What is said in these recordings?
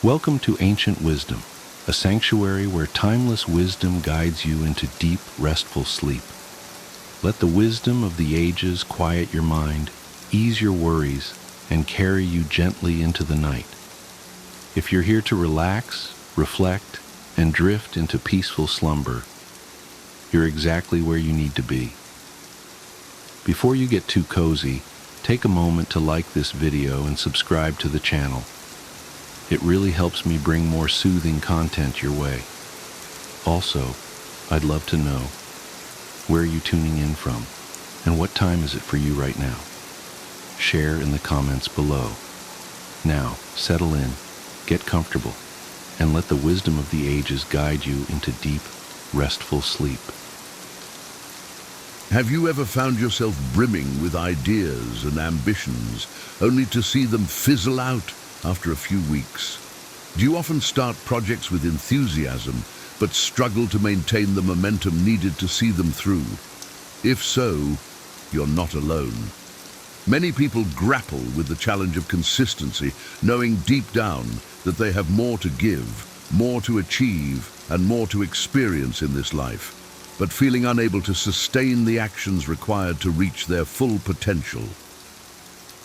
Welcome to Ancient Wisdom, a sanctuary where timeless wisdom guides you into deep, restful sleep. Let the wisdom of the ages quiet your mind, ease your worries, and carry you gently into the night. If you're here to relax, reflect, and drift into peaceful slumber, you're exactly where you need to be. Before you get too cozy, take a moment to like this video and subscribe to the channel. It really helps me bring more soothing content your way. Also, I'd love to know, where are you tuning in from, and what time is it for you right now? Share in the comments below. Now, settle in, get comfortable, and let the wisdom of the ages guide you into deep, restful sleep. Have you ever found yourself brimming with ideas and ambitions, only to see them fizzle out after a few weeks? Do you often start projects with enthusiasm, but struggle to maintain the momentum needed to see them through? If so, you're not alone. Many people grapple with the challenge of consistency, knowing deep down that they have more to give, more to achieve, and more to experience in this life, but feeling unable to sustain the actions required to reach their full potential.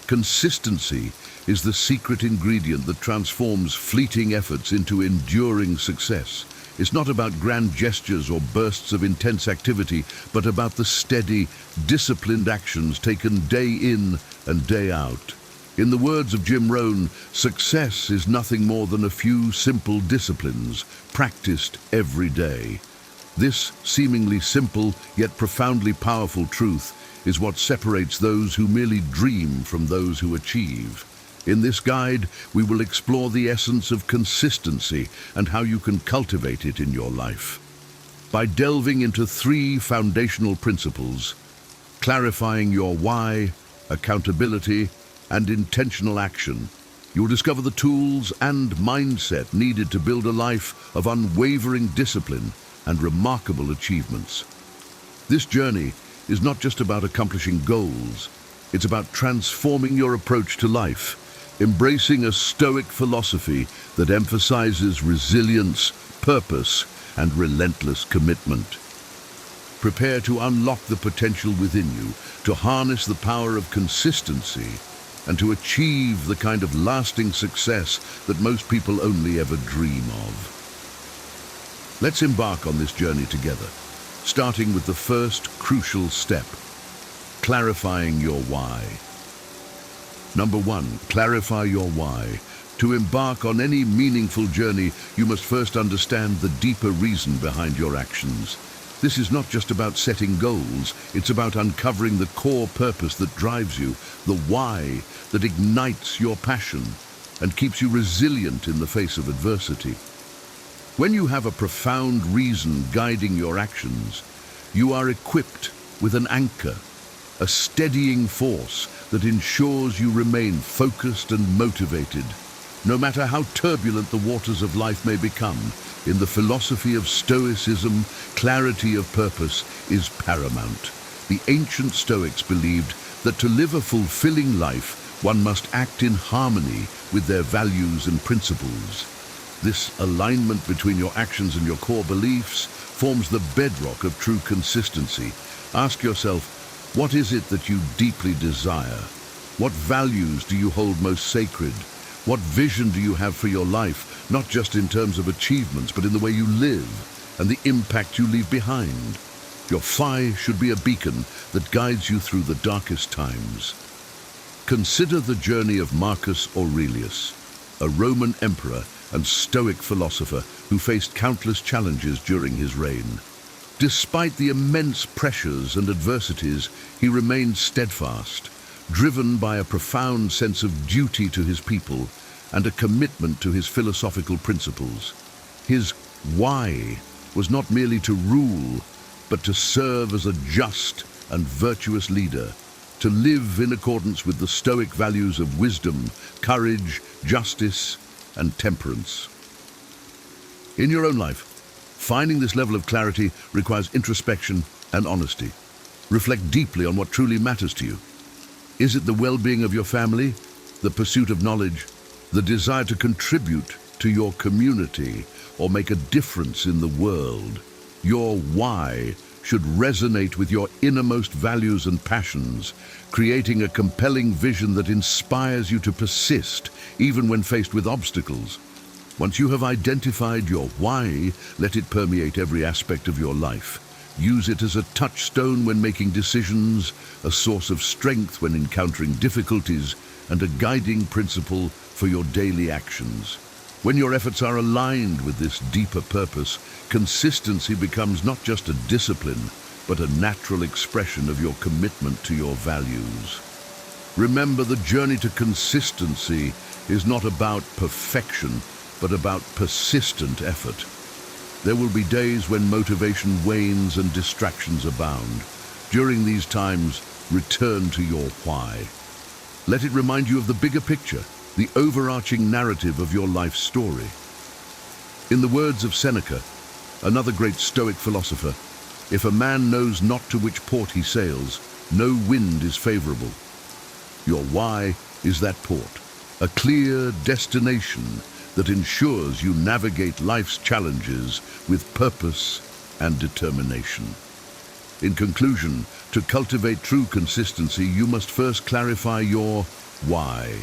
Consistency is the secret ingredient that transforms fleeting efforts into enduring success. It's not about grand gestures or bursts of intense activity, but about the steady, disciplined actions taken day in and day out. In the words of Jim Rohn, success is nothing more than a few simple disciplines practiced every day. This seemingly simple yet profoundly powerful truth is what separates those who merely dream from those who achieve. In this guide, we will explore the essence of consistency and how you can cultivate it in your life. By delving into 3 foundational principles: clarifying your why, accountability, and intentional action, you'll discover the tools and mindset needed to build a life of unwavering discipline and remarkable achievements. This journey is not just about accomplishing goals, it's about transforming your approach to life, embracing a Stoic philosophy that emphasizes resilience, purpose, and relentless commitment. Prepare to unlock the potential within you, to harness the power of consistency, and to achieve the kind of lasting success that most people only ever dream of. Let's embark on this journey together, starting with the first crucial step: clarifying your why. Number 1, clarify your why. To embark on any meaningful journey, you must first understand the deeper reason behind your actions. This is not just about setting goals, it's about uncovering the core purpose that drives you, the why that ignites your passion and keeps you resilient in the face of adversity. When you have a profound reason guiding your actions, you are equipped with an anchor, a steadying force that ensures you remain focused and motivated, no matter how turbulent the waters of life may become. In the philosophy of Stoicism, clarity of purpose is paramount. The ancient Stoics believed that to live a fulfilling life, one must act in harmony with their values and principles. This alignment between your actions and your core beliefs forms the bedrock of true consistency. Ask yourself, what is it that you deeply desire? What values do you hold most sacred? What vision do you have for your life, not just in terms of achievements, but in the way you live and the impact you leave behind? Your why should be a beacon that guides you through the darkest times. Consider the journey of Marcus Aurelius, a Roman emperor and Stoic philosopher who faced countless challenges during his reign. Despite the immense pressures and adversities, he remained steadfast, driven by a profound sense of duty to his people and a commitment to his philosophical principles. His why was not merely to rule, but to serve as a just and virtuous leader, to live in accordance with the Stoic values of wisdom, courage, justice, and temperance. In your own life, finding this level of clarity requires introspection and honesty. Reflect deeply on what truly matters to you. Is it the well-being of your family, the pursuit of knowledge, the desire to contribute to your community, or make a difference in the world. Your why should resonate with your innermost values and passions, creating a compelling vision that inspires you to persist, even when faced with obstacles. Once you have identified your why, let it permeate every aspect of your life. Use it as a touchstone when making decisions, a source of strength when encountering difficulties, and a guiding principle for your daily actions. When your efforts are aligned with this deeper purpose, consistency becomes not just a discipline, but a natural expression of your commitment to your values. Remember, the journey to consistency is not about perfection, but about persistent effort. There will be days when motivation wanes and distractions abound. During these times, return to your why. Let it remind you of the bigger picture, the overarching narrative of your life story. In the words of Seneca, another great Stoic philosopher, if a man knows not to which port he sails, no wind is favorable. Your why is that port, a clear destination that ensures you navigate life's challenges with purpose and determination. In conclusion, to cultivate true consistency, you must first clarify your why.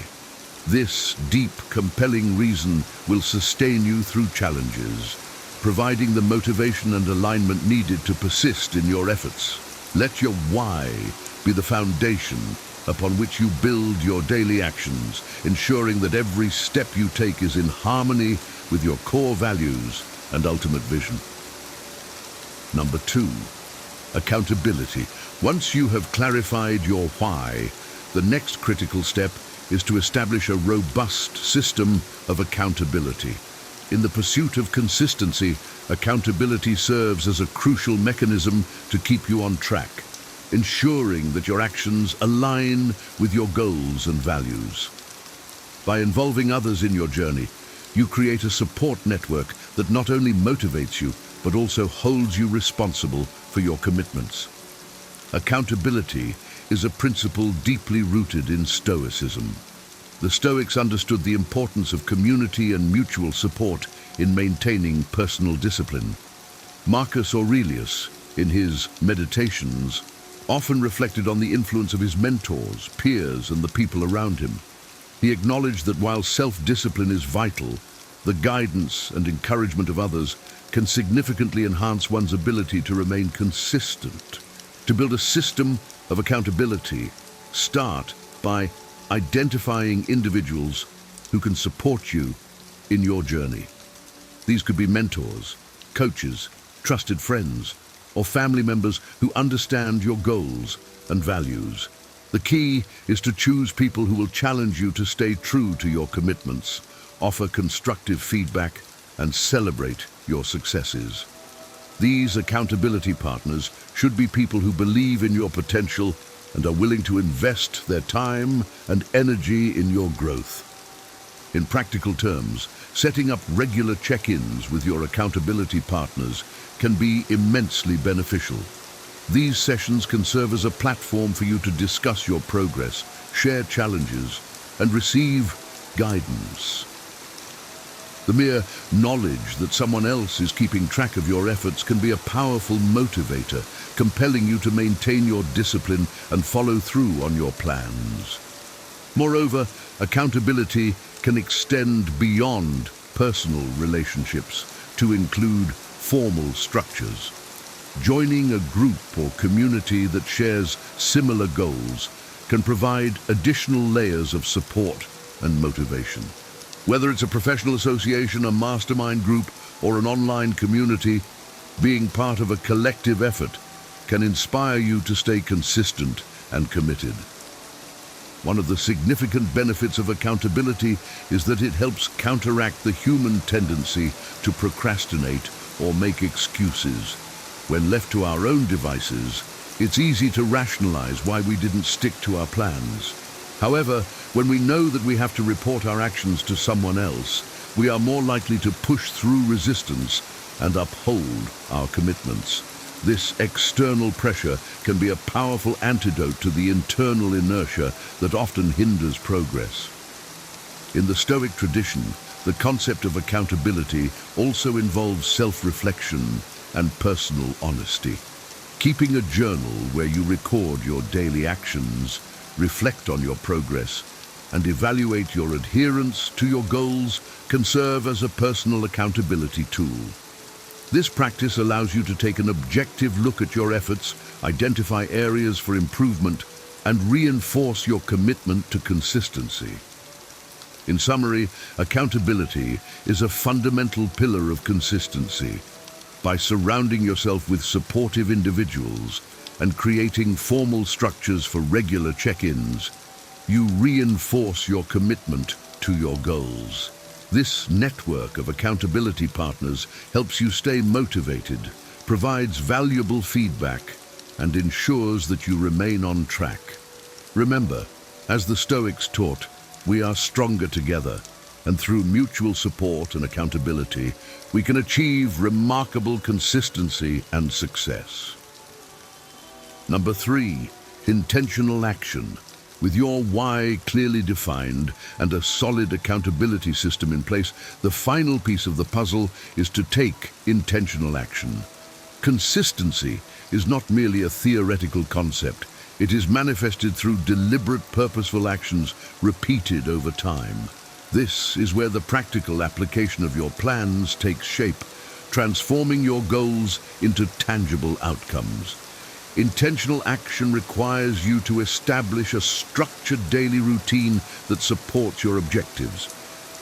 This deep, compelling reason will sustain you through challenges, providing the motivation and alignment needed to persist in your efforts. Let your why be the foundation upon which you build your daily actions, ensuring that every step you take is in harmony with your core values and ultimate vision. Number 2, accountability. Once you have clarified your why, the next critical step is to establish a robust system of accountability. In the pursuit of consistency, accountability serves as a crucial mechanism to keep you on track, ensuring that your actions align with your goals and values. By involving others in your journey, you create a support network that not only motivates you, but also holds you responsible for your commitments. Accountability is a principle deeply rooted in Stoicism. The Stoics understood the importance of community and mutual support in maintaining personal discipline. Marcus Aurelius, in his Meditations, often reflected on the influence of his mentors, peers, and the people around him. He acknowledged that while self-discipline is vital, the guidance and encouragement of others can significantly enhance one's ability to remain consistent. To build a system of accountability, start by identifying individuals who can support you in your journey. These could be mentors, coaches, trusted friends, or family members who understand your goals and values. The key is to choose people who will challenge you to stay true to your commitments, offer constructive feedback, and celebrate your successes. These accountability partners should be people who believe in your potential and are willing to invest their time and energy in your growth. In practical terms, setting up regular check-ins with your accountability partners can be immensely beneficial. These sessions can serve as a platform for you to discuss your progress, share challenges, and receive guidance. The mere knowledge that someone else is keeping track of your efforts can be a powerful motivator, compelling you to maintain your discipline and follow through on your plans. Moreover, accountability can extend beyond personal relationships to include formal structures. Joining a group or community that shares similar goals can provide additional layers of support and motivation. Whether it's a professional association, a mastermind group, or an online community, being part of a collective effort can inspire you to stay consistent and committed. One of the significant benefits of accountability is that it helps counteract the human tendency to procrastinate or make excuses. When left to our own devices, it's easy to rationalize why we didn't stick to our plans. However, when we know that we have to report our actions to someone else, we are more likely to push through resistance and uphold our commitments. This external pressure can be a powerful antidote to the internal inertia that often hinders progress. In the Stoic tradition, The concept of accountability also involves self-reflection and personal honesty. Keeping a journal where you record your daily actions, reflect on your progress, and evaluate your adherence to your goals can serve as a personal accountability tool. This practice allows you to take an objective look at your efforts, identify areas for improvement, and reinforce your commitment to consistency. In summary, accountability is a fundamental pillar of consistency. By surrounding yourself with supportive individuals and creating formal structures for regular check-ins, you reinforce your commitment to your goals. This network of accountability partners helps you stay motivated, provides valuable feedback, and ensures that you remain on track. Remember, as the Stoics taught, we are stronger together, and through mutual support and accountability, we can achieve remarkable consistency and success. Number 3, intentional action. With your why clearly defined and a solid accountability system in place, the final piece of the puzzle is to take intentional action. Consistency is not merely a theoretical concept. It is manifested through deliberate, purposeful actions repeated over time. This is where the practical application of your plans takes shape, transforming your goals into tangible outcomes. Intentional action requires you to establish a structured daily routine that supports your objectives.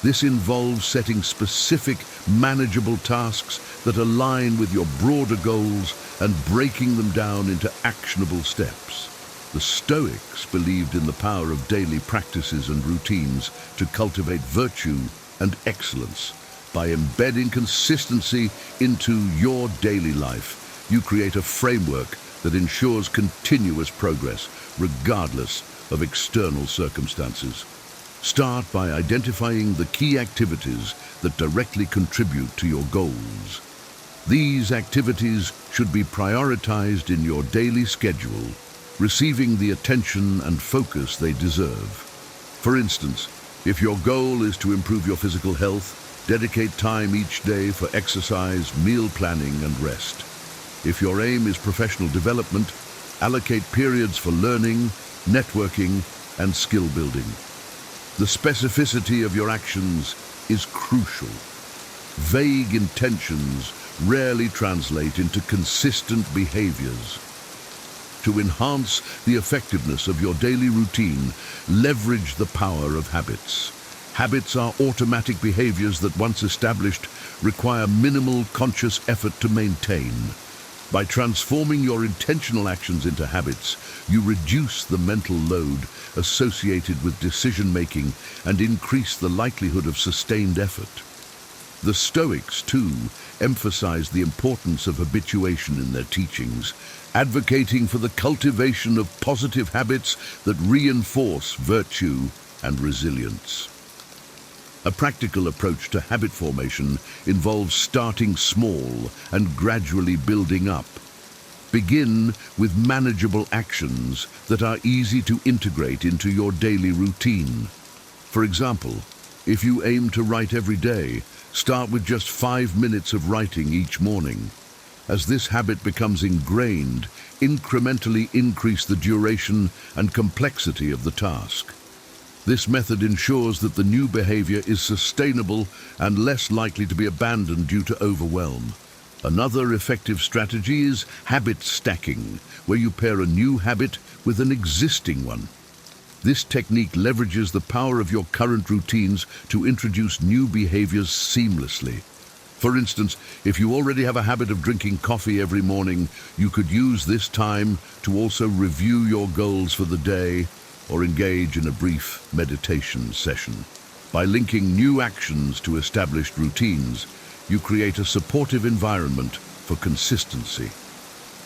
This involves setting specific, manageable tasks that align with your broader goals and breaking them down into actionable steps. The Stoics believed in the power of daily practices and routines to cultivate virtue and excellence. By embedding consistency into your daily life, you create a framework that ensures continuous progress, regardless of external circumstances. Start by identifying the key activities that directly contribute to your goals. These activities should be prioritized in your daily schedule, receiving the attention and focus they deserve. For instance, if your goal is to improve your physical health, dedicate time each day for exercise, meal planning, and rest. If your aim is professional development, allocate periods for learning, networking, and skill building. The specificity of your actions is crucial. Vague intentions rarely translate into consistent behaviors. To enhance the effectiveness of your daily routine, leverage the power of habits. Habits are automatic behaviors that, once established, require minimal conscious effort to maintain. By transforming your intentional actions into habits, you reduce the mental load associated with decision-making and increase the likelihood of sustained effort. The Stoics, too, emphasize the importance of habituation in their teachings, advocating for the cultivation of positive habits that reinforce virtue and resilience. A practical approach to habit formation involves starting small and gradually building up. Begin with manageable actions that are easy to integrate into your daily routine. For example, if you aim to write every day, start with just 5 minutes of writing each morning. As this habit becomes ingrained, incrementally increase the duration and complexity of the task. This method ensures that the new behavior is sustainable and less likely to be abandoned due to overwhelm. Another effective strategy is habit stacking, where you pair a new habit with an existing one. This technique leverages the power of your current routines to introduce new behaviors seamlessly. For instance, if you already have a habit of drinking coffee every morning, you could use this time to also review your goals for the day or engage in a brief meditation session. By linking new actions to established routines, you create a supportive environment for consistency.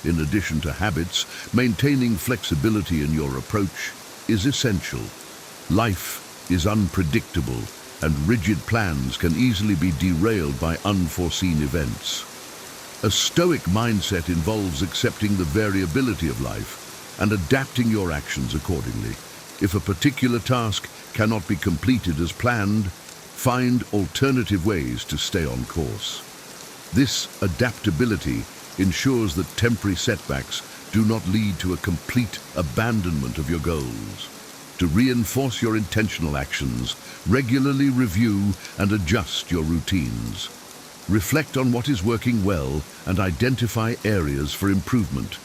In addition to habits, maintaining flexibility in your approach is essential. Life is unpredictable, and rigid plans can easily be derailed by unforeseen events. A Stoic mindset involves accepting the variability of life and adapting your actions accordingly. If a particular task cannot be completed as planned, find alternative ways to stay on course. This adaptability ensures that temporary setbacks do not lead to a complete abandonment of your goals. To reinforce your intentional actions, regularly review and adjust your routines. Reflect on what is working well and identify areas for improvement.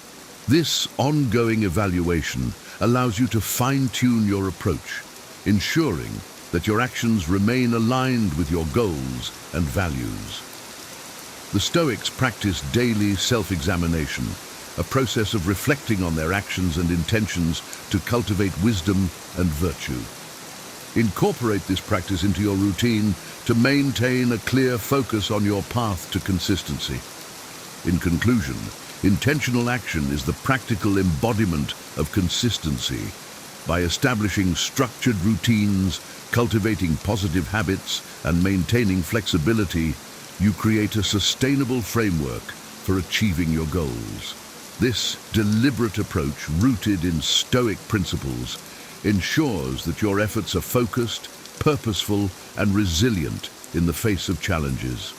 This ongoing evaluation allows you to fine-tune your approach, ensuring that your actions remain aligned with your goals and values. The Stoics practice daily self-examination, a process of reflecting on their actions and intentions to cultivate wisdom and virtue. Incorporate this practice into your routine to maintain a clear focus on your path to consistency. In conclusion, intentional action is the practical embodiment of consistency. By establishing structured routines, cultivating positive habits, and maintaining flexibility, you create a sustainable framework for achieving your goals. This deliberate approach, rooted in Stoic principles, ensures that your efforts are focused, purposeful, and resilient in the face of challenges.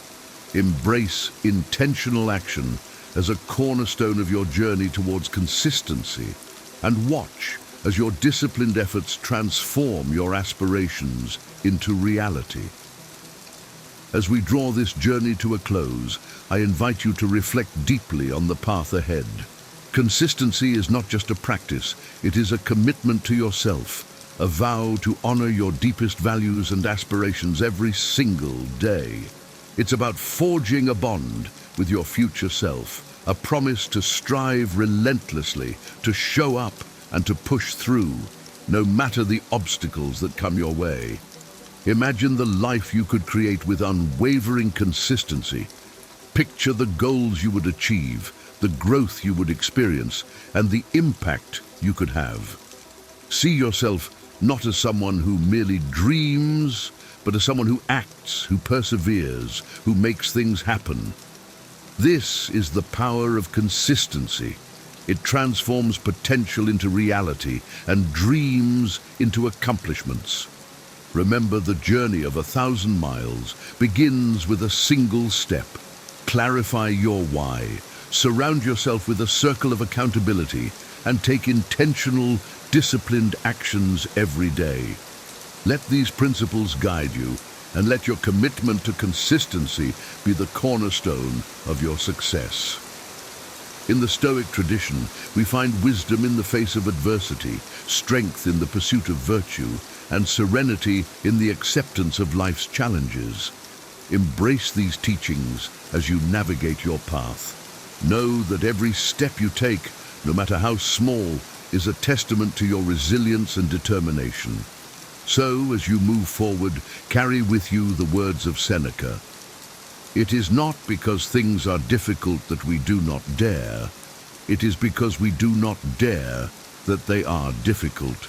Embrace intentional action as a cornerstone of your journey towards consistency, and watch as your disciplined efforts transform your aspirations into reality. As we draw this journey to a close, I invite you to reflect deeply on the path ahead. Consistency is not just a practice, it is a commitment to yourself, a vow to honor your deepest values and aspirations every single day. It's about forging a bond with your future self, a promise to strive relentlessly, to show up and to push through, no matter the obstacles that come your way. Imagine the life you could create with unwavering consistency. Picture the goals you would achieve, the growth you would experience, and the impact you could have. See yourself not as someone who merely dreams, but as someone who acts, who perseveres, who makes things happen. This is the power of consistency. It transforms potential into reality and dreams into accomplishments. Remember, the journey of 1,000 miles begins with a single step. Clarify your why. Surround yourself with a circle of accountability and take intentional, disciplined actions every day. Let these principles guide you, and let your commitment to consistency be the cornerstone of your success. In the Stoic tradition, we find wisdom in the face of adversity, strength in the pursuit of virtue, and serenity in the acceptance of life's challenges. Embrace these teachings as you navigate your path. Know that every step you take, no matter how small, is a testament to your resilience and determination. So, as you move forward, carry with you the words of Seneca. It is not because things are difficult that we do not dare. It is because we do not dare that they are difficult.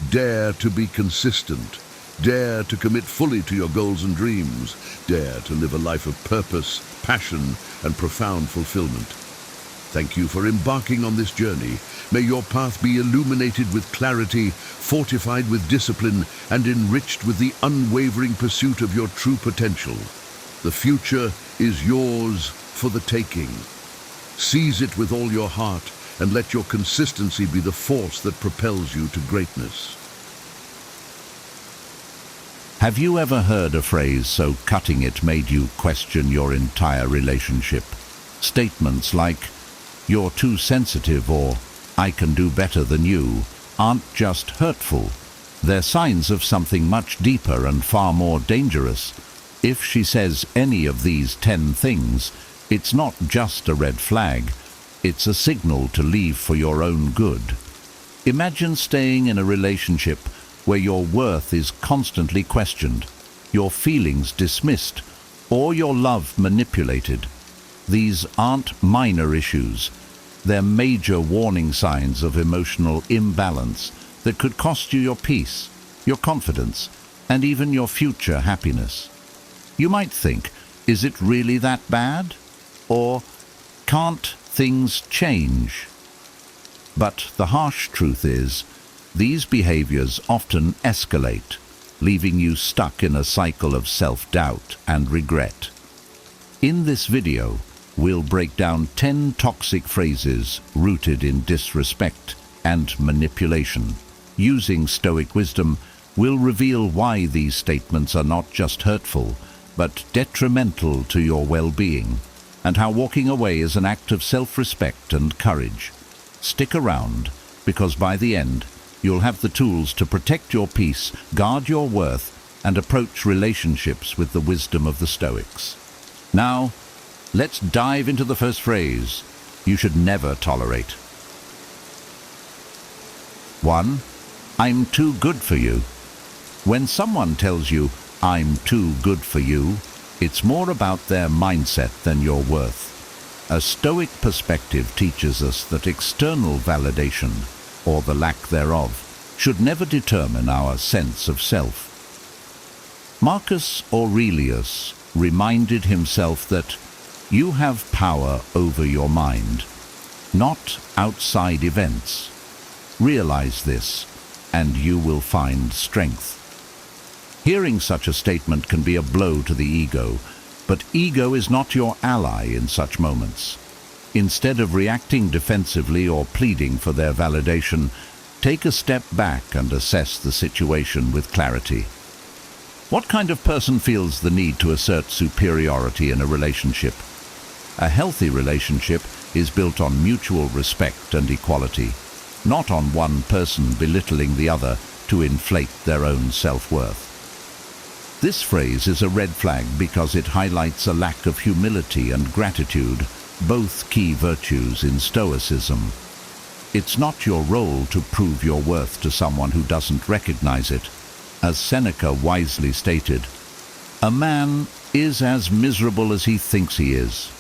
Dare to be consistent. Dare to commit fully to your goals and dreams. Dare to live a life of purpose, passion, and profound fulfillment. Thank you for embarking on this journey. May your path be illuminated with clarity, fortified with discipline, and enriched with the unwavering pursuit of your true potential. The future is yours for the taking. Seize it with all your heart, and let your consistency be the force that propels you to greatness. Have you ever heard a phrase so cutting it made you question your entire relationship? Statements like, "You're too sensitive," or "I can do better than you," aren't just hurtful. They're signs of something much deeper and far more dangerous. If she says any of these 10 things, it's not just a red flag. It's a signal to leave for your own good. Imagine staying in a relationship where your worth is constantly questioned, your feelings dismissed, or your love manipulated. These aren't minor issues. They're major warning signs of emotional imbalance that could cost you your peace, your confidence, and even your future happiness. You might think, is it really that bad? Or can't things change? But the harsh truth is, these behaviors often escalate. leaving you stuck in a cycle of self-doubt and regret. In this video, we'll break down 10 toxic phrases rooted in disrespect and manipulation. Using Stoic wisdom, we'll reveal why these statements are not just hurtful, but detrimental to your well-being, and how walking away is an act of self-respect and courage. Stick around, because by the end, you'll have the tools to protect your peace, guard your worth, and approach relationships with the wisdom of the Stoics. Now, let's dive into the first phrase you should never tolerate. 1. I'm too good for you. When someone tells you, I'm too good for you, it's more about their mindset than your worth. A Stoic perspective teaches us that external validation, or the lack thereof, should never determine our sense of self. Marcus Aurelius reminded himself that you have power over your mind, not outside events. Realize this, and you will find strength. Hearing such a statement can be a blow to the ego, but ego is not your ally in such moments. Instead of reacting defensively or pleading for their validation, take a step back and assess the situation with clarity. What kind of person feels the need to assert superiority in a relationship? A healthy relationship is built on mutual respect and equality, not on one person belittling the other to inflate their own self-worth. This phrase is a red flag because it highlights a lack of humility and gratitude, both key virtues in Stoicism. It's not your role to prove your worth to someone who doesn't recognize it. As Seneca wisely stated, a man is as miserable as he thinks he is.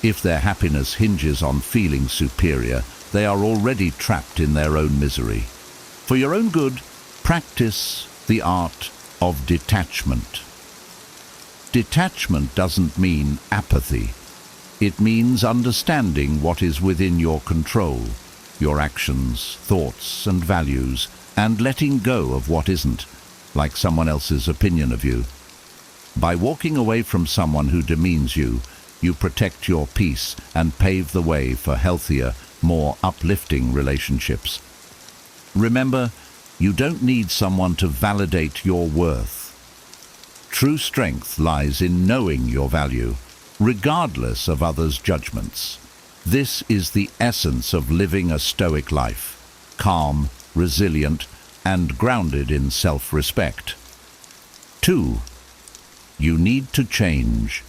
If their happiness hinges on feeling superior, they are already trapped in their own misery. For your own good, practice the art of detachment. Detachment doesn't mean apathy. It means understanding what is within your control, your actions, thoughts, and values, and letting go of what isn't, like someone else's opinion of you. By walking away from someone who demeans you, you protect your peace and pave the way for healthier, more uplifting relationships. Remember, you don't need someone to validate your worth. True strength lies in knowing your value, regardless of others' judgments. This is the essence of living a Stoic life, calm, resilient, and grounded in self-respect. 2. You need to change.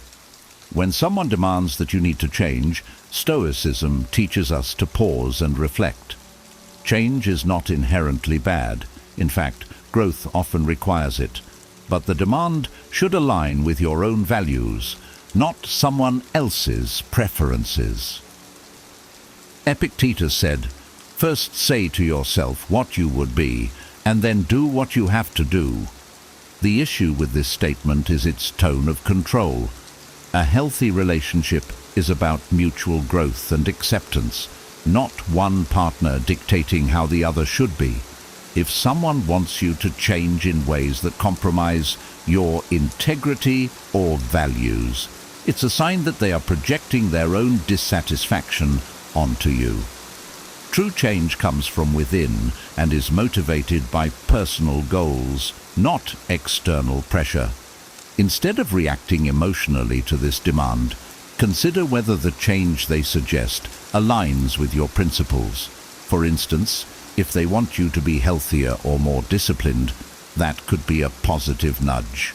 When someone demands that you need to change, Stoicism teaches us to pause and reflect. Change is not inherently bad. In fact, growth often requires it. But the demand should align with your own values, not someone else's preferences. Epictetus said, "First say to yourself what you would be, and then do what you have to do." The issue with this statement is its tone of control. A healthy relationship is about mutual growth and acceptance, not one partner dictating how the other should be. If someone wants you to change in ways that compromise your integrity or values, it's a sign that they are projecting their own dissatisfaction onto you. True change comes from within and is motivated by personal goals, not external pressure. Instead of reacting emotionally to this demand, consider whether the change they suggest aligns with your principles. For instance, if they want you to be healthier or more disciplined, that could be a positive nudge.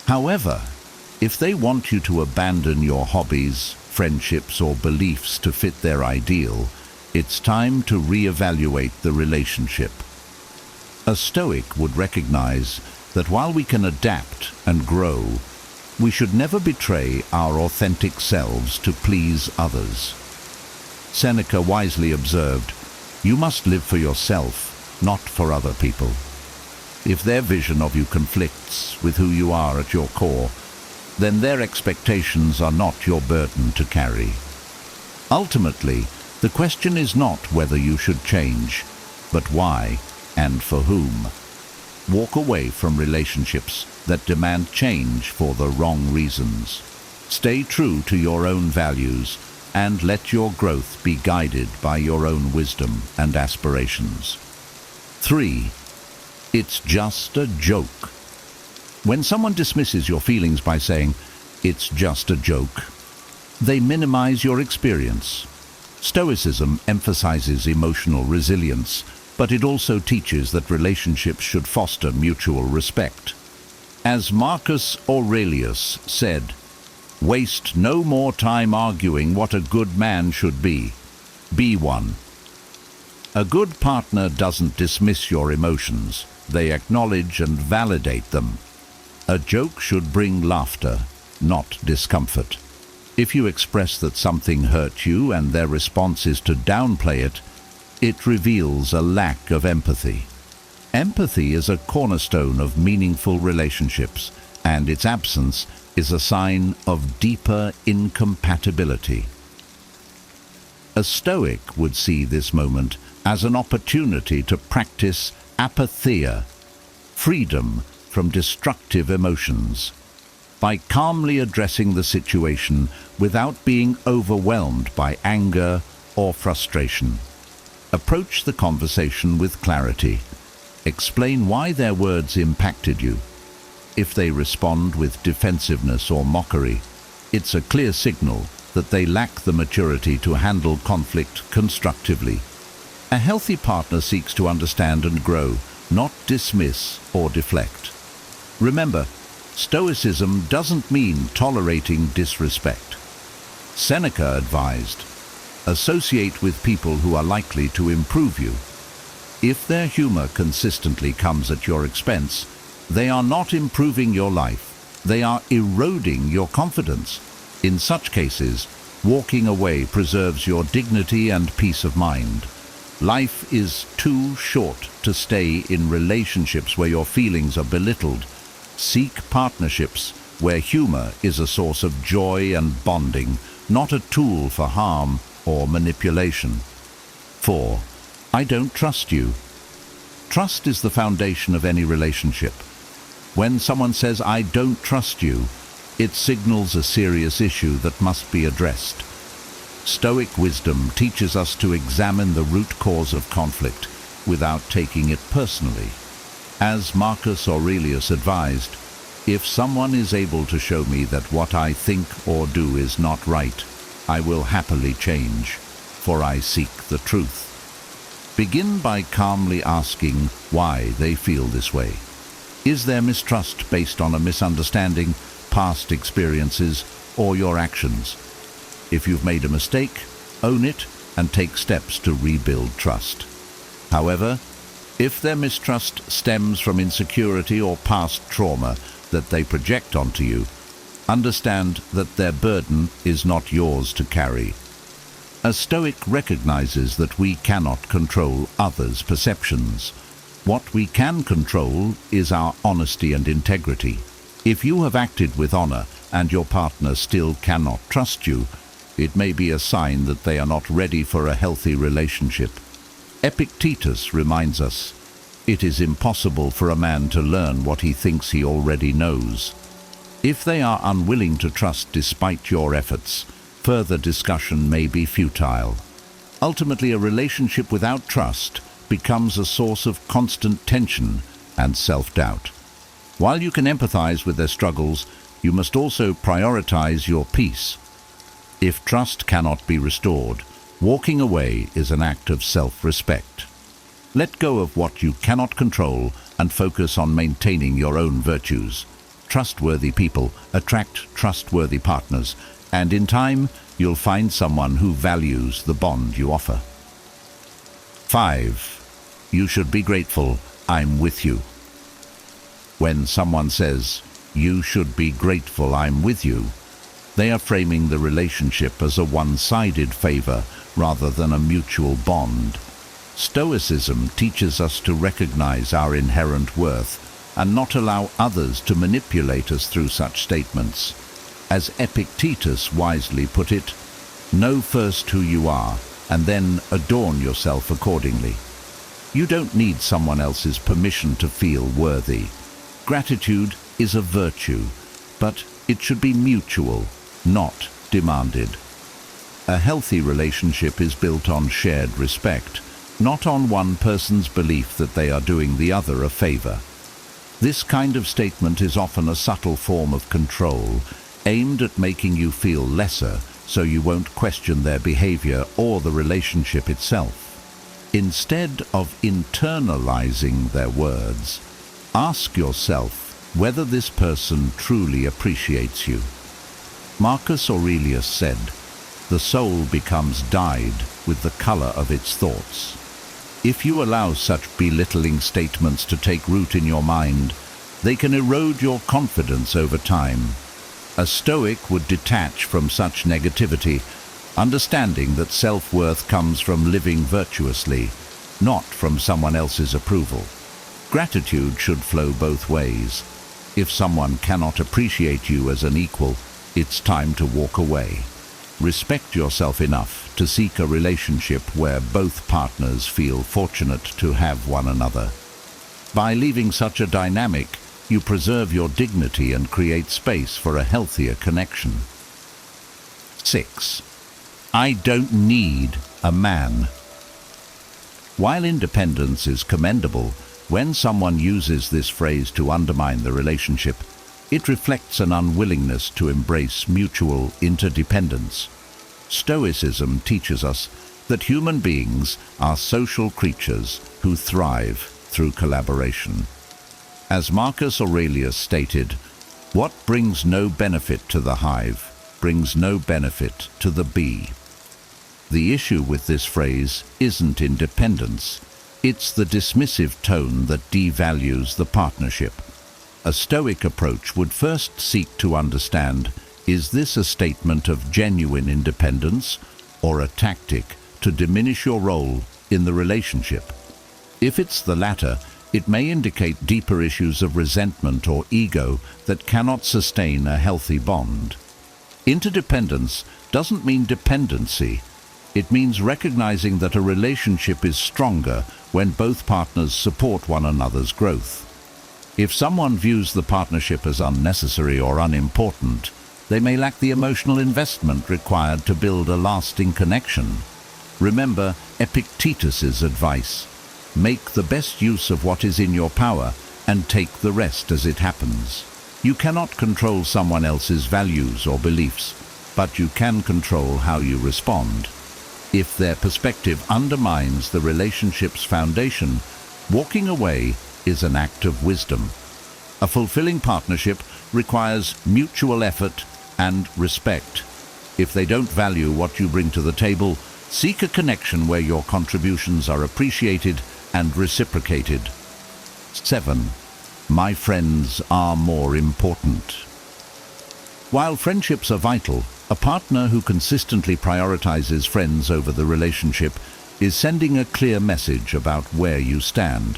However, if they want you to abandon your hobbies, friendships, or beliefs to fit their ideal, it's time to reevaluate the relationship. A Stoic would recognize that while we can adapt and grow, we should never betray our authentic selves to please others. Seneca wisely observed, "You must live for yourself, not for other people." If their vision of you conflicts with who you are at your core, then their expectations are not your burden to carry. Ultimately, the question is not whether you should change, but why and for whom. walk away from relationships that demand change for the wrong reasons. Stay true to your own values and let your growth be guided by your own wisdom and aspirations. 3. It's just a joke. When someone dismisses your feelings by saying, "It's just a joke," they minimize your experience. Stoicism emphasizes emotional resilience, but it also teaches that relationships should foster mutual respect. As Marcus Aurelius said, "Waste no more time arguing what a good man should be. Be one." A good partner doesn't dismiss your emotions. They acknowledge and validate them. A joke should bring laughter, not discomfort. If you express that something hurt you and their response is to downplay it, it reveals a lack of empathy. Empathy is a cornerstone of meaningful relationships, and its absence is a sign of deeper incompatibility. A Stoic would see this moment as an opportunity to practice apatheia, freedom from destructive emotions. By calmly addressing the situation without being overwhelmed by anger or frustration. Approach the conversation with clarity. Explain why their words impacted you. If they respond with defensiveness or mockery, it's a clear signal that they lack the maturity to handle conflict constructively. A healthy partner seeks to understand and grow, not dismiss or deflect. Remember, Stoicism doesn't mean tolerating disrespect. Seneca advised, "Associate with people who are likely to improve you." If their humor consistently comes at your expense, they are not improving your life. They are eroding your confidence. In such cases, walking away preserves your dignity and peace of mind. Life is too short to stay in relationships where your feelings are belittled. Seek partnerships where humor is a source of joy and bonding, not a tool for harm or manipulation. 4. I don't trust you. Trust is the foundation of any relationship. When someone says, "I don't trust you," it signals a serious issue that must be addressed. Stoic wisdom teaches us to examine the root cause of conflict without taking it personally. As Marcus Aurelius advised, "If someone is able to show me that what I think or do is not right, I will happily change, for I seek the truth." Begin by calmly asking why they feel this way. Is their mistrust based on a misunderstanding, past experiences, or your actions? If you've made a mistake, own it and take steps to rebuild trust. However, if their mistrust stems from insecurity or past trauma that they project onto you, understand that their burden is not yours to carry. A Stoic recognizes that we cannot control others' perceptions. What we can control is our honesty and integrity. If you have acted with honor and your partner still cannot trust you, it may be a sign that they are not ready for a healthy relationship. Epictetus reminds us, "It is impossible for a man to learn what he thinks he already knows." If they are unwilling to trust despite your efforts, further discussion may be futile. Ultimately, a relationship without trust becomes a source of constant tension and self-doubt. While you can empathize with their struggles, you must also prioritize your peace. If trust cannot be restored, walking away is an act of self-respect. Let go of what you cannot control and focus on maintaining your own virtues. Trustworthy people attract trustworthy partners, and in time, you'll find someone who values the bond you offer. 5. You should be grateful, I'm with you. When someone says, "You should be grateful, I'm with you," they are framing the relationship as a one-sided favor rather than a mutual bond. Stoicism teaches us to recognize our inherent worth and not allow others to manipulate us through such statements. As Epictetus wisely put it, "Know first who you are, and then adorn yourself accordingly." You don't need someone else's permission to feel worthy. Gratitude is a virtue, but it should be mutual, not demanded. A healthy relationship is built on shared respect, not on one person's belief that they are doing the other a favor. This kind of statement is often a subtle form of control, aimed at making you feel lesser so you won't question their behavior or the relationship itself. Instead of internalizing their words, ask yourself whether this person truly appreciates you. Marcus Aurelius said, "The soul becomes dyed with the color of its thoughts." If you allow such belittling statements to take root in your mind, they can erode your confidence over time. A Stoic would detach from such negativity, understanding that self-worth comes from living virtuously, not from someone else's approval. Gratitude should flow both ways. If someone cannot appreciate you as an equal, it's time to walk away. Respect yourself enough to seek a relationship where both partners feel fortunate to have one another. By leaving such a dynamic, you preserve your dignity and create space for a healthier connection. 6. I don't need a man. While independence is commendable, when someone uses this phrase to undermine the relationship, it reflects an unwillingness to embrace mutual interdependence. Stoicism teaches us that human beings are social creatures who thrive through collaboration. As Marcus Aurelius stated, "What brings no benefit to the hive brings no benefit to the bee." The issue with this phrase isn't independence, it's the dismissive tone that devalues the partnership. A Stoic approach would first seek to understand, is this a statement of genuine independence or a tactic to diminish your role in the relationship? If it's the latter, it may indicate deeper issues of resentment or ego that cannot sustain a healthy bond. Interdependence doesn't mean dependency. It means recognizing that a relationship is stronger when both partners support one another's growth. If someone views the partnership as unnecessary or unimportant, they may lack the emotional investment required to build a lasting connection. Remember Epictetus's advice: make the best use of what is in your power and take the rest as it happens. You cannot control someone else's values or beliefs, but you can control how you respond. If their perspective undermines the relationship's foundation, walking away is an act of wisdom. A fulfilling partnership requires mutual effort and respect. If they don't value what you bring to the table, seek a connection where your contributions are appreciated and reciprocated. 7. My friends are more important. While friendships are vital, a partner who consistently prioritizes friends over the relationship is sending a clear message about where you stand.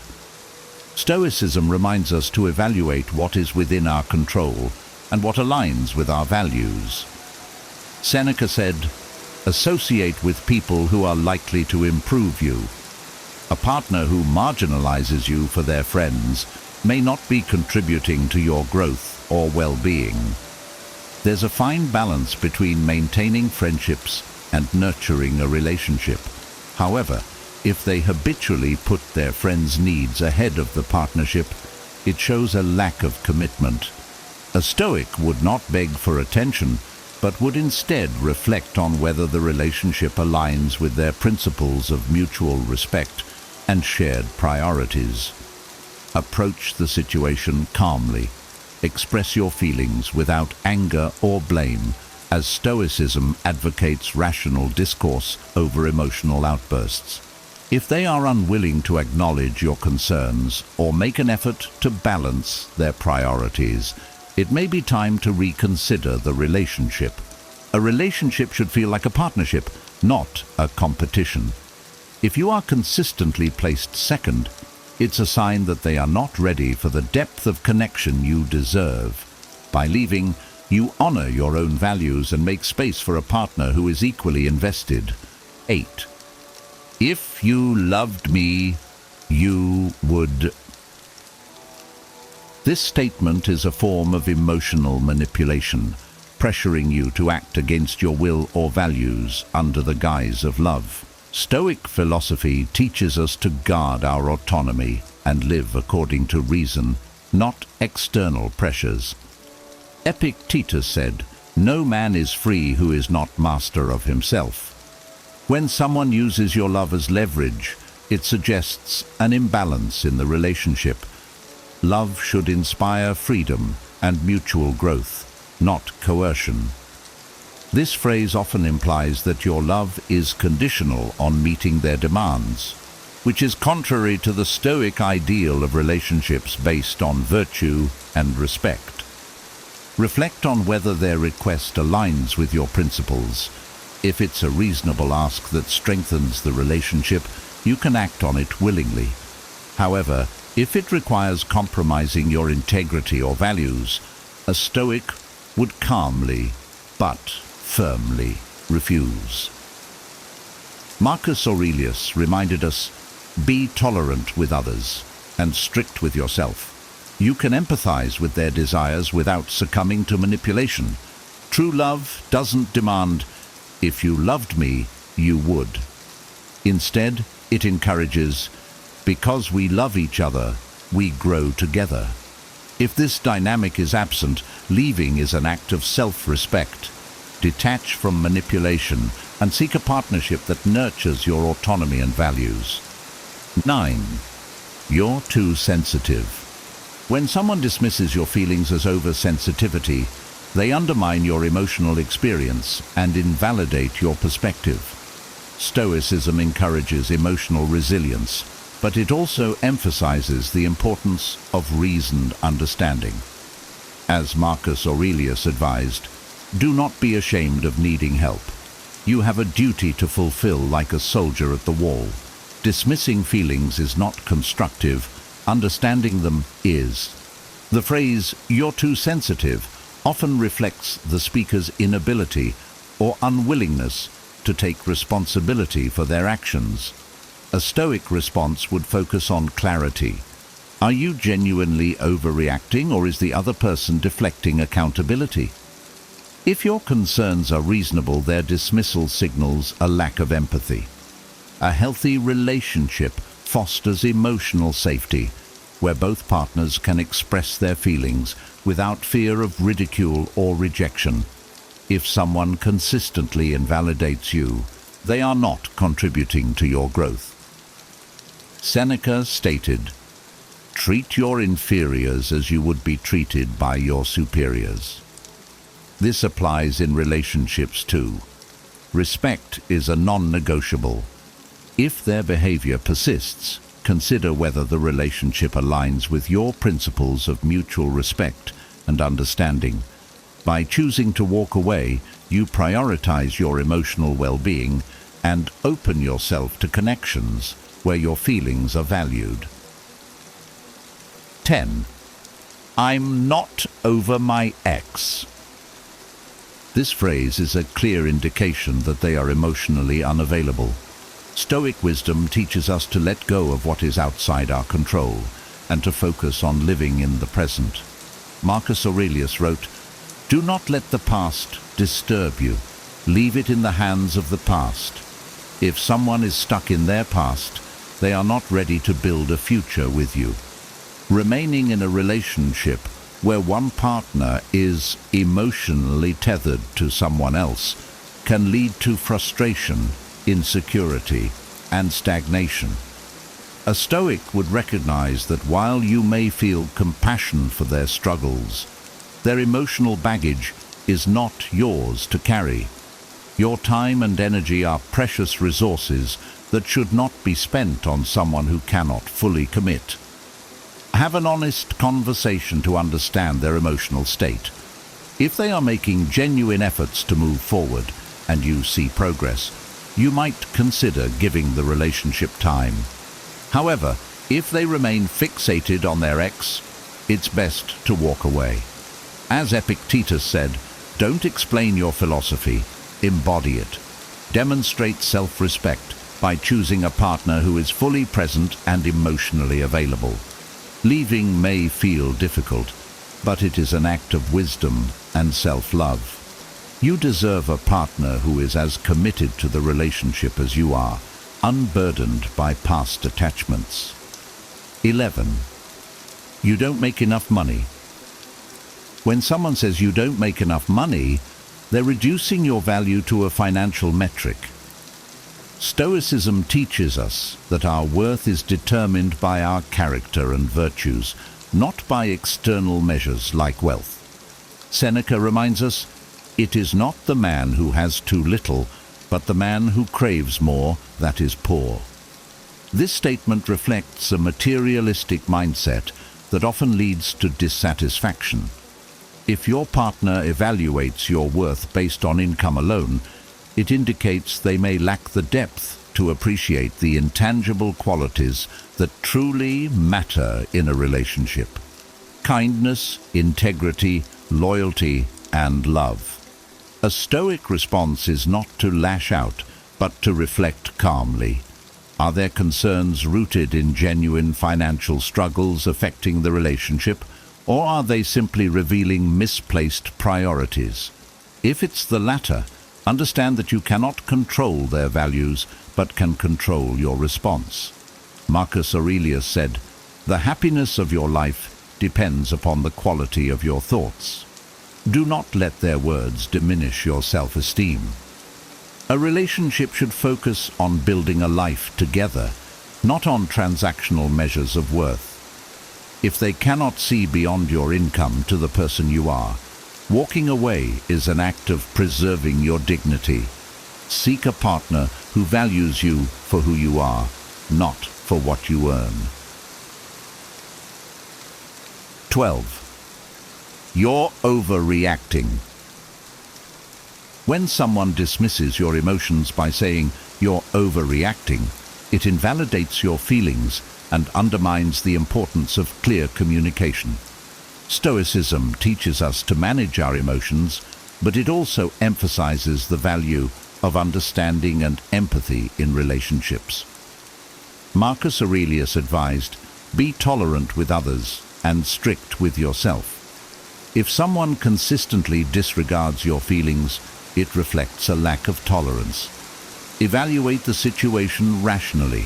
Stoicism reminds us to evaluate what is within our control and what aligns with our values. Seneca said, "Associate with people who are likely to improve you." A partner who marginalizes you for their friends may not be contributing to your growth or well-being. There's a fine balance between maintaining friendships and nurturing a relationship. However, if they habitually put their friends' needs ahead of the partnership, it shows a lack of commitment. A Stoic would not beg for attention, but would instead reflect on whether the relationship aligns with their principles of mutual respect and shared priorities. Approach the situation calmly. Express your feelings without anger or blame, as Stoicism advocates rational discourse over emotional outbursts. If they are unwilling to acknowledge your concerns or make an effort to balance their priorities, it may be time to reconsider the relationship. A relationship should feel like a partnership, not a competition. If you are consistently placed second, it's a sign that they are not ready for the depth of connection you deserve. By leaving, you honor your own values and make space for a partner who is equally invested. 8. If you loved me, you would. This statement is a form of emotional manipulation, pressuring you to act against your will or values under the guise of love. Stoic philosophy teaches us to guard our autonomy and live according to reason, not external pressures. Epictetus said, "No man is free who is not master of himself." When someone uses your love as leverage, it suggests an imbalance in the relationship. Love should inspire freedom and mutual growth, not coercion. This phrase often implies that your love is conditional on meeting their demands, which is contrary to the Stoic ideal of relationships based on virtue and respect. Reflect on whether their request aligns with your principles. If it's a reasonable ask that strengthens the relationship, you can act on it willingly. However, if it requires compromising your integrity or values, a Stoic would calmly but firmly refuse. Marcus Aurelius reminded us, "Be tolerant with others and strict with yourself. You can empathize with their desires without succumbing to manipulation. True love doesn't demand, 'If you loved me, you would.' Instead, it encourages, 'Because we love each other, we grow together.' If this dynamic is absent, leaving is an act of self-respect. Detach from manipulation and seek a partnership that nurtures your autonomy and values. 9. You're too sensitive. When someone dismisses your feelings as oversensitivity, they undermine your emotional experience and invalidate your perspective. Stoicism encourages emotional resilience, but it also emphasizes the importance of reasoned understanding. As Marcus Aurelius advised, do not be ashamed of needing help. You have a duty to fulfill like a soldier at the wall. Dismissing feelings is not constructive, understanding them is. The phrase, "you're too sensitive," often reflects the speaker's inability or unwillingness to take responsibility for their actions. A Stoic response would focus on clarity. Are you genuinely overreacting, or is the other person deflecting accountability? If your concerns are reasonable, their dismissal signals a lack of empathy. A healthy relationship fosters emotional safety, where both partners can express their feelings without fear of ridicule or rejection. If someone consistently invalidates you, they are not contributing to your growth. Seneca stated, "Treat your inferiors as you would be treated by your superiors." This applies in relationships too. Respect is a non-negotiable. If their behavior persists, consider whether the relationship aligns with your principles of mutual respect and understanding. By choosing to walk away, you prioritize your emotional well-being and open yourself to connections where your feelings are valued. 10. I'm not over my ex. This phrase is a clear indication that they are emotionally unavailable. Stoic wisdom teaches us to let go of what is outside our control and to focus on living in the present. Marcus Aurelius wrote, "Do not let the past disturb you. Leave it in the hands of the past." If someone is stuck in their past, they are not ready to build a future with you. Remaining in a relationship where one partner is emotionally tethered to someone else can lead to frustration, insecurity, and stagnation. A Stoic would recognize that while you may feel compassion for their struggles, their emotional baggage is not yours to carry. Your time and energy are precious resources that should not be spent on someone who cannot fully commit. Have an honest conversation to understand their emotional state. If they are making genuine efforts to move forward and you see progress, you might consider giving the relationship time. However, if they remain fixated on their ex, it's best to walk away. As Epictetus said, don't explain your philosophy, embody it. Demonstrate self-respect by choosing a partner who is fully present and emotionally available. Leaving may feel difficult, but it is an act of wisdom and self-love. You deserve a partner who is as committed to the relationship as you are, unburdened by past attachments. 11. You don't make enough money. When someone says you don't make enough money, they're reducing your value to a financial metric. Stoicism teaches us that our worth is determined by our character and virtues, not by external measures like wealth. Seneca reminds us, "It is not the man who has too little, but the man who craves more that is poor." This statement reflects a materialistic mindset that often leads to dissatisfaction. If your partner evaluates your worth based on income alone, it indicates they may lack the depth to appreciate the intangible qualities that truly matter in a relationship: kindness, integrity, loyalty, and love. A Stoic response is not to lash out, but to reflect calmly. Are their concerns rooted in genuine financial struggles affecting the relationship, or are they simply revealing misplaced priorities? If it's the latter, understand that you cannot control their values, but can control your response. Marcus Aurelius said, "The happiness of your life depends upon the quality of your thoughts." Do not let their words diminish your self-esteem. A relationship should focus on building a life together, not on transactional measures of worth. If they cannot see beyond your income to the person you are, walking away is an act of preserving your dignity. Seek a partner who values you for who you are, not for what you earn. 12. You're overreacting. When someone dismisses your emotions by saying you're overreacting, it invalidates your feelings and undermines the importance of clear communication. Stoicism teaches us to manage our emotions, but it also emphasizes the value of understanding and empathy in relationships. Marcus Aurelius advised, "Be tolerant with others and strict with yourself." If someone consistently disregards your feelings, it reflects a lack of tolerance. Evaluate the situation rationally.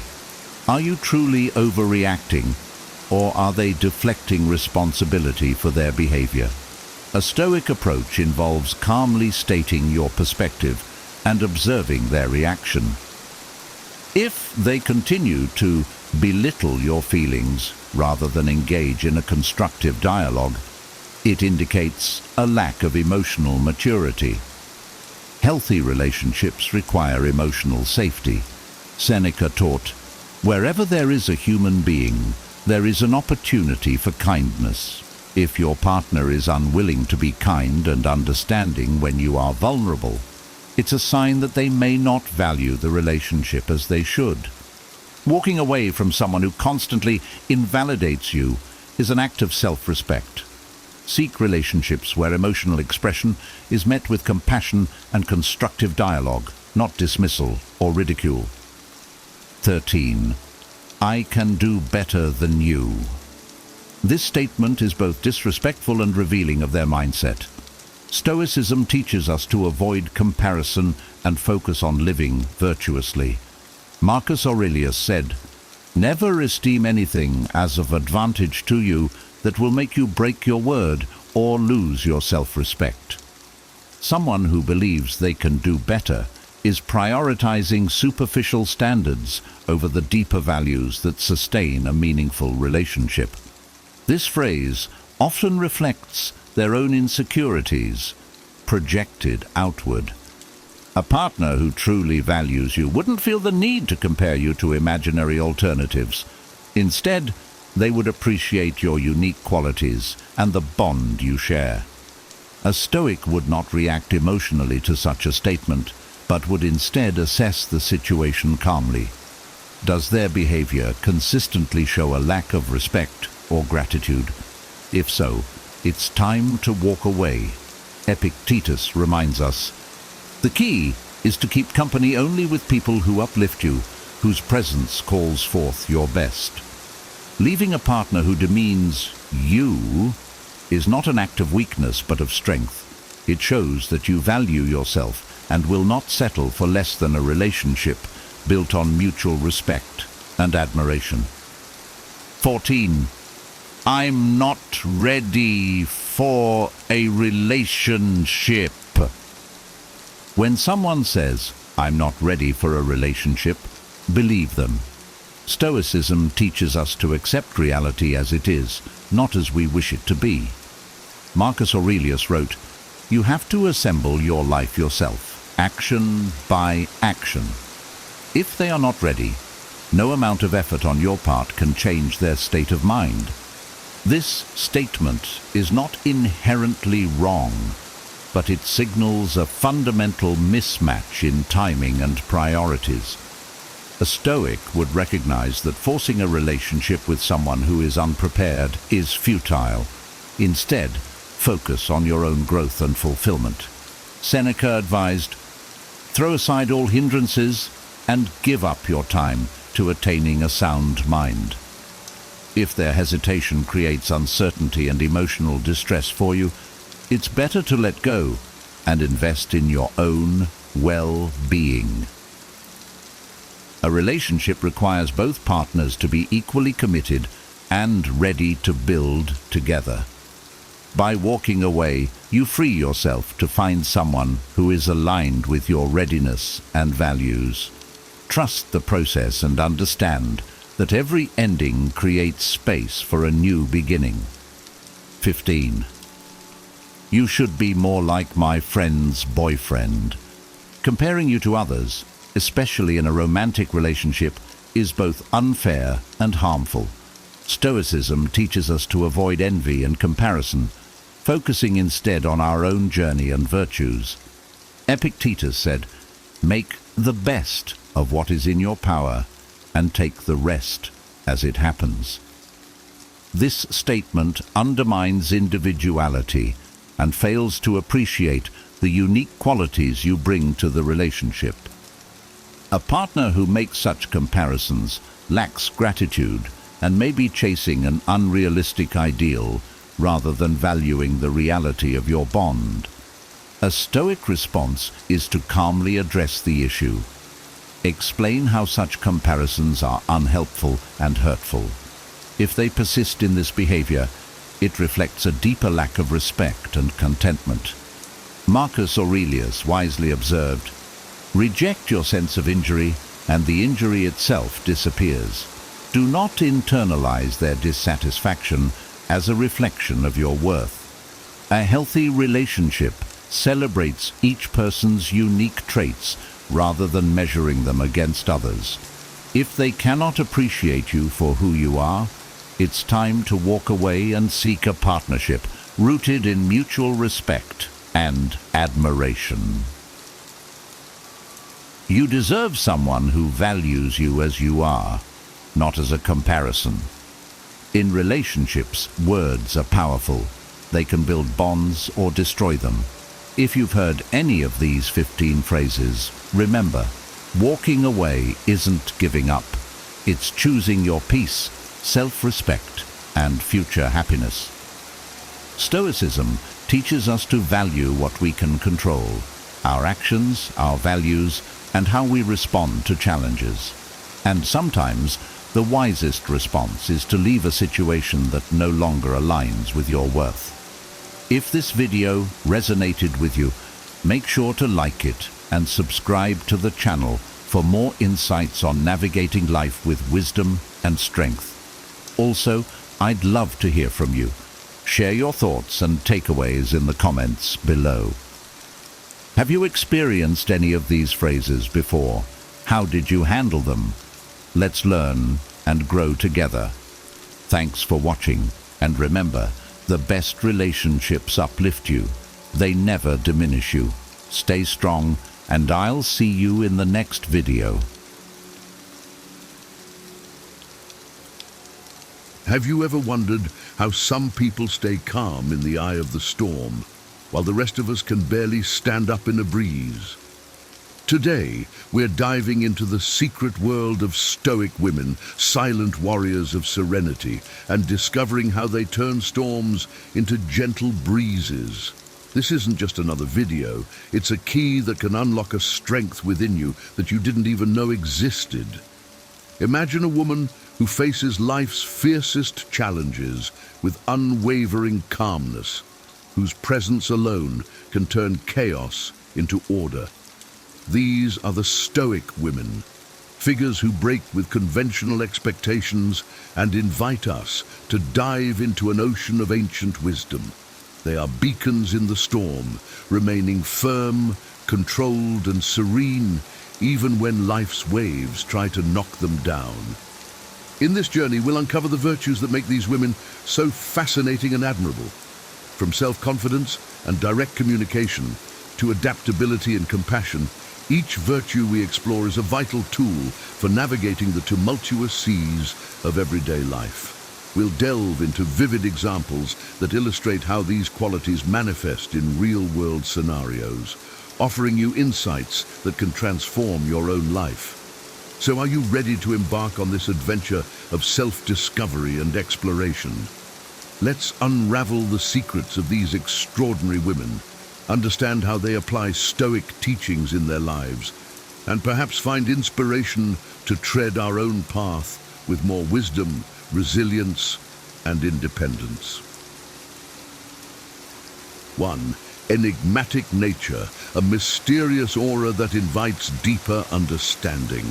Are you truly overreacting, or are they deflecting responsibility for their behavior? A Stoic approach involves calmly stating your perspective and observing their reaction. If they continue to belittle your feelings rather than engage in a constructive dialogue, it indicates a lack of emotional maturity. Healthy relationships require emotional safety. Seneca taught, "Wherever there is a human being, there is an opportunity for kindness." If your partner is unwilling to be kind and understanding when you are vulnerable, it's a sign that they may not value the relationship as they should. Walking away from someone who constantly invalidates you is an act of self-respect. Seek relationships where emotional expression is met with compassion and constructive dialogue, not dismissal or ridicule. 13. I can do better than you. This statement is both disrespectful and revealing of their mindset. Stoicism teaches us to avoid comparison and focus on living virtuously. Marcus Aurelius said, "Never esteem anything as of advantage to you that will make you break your word or lose your self-respect." Someone who believes they can do better is prioritizing superficial standards over the deeper values that sustain a meaningful relationship. This phrase often reflects their own insecurities, projected outward. A partner who truly values you wouldn't feel the need to compare you to imaginary alternatives. Instead, they would appreciate your unique qualities and the bond you share. A Stoic would not react emotionally to such a statement, but would instead assess the situation calmly. Does their behavior consistently show a lack of respect or gratitude? If so, it's time to walk away. Epictetus reminds us, "The key is to keep company only with people who uplift you, whose presence calls forth your best. Leaving a partner who demeans you is not an act of weakness but of strength. It shows that you value yourself and will not settle for less than a relationship built on mutual respect and admiration. 14. I'm not ready for a relationship. When someone says, I'm not ready for a relationship, believe them. Stoicism teaches us to accept reality as it is, not as we wish it to be. Marcus Aurelius wrote, "You have to assemble your life yourself, action by action. If they are not ready, no amount of effort on your part can change their state of mind." This statement is not inherently wrong, but it signals a fundamental mismatch in timing and priorities. A Stoic would recognize that forcing a relationship with someone who is unprepared is futile. Instead, focus on your own growth and fulfillment. Seneca advised, "Throw aside all hindrances and give up your time to attaining a sound mind." If their hesitation creates uncertainty and emotional distress for you, it's better to let go and invest in your own well-being. A relationship requires both partners to be equally committed and ready to build together. By walking away, you free yourself to find someone who is aligned with your readiness and values. Trust the process and understand that every ending creates space for a new beginning. 15. You should be more like my friend's boyfriend. Comparing you to others, especially in a romantic relationship, is both unfair and harmful. Stoicism teaches us to avoid envy and comparison, focusing instead on our own journey and virtues. Epictetus said, "Make the best of what is in your power and take the rest as it happens." This statement undermines individuality and fails to appreciate the unique qualities you bring to the relationship. A partner who makes such comparisons lacks gratitude and may be chasing an unrealistic ideal rather than valuing the reality of your bond. A Stoic response is to calmly address the issue. Explain how such comparisons are unhelpful and hurtful. If they persist in this behavior, it reflects a deeper lack of respect and contentment. Marcus Aurelius wisely observed, "Reject your sense of injury, and the injury itself disappears. Do not internalize their dissatisfaction as a reflection of your worth." A healthy relationship celebrates each person's unique traits rather than measuring them against others. If they cannot appreciate you for who you are, it's time to walk away and seek a partnership rooted in mutual respect and admiration. You deserve someone who values you as you are, not as a comparison. In relationships, words are powerful. They can build bonds or destroy them. If you've heard any of these 15 phrases, remember, walking away isn't giving up. It's choosing your peace, self-respect, and future happiness. Stoicism teaches us to value what we can control, our actions, our values, and how we respond to challenges. And sometimes, the wisest response is to leave a situation that no longer aligns with your worth. If this video resonated with you, make sure to like it and subscribe to the channel for more insights on navigating life with wisdom and strength. Also, I'd love to hear from you. Share your thoughts and takeaways in the comments below. Have you experienced any of these phrases before? How did you handle them? Let's learn and grow together. Thanks for watching, and remember, the best relationships uplift you. They never diminish you. Stay strong, and I'll see you in the next video. Have you ever wondered how some people stay calm in the eye of the storm, while the rest of us can barely stand up in a breeze? Today, we're diving into the secret world of Stoic women, silent warriors of serenity, and discovering how they turn storms into gentle breezes. This isn't just another video, it's a key that can unlock a strength within you that you didn't even know existed. Imagine a woman who faces life's fiercest challenges with unwavering calmness, whose presence alone can turn chaos into order. These are the Stoic women, figures who break with conventional expectations and invite us to dive into an ocean of ancient wisdom. They are beacons in the storm, remaining firm, controlled, and serene, even when life's waves try to knock them down. In this journey, we'll uncover the virtues that make these women so fascinating and admirable. From self-confidence and direct communication to adaptability and compassion, each virtue we explore is a vital tool for navigating the tumultuous seas of everyday life. We'll delve into vivid examples that illustrate how these qualities manifest in real-world scenarios, offering you insights that can transform your own life. So are you ready to embark on this adventure of self-discovery and exploration? Let's unravel the secrets of these extraordinary women, understand how they apply Stoic teachings in their lives, and perhaps find inspiration to tread our own path with more wisdom, resilience, and independence. 1. Enigmatic nature, a mysterious aura that invites deeper understanding.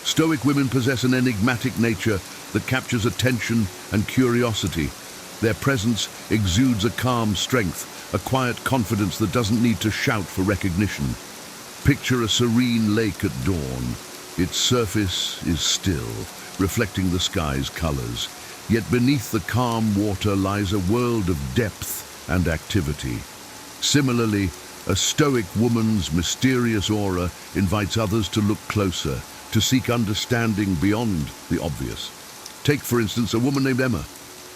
Stoic women possess an enigmatic nature that captures attention and curiosity. Their presence exudes a calm strength, a quiet confidence that doesn't need to shout for recognition. Picture a serene lake at dawn. Its surface is still, reflecting the sky's colors. Yet beneath the calm water lies a world of depth and activity. Similarly, a Stoic woman's mysterious aura invites others to look closer, to seek understanding beyond the obvious. Take, for instance, a woman named Emma.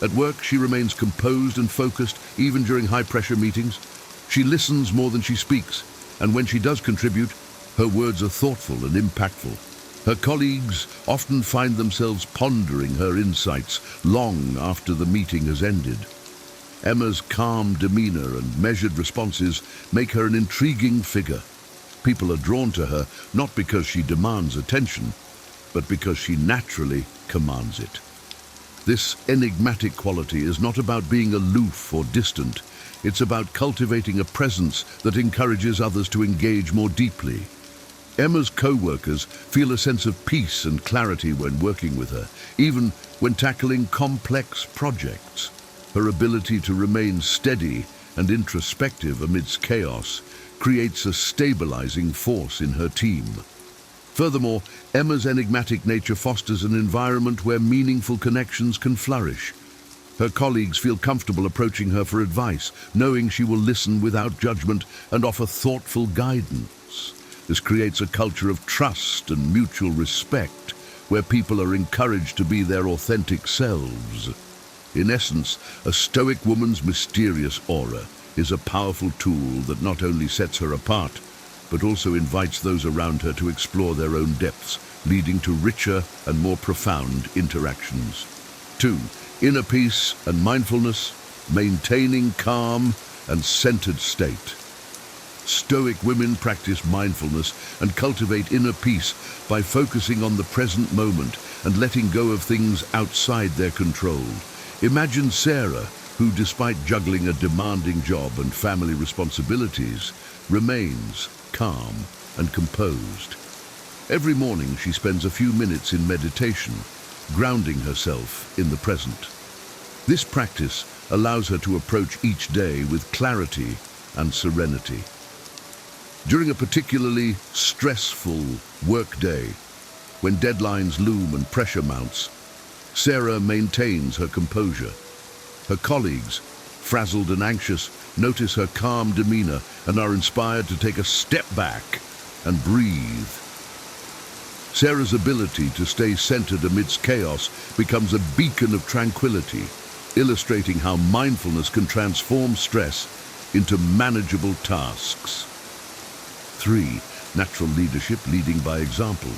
At work, she remains composed and focused, even during high-pressure meetings. She listens more than she speaks, and when she does contribute, her words are thoughtful and impactful. Her colleagues often find themselves pondering her insights long after the meeting has ended. Emma's calm demeanor and measured responses make her an intriguing figure. People are drawn to her not because she demands attention, but because she naturally commands it. This enigmatic quality is not about being aloof or distant. It's about cultivating a presence that encourages others to engage more deeply. Emma's co-workers feel a sense of peace and clarity when working with her, even when tackling complex projects. Her ability to remain steady and introspective amidst chaos creates a stabilizing force in her team. Furthermore, Emma's enigmatic nature fosters an environment where meaningful connections can flourish. Her colleagues feel comfortable approaching her for advice, knowing she will listen without judgment and offer thoughtful guidance. This creates a culture of trust and mutual respect, where people are encouraged to be their authentic selves. In essence, a Stoic woman's mysterious aura is a powerful tool that not only sets her apart, but also invites those around her to explore their own depths, leading to richer and more profound interactions. 2. Inner peace and mindfulness, maintaining calm and centered state. Stoic women practice mindfulness and cultivate inner peace by focusing on the present moment and letting go of things outside their control. Imagine Sarah, who, despite juggling a demanding job and family responsibilities, remains calm and composed. Every morning she spends a few minutes in meditation, grounding herself in the present. This practice allows her to approach each day with clarity and serenity. During a particularly stressful workday, when deadlines loom and pressure mounts, Sarah maintains her composure. Her colleagues, frazzled and anxious, notice her calm demeanor and are inspired to take a step back and breathe. Sarah's ability to stay centered amidst chaos becomes a beacon of tranquility, illustrating how mindfulness can transform stress into manageable tasks. 3. Natural leadership, leading by example.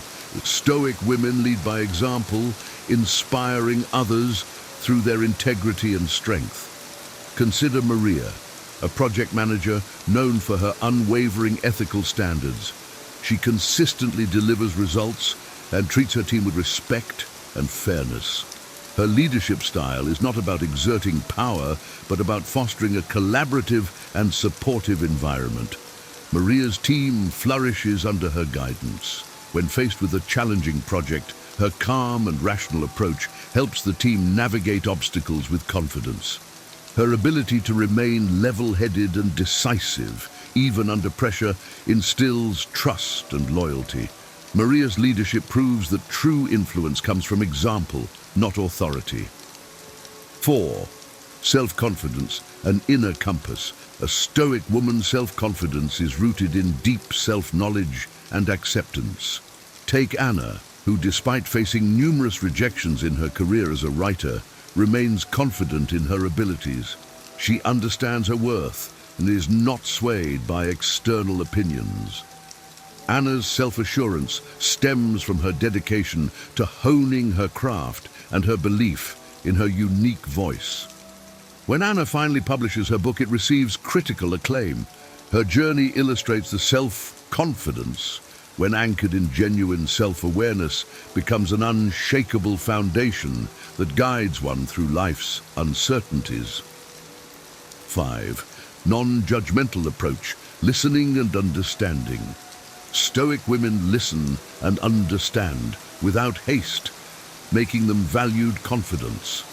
Stoic women lead by example, inspiring others through their integrity and strength. Consider Maria, a project manager known for her unwavering ethical standards. She consistently delivers results and treats her team with respect and fairness. Her leadership style is not about exerting power, but about fostering a collaborative and supportive environment. Maria's team flourishes under her guidance. When faced with a challenging project, her calm and rational approach helps the team navigate obstacles with confidence. Her ability to remain level-headed and decisive, even under pressure, instills trust and loyalty. Maria's leadership proves that true influence comes from example, not authority. 4. Self-confidence, an inner compass. A Stoic woman's self-confidence is rooted in deep self-knowledge and acceptance. Take Anna, who, despite facing numerous rejections in her career as a writer, remains confident in her abilities. She understands her worth and is not swayed by external opinions. Anna's self-assurance stems from her dedication to honing her craft and her belief in her unique voice. When Anna finally publishes her book, it receives critical acclaim. Her journey illustrates the self-confidence, when anchored in genuine self-awareness, becomes an unshakable foundation that guides one through life's uncertainties. 5. Non-judgmental approach, listening and understanding. Stoic women listen and understand without haste, making them valued confidence.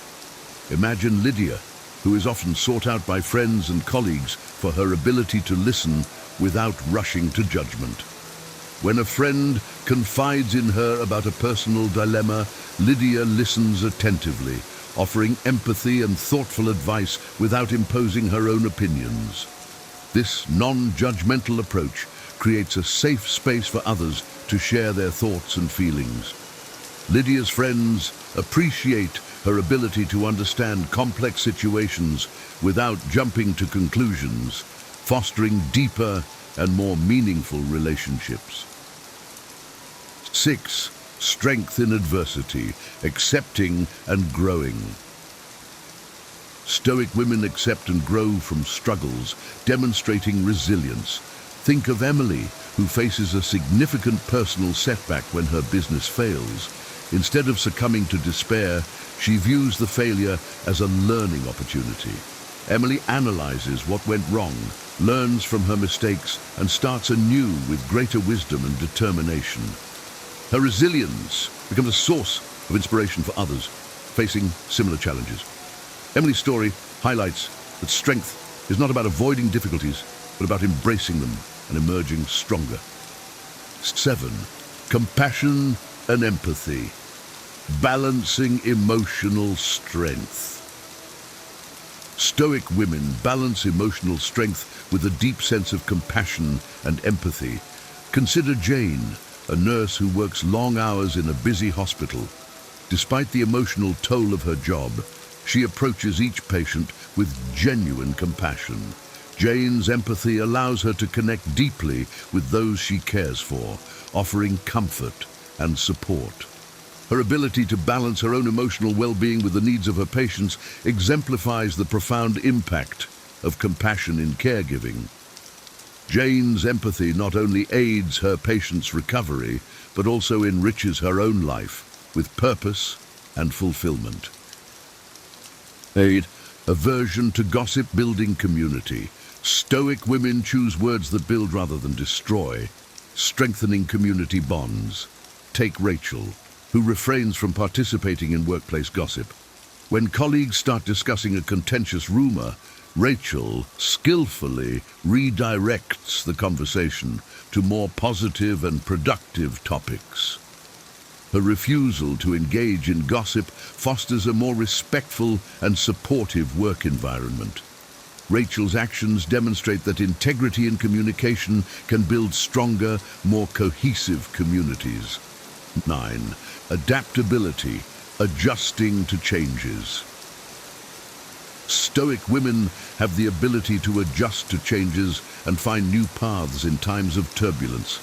Imagine Lydia, who is often sought out by friends and colleagues for her ability to listen without rushing to judgment. When a friend confides in her about a personal dilemma, Lydia listens attentively, offering empathy and thoughtful advice without imposing her own opinions. This non-judgmental approach creates a safe space for others to share their thoughts and feelings. Lydia's friends appreciate her ability to understand complex situations without jumping to conclusions, fostering deeper and more meaningful relationships. 6. Strength in adversity, accepting and growing. Stoic women accept and grow from struggles, demonstrating resilience. Think of Emily, who faces a significant personal setback when her business fails. Instead of succumbing to despair, she views the failure as a learning opportunity. Emily analyzes what went wrong, learns from her mistakes, and starts anew with greater wisdom and determination. Her resilience becomes a source of inspiration for others facing similar challenges. Emily's story highlights that strength is not about avoiding difficulties, but about embracing them and emerging stronger. 7. Compassion and empathy, balancing emotional strength. Stoic women balance emotional strength with a deep sense of compassion and empathy. Consider Jane, a nurse who works long hours in a busy hospital. Despite the emotional toll of her job, she approaches each patient with genuine compassion. Jane's empathy allows her to connect deeply with those she cares for, offering comfort and support. Her ability to balance her own emotional well-being with the needs of her patients exemplifies the profound impact of compassion in caregiving. Jane's empathy not only aids her patient's recovery, but also enriches her own life with purpose and fulfillment. 8. Aversion to gossip, building community. Stoic women choose words that build rather than destroy, strengthening community bonds. Take Rachel, who refrains from participating in workplace gossip. When colleagues start discussing a contentious rumor, Rachel skillfully redirects the conversation to more positive and productive topics. Her refusal to engage in gossip fosters a more respectful and supportive work environment. Rachel's actions demonstrate that integrity in communication can build stronger, more cohesive communities. 9. Adaptability, adjusting to changes. Stoic women have the ability to adjust to changes and find new paths in times of turbulence.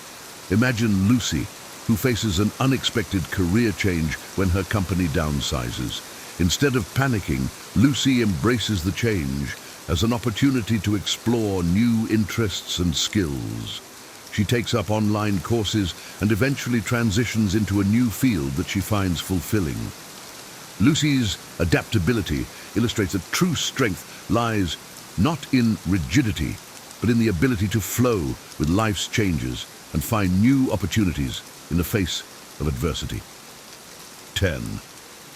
Imagine Lucy, who faces an unexpected career change when her company downsizes. Instead of panicking, Lucy embraces the change as an opportunity to explore new interests and skills. She takes up online courses and eventually transitions into a new field that she finds fulfilling. Lucy's adaptability illustrates that true strength lies not in rigidity, but in the ability to flow with life's changes and find new opportunities in the face of adversity. 10.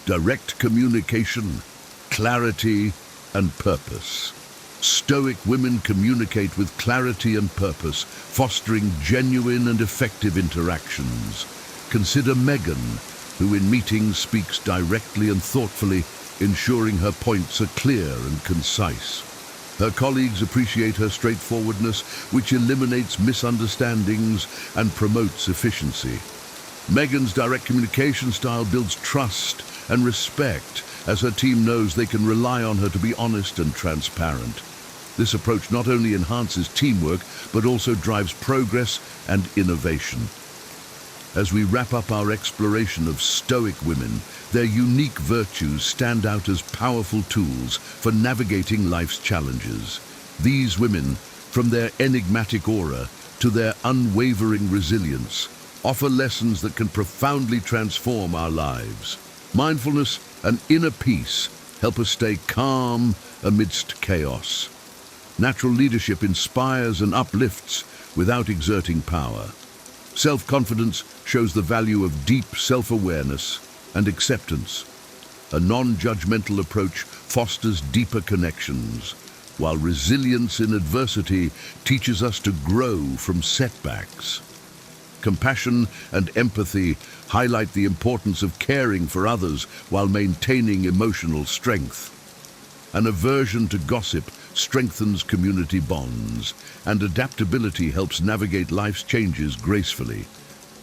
Direct communication, clarity, and purpose. Stoic women communicate with clarity and purpose, fostering genuine and effective interactions. Consider Megan, who in meetings speaks directly and thoughtfully, ensuring her points are clear and concise. Her colleagues appreciate her straightforwardness, which eliminates misunderstandings and promotes efficiency. Megan's direct communication style builds trust and respect, as her team knows they can rely on her to be honest and transparent. This approach not only enhances teamwork, but also drives progress and innovation. As we wrap up our exploration of Stoic women, their unique virtues stand out as powerful tools for navigating life's challenges. These women, from their enigmatic aura to their unwavering resilience, offer lessons that can profoundly transform our lives. Mindfulness and inner peace help us stay calm amidst chaos. Natural leadership inspires and uplifts without exerting power. Self-confidence shows the value of deep self-awareness and acceptance. A non-judgmental approach fosters deeper connections, while resilience in adversity teaches us to grow from setbacks. Compassion and empathy highlight the importance of caring for others while maintaining emotional strength. An aversion to gossip strengthens community bonds, and adaptability helps navigate life's changes gracefully.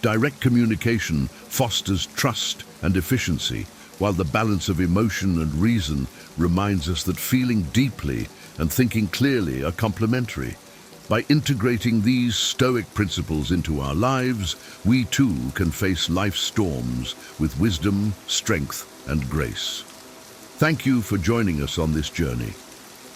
Direct communication fosters trust and efficiency, while the balance of emotion and reason reminds us that feeling deeply and thinking clearly are complementary. By integrating these Stoic principles into our lives, we too can face life's storms with wisdom, strength, and grace. Thank you for joining us on this journey.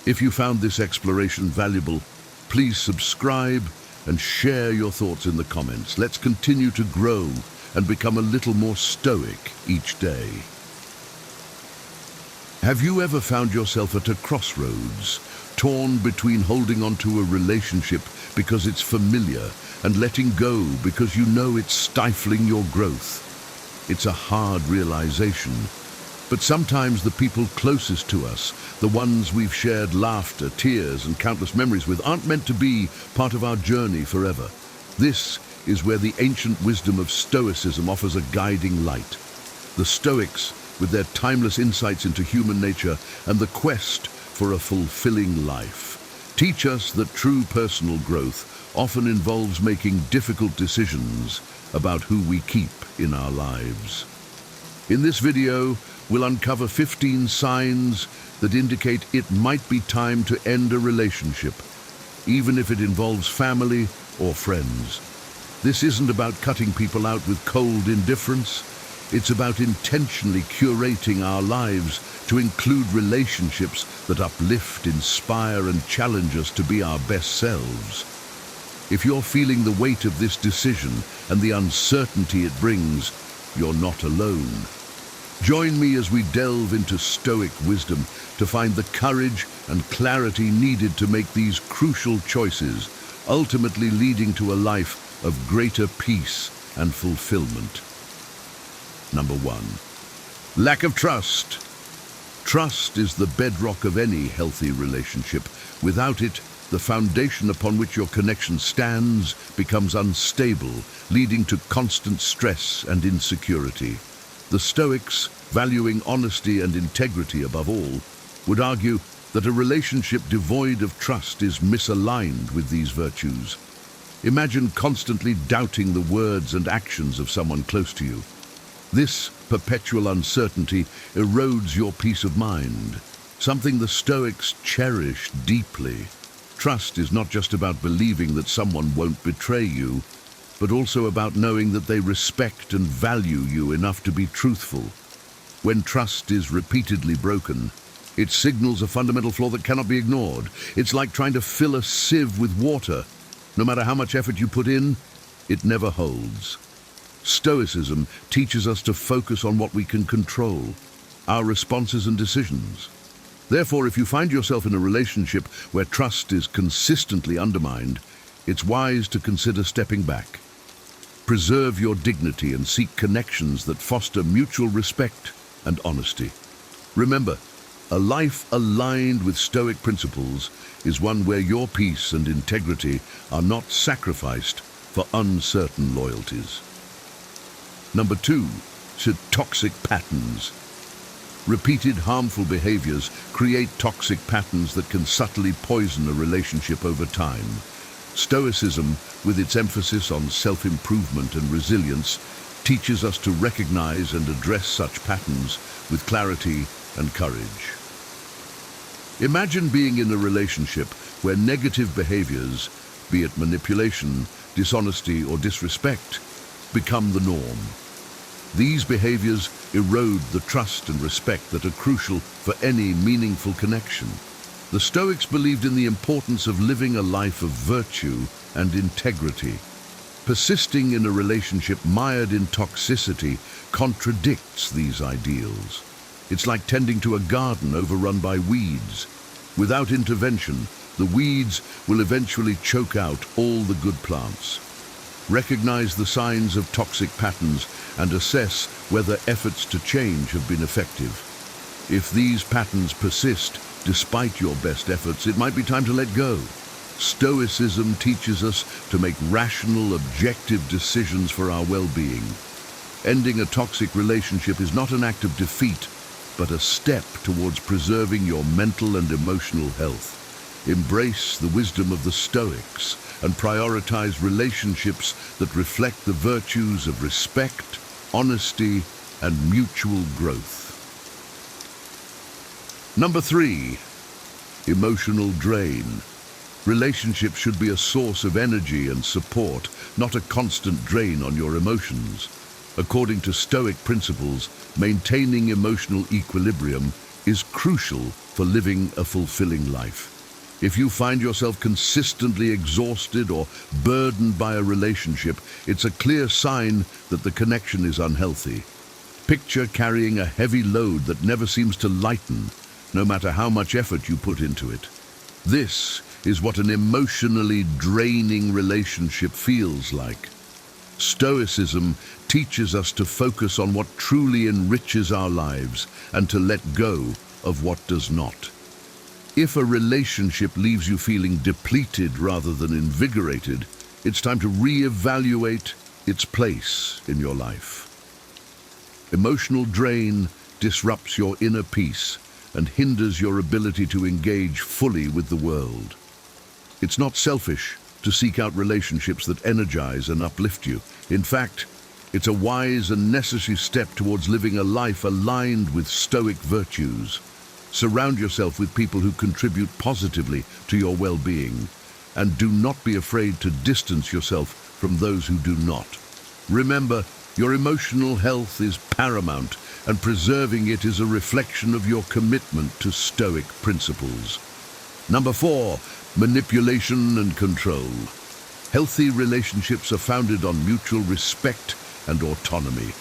If you found this exploration valuable, please subscribe and share your thoughts in the comments. Let's continue to grow and become a little more stoic each day. Have you ever found yourself at a crossroads, torn between holding on to a relationship because it's familiar and letting go because you know it's stifling your growth? It's a hard realization, but sometimes the people closest to us, the ones we've shared laughter, tears, and countless memories with, aren't meant to be part of our journey forever. This is where the ancient wisdom of Stoicism offers a guiding light. The Stoics, with their timeless insights into human nature and the quest for a fulfilling life, teach us that true personal growth often involves making difficult decisions about who we keep in our lives. In this video, we'll uncover 15 signs that indicate it might be time to end a relationship, even if it involves family or friends. This isn't about cutting people out with cold indifference. It's about intentionally curating our lives to include relationships that uplift, inspire, and challenge us to be our best selves. If you're feeling the weight of this decision and the uncertainty it brings, you're not alone. Join me as we delve into Stoic wisdom to find the courage and clarity needed to make these crucial choices, ultimately leading to a life of greater peace and fulfillment. Number 1. Lack of trust. Trust is the bedrock of any healthy relationship. Without it, the foundation upon which your connection stands becomes unstable, leading to constant stress and insecurity. The Stoics, valuing honesty and integrity above all, would argue that a relationship devoid of trust is misaligned with these virtues. Imagine constantly doubting the words and actions of someone close to you. This perpetual uncertainty erodes your peace of mind, something the Stoics cherish deeply. Trust is not just about believing that someone won't betray you. but also about knowing that they respect and value you enough to be truthful. When trust is repeatedly broken, it signals a fundamental flaw that cannot be ignored. It's like trying to fill a sieve with water. No matter how much effort you put in, it never holds. Stoicism teaches us to focus on what we can control, our responses and decisions. Therefore, if you find yourself in a relationship where trust is consistently undermined, it's wise to consider stepping back. Preserve your dignity and seek connections that foster mutual respect and honesty. Remember, a life aligned with Stoic principles is one where your peace and integrity are not sacrificed for uncertain loyalties. Number 2, toxic patterns. Repeated harmful behaviors create toxic patterns that can subtly poison a relationship over time. Stoicism, with its emphasis on self-improvement and resilience, teaches us to recognize and address such patterns with clarity and courage. Imagine being in a relationship where negative behaviors, be it manipulation, dishonesty, or disrespect, become the norm. These behaviors erode the trust and respect that are crucial for any meaningful connection. The Stoics believed in the importance of living a life of virtue and integrity. Persisting in a relationship mired in toxicity contradicts these ideals. It's like tending to a garden overrun by weeds. Without intervention, the weeds will eventually choke out all the good plants. Recognize the signs of toxic patterns and assess whether efforts to change have been effective. If these patterns persist despite your best efforts, it might be time to let go. Stoicism teaches us to make rational, objective decisions for our well-being. Ending a toxic relationship is not an act of defeat, but a step towards preserving your mental and emotional health. Embrace the wisdom of the Stoics and prioritize relationships that reflect the virtues of respect, honesty, and mutual growth. Number 3, emotional drain. Relationships should be a source of energy and support, not a constant drain on your emotions. According to Stoic principles, maintaining emotional equilibrium is crucial for living a fulfilling life. If you find yourself consistently exhausted or burdened by a relationship, it's a clear sign that the connection is unhealthy. Picture carrying a heavy load that never seems to lighten, no matter how much effort you put into it. This is what an emotionally draining relationship feels like. Stoicism teaches us to focus on what truly enriches our lives and to let go of what does not. If a relationship leaves you feeling depleted rather than invigorated, it's time to reevaluate its place in your life. Emotional drain disrupts your inner peace and hinders your ability to engage fully with the world. It's not selfish to seek out relationships that energize and uplift you. In fact, it's a wise and necessary step towards living a life aligned with Stoic virtues. Surround yourself with people who contribute positively to your well-being, and do not be afraid to distance yourself from those who do not. Remember, your emotional health is paramount, and preserving it is a reflection of your commitment to Stoic principles. Number 4, manipulation and control. Healthy relationships are founded on mutual respect and autonomy.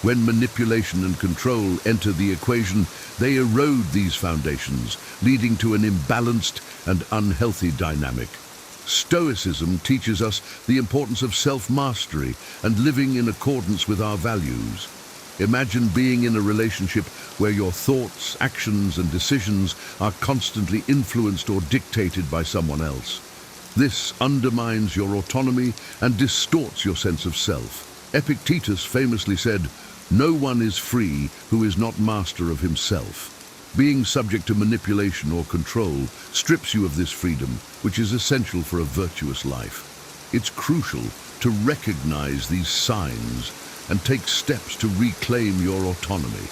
When manipulation and control enter the equation, they erode these foundations, leading to an imbalanced and unhealthy dynamic. Stoicism teaches us the importance of self-mastery and living in accordance with our values. Imagine being in a relationship where your thoughts, actions, and decisions are constantly influenced or dictated by someone else. This undermines your autonomy and distorts your sense of self. Epictetus famously said, "No one is free who is not master of himself." Being subject to manipulation or control strips you of this freedom, which is essential for a virtuous life. It's crucial to recognize these signs and take steps to reclaim your autonomy.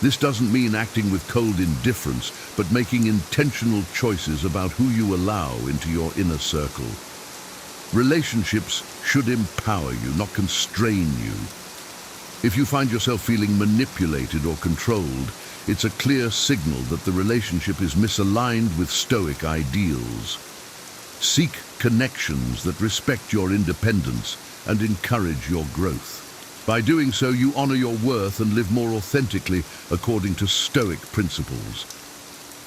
This doesn't mean acting with cold indifference, but making intentional choices about who you allow into your inner circle. Relationships should empower you, not constrain you. If you find yourself feeling manipulated or controlled, it's a clear signal that the relationship is misaligned with Stoic ideals. Seek connections that respect your independence and encourage your growth. By doing so, you honor your worth and live more authentically according to Stoic principles.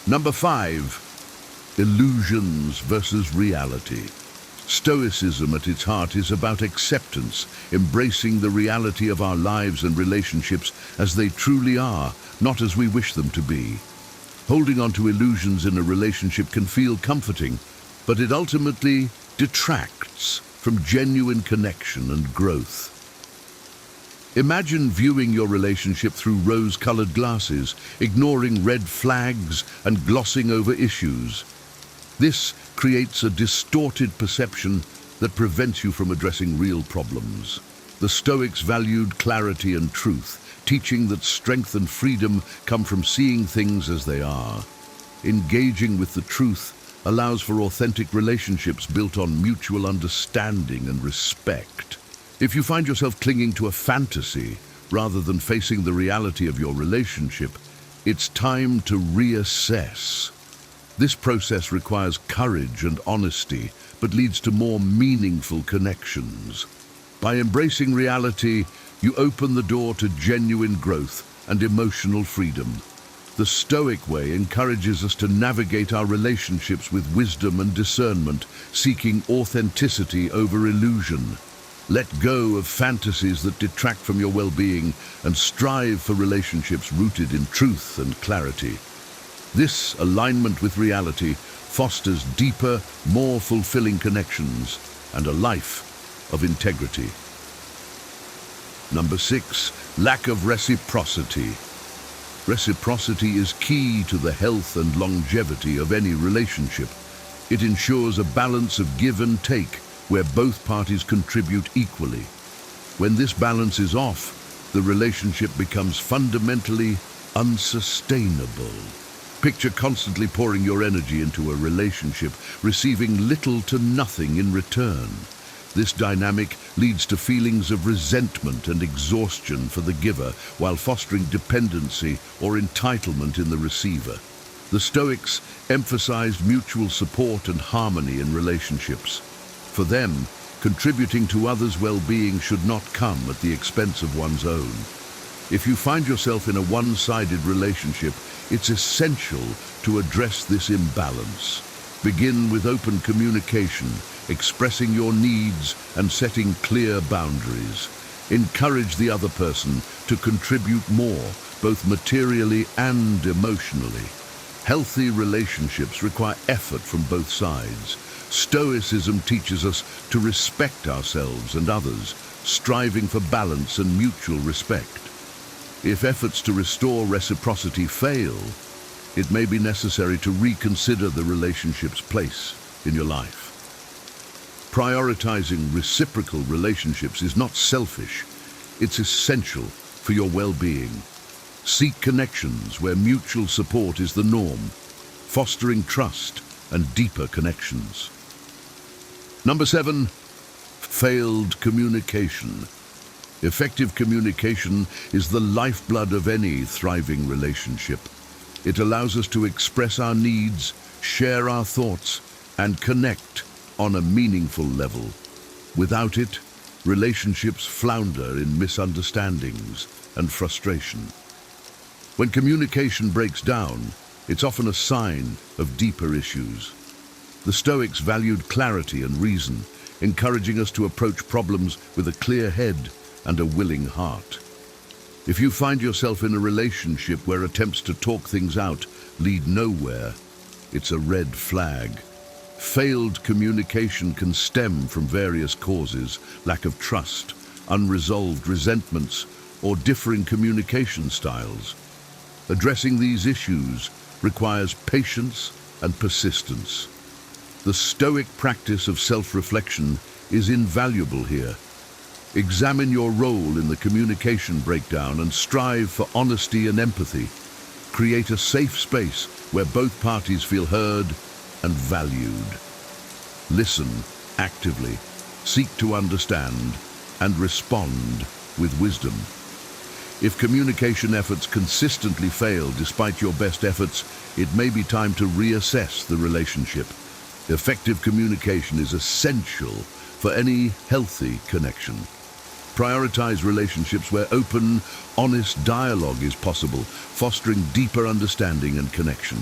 Number 5, illusions versus reality. Stoicism at its heart is about acceptance, embracing the reality of our lives and relationships as they truly are, not as we wish them to be. Holding on to illusions in a relationship can feel comforting, but it ultimately detracts from genuine connection and growth. Imagine viewing your relationship through rose-colored glasses, ignoring red flags and glossing over issues. This creates a distorted perception that prevents you from addressing real problems. The Stoics valued clarity and truth, teaching that strength and freedom come from seeing things as they are. Engaging with the truth allows for authentic relationships built on mutual understanding and respect. If you find yourself clinging to a fantasy rather than facing the reality of your relationship, it's time to reassess. This process requires courage and honesty, but leads to more meaningful connections. By embracing reality, you open the door to genuine growth and emotional freedom. The Stoic way encourages us to navigate our relationships with wisdom and discernment, seeking authenticity over illusion. Let go of fantasies that detract from your well-being and strive for relationships rooted in truth and clarity. This alignment with reality fosters deeper, more fulfilling connections and a life of integrity. Number 6, lack of reciprocity. Reciprocity is key to the health and longevity of any relationship. It ensures a balance of give and take, where both parties contribute equally. When this balance is off, the relationship becomes fundamentally unsustainable. Picture constantly pouring your energy into a relationship, receiving little to nothing in return. This dynamic leads to feelings of resentment and exhaustion for the giver, while fostering dependency or entitlement in the receiver. The Stoics emphasized mutual support and harmony in relationships. For them, contributing to others' well-being should not come at the expense of one's own. If you find yourself in a one-sided relationship, it's essential to address this imbalance. Begin with open communication, expressing your needs and setting clear boundaries. Encourage the other person to contribute more, both materially and emotionally. Healthy relationships require effort from both sides. Stoicism teaches us to respect ourselves and others, striving for balance and mutual respect. If efforts to restore reciprocity fail, it may be necessary to reconsider the relationship's place in your life. Prioritizing reciprocal relationships is not selfish, it's essential for your well-being. Seek connections where mutual support is the norm, fostering trust and deeper connections. Number 7, failed communication. Effective communication is the lifeblood of any thriving relationship. It allows us to express our needs, share our thoughts, and connect on a meaningful level. Without it, relationships flounder in misunderstandings and frustration. When communication breaks down, it's often a sign of deeper issues. The Stoics valued clarity and reason, encouraging us to approach problems with a clear head and a willing heart. If you find yourself in a relationship where attempts to talk things out lead nowhere, it's a red flag. Failed communication can stem from various causes: lack of trust, unresolved resentments, or differing communication styles. Addressing these issues requires patience and persistence. The Stoic practice of self-reflection is invaluable here. Examine your role in the communication breakdown and strive for honesty and empathy. Create a safe space where both parties feel heard and valued. Listen actively Seek to understand and respond with wisdom. If communication efforts consistently fail despite your best efforts, it may be time to reassess the relationship. Effective communication is essential for any healthy connection. Prioritize relationships where open, honest dialogue is possible, fostering deeper understanding and connection.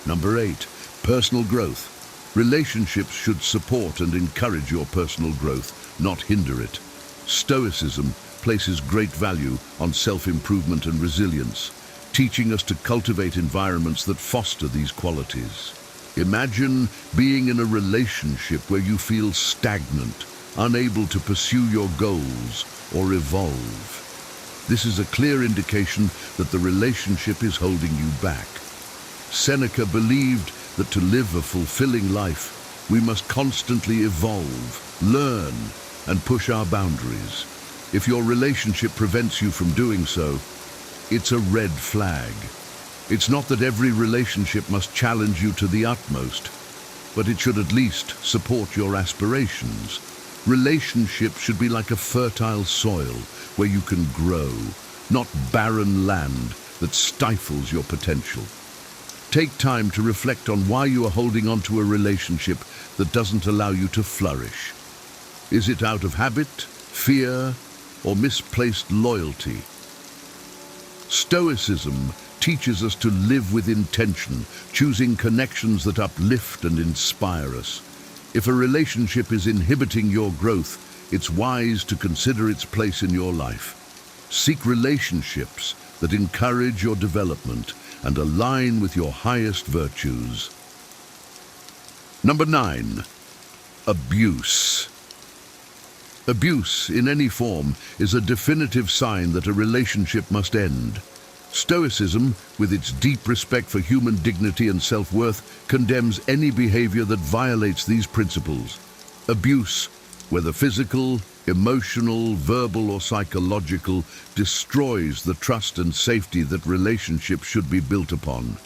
Number 8, personal growth. Relationships should support and encourage your personal growth, not hinder it. Stoicism places great value on self-improvement and resilience, teaching us to cultivate environments that foster these qualities. Imagine being in a relationship where you feel stagnant, unable to pursue your goals or evolve. This is a clear indication that the relationship is holding you back. Seneca believed that to live a fulfilling life, we must constantly evolve, learn, and push our boundaries. If your relationship prevents you from doing so, it's a red flag. It's not that every relationship must challenge you to the utmost, but it should at least support your aspirations. Relationships should be like a fertile soil where you can grow, not barren land that stifles your potential. Take time to reflect on why you are holding on to a relationship that doesn't allow you to flourish. Is it out of habit, fear, or misplaced loyalty? Stoicism teaches us to live with intention, choosing connections that uplift and inspire us. If a relationship is inhibiting your growth, it's wise to consider its place in your life. Seek relationships that encourage your development and align with your highest virtues. Number 9, abuse. Abuse in any form is a definitive sign that a relationship must end. Stoicism, with its deep respect for human dignity and self-worth, condemns any behavior that violates these principles. Abuse, whether physical, emotional, verbal, or psychological, destroys the trust and safety that relationships should be built upon.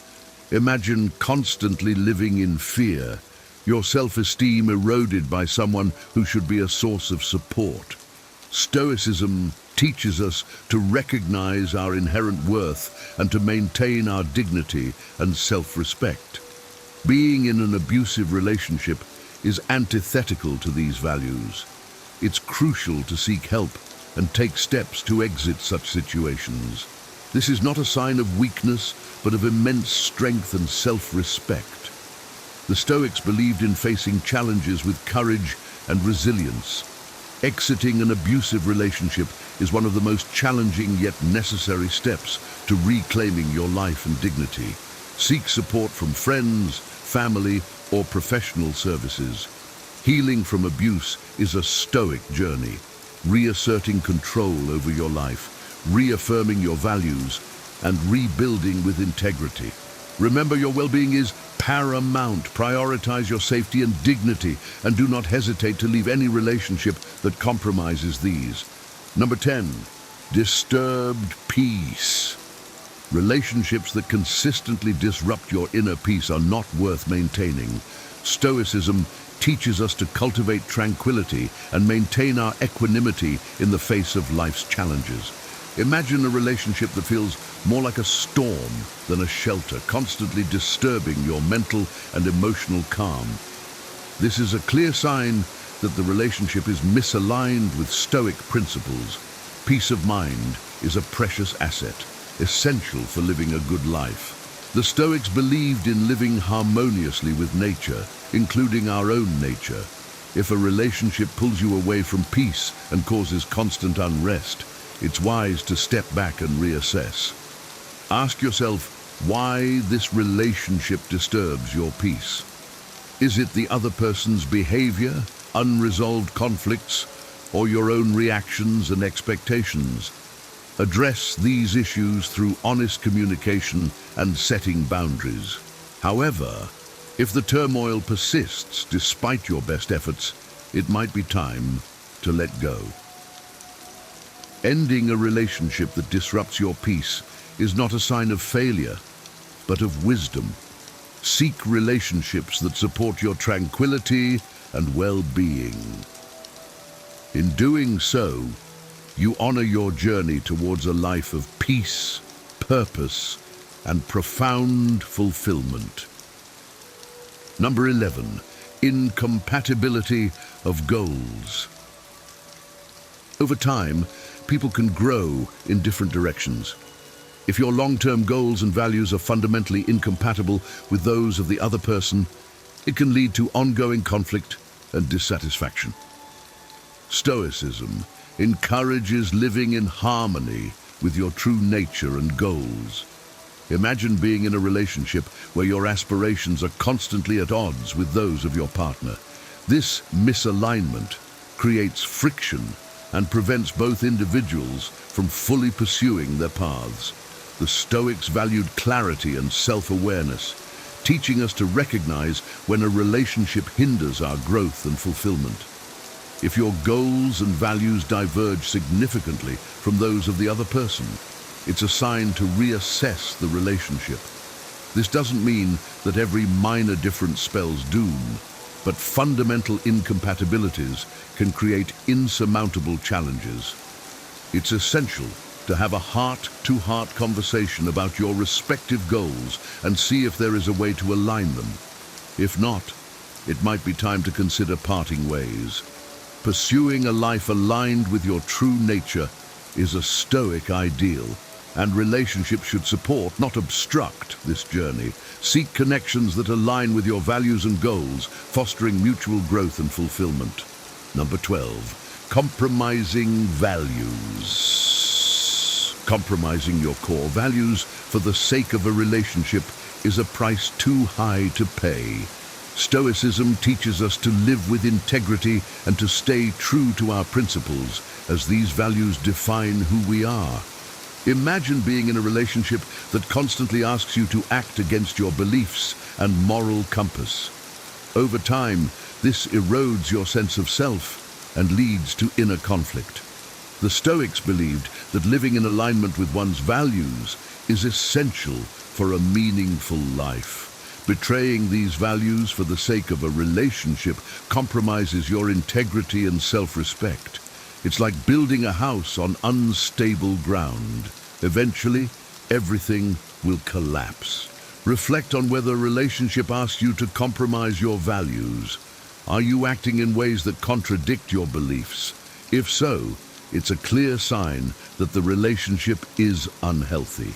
Imagine constantly living in fear, your self-esteem eroded by someone who should be a source of support. Stoicism teaches us to recognize our inherent worth and to maintain our dignity and self-respect. Being in an abusive relationship is antithetical to these values. It's crucial to seek help and take steps to exit such situations. This is not a sign of weakness, but of immense strength and self-respect. The Stoics believed in facing challenges with courage and resilience. Exiting an abusive relationship is one of the most challenging yet necessary steps to reclaiming your life and dignity. Seek support from friends, family, or professional services. Healing from abuse is a Stoic journey, reasserting control over your life, reaffirming your values, and rebuilding with integrity. Remember, your well-being is paramount. Prioritize your safety and dignity, and do not hesitate to leave any relationship that compromises these. Number 10, disturbed peace. Relationships that consistently disrupt your inner peace are not worth maintaining. Stoicism teaches us to cultivate tranquility and maintain our equanimity in the face of life's challenges. Imagine a relationship that feels more like a storm than a shelter, constantly disturbing your mental and emotional calm. This is a clear sign that the relationship is misaligned with Stoic principles. Peace of mind is a precious asset, essential for living a good life. The Stoics believed in living harmoniously with nature, including our own nature. If a relationship pulls you away from peace and causes constant unrest, it's wise to step back and reassess. Ask yourself why this relationship disturbs your peace. Is it the other person's behavior, unresolved conflicts, or your own reactions and expectations? Address these issues through honest communication and setting boundaries. However, if the turmoil persists despite your best efforts, it might be time to let go. Ending a relationship that disrupts your peace is not a sign of failure, but of wisdom. Seek relationships that support your tranquility and well-being. In doing so, you honor your journey towards a life of peace, purpose, and profound fulfillment. Number 11, incompatibility of goals. Over time, people can grow in different directions. If your long-term goals and values are fundamentally incompatible with those of the other person, it can lead to ongoing conflict and dissatisfaction. Stoicism encourages living in harmony with your true nature and goals. Imagine being in a relationship where your aspirations are constantly at odds with those of your partner. This misalignment creates friction and prevents both individuals from fully pursuing their paths. The Stoics valued clarity and self-awareness, teaching us to recognize when a relationship hinders our growth and fulfillment. If your goals and values diverge significantly from those of the other person, it's a sign to reassess the relationship. This doesn't mean that every minor difference spells doom, but fundamental incompatibilities can create insurmountable challenges. It's essential to have a heart-to-heart conversation about your respective goals and see if there is a way to align them. If not, it might be time to consider parting ways. Pursuing a life aligned with your true nature is a Stoic ideal, and relationships should support, not obstruct, this journey. Seek connections that align with your values and goals, fostering mutual growth and fulfillment. Number 12, compromising values. Compromising your core values for the sake of a relationship is a price too high to pay. Stoicism teaches us to live with integrity and to stay true to our principles, as these values define who we are. Imagine being in a relationship that constantly asks you to act against your beliefs and moral compass. Over time, this erodes your sense of self and leads to inner conflict. The Stoics believed that living in alignment with one's values is essential for a meaningful life. Betraying these values for the sake of a relationship compromises your integrity and self-respect. It's like building a house on unstable ground. Eventually, everything will collapse. Reflect on whether a relationship asks you to compromise your values. Are you acting in ways that contradict your beliefs? If so, it's a clear sign that the relationship is unhealthy.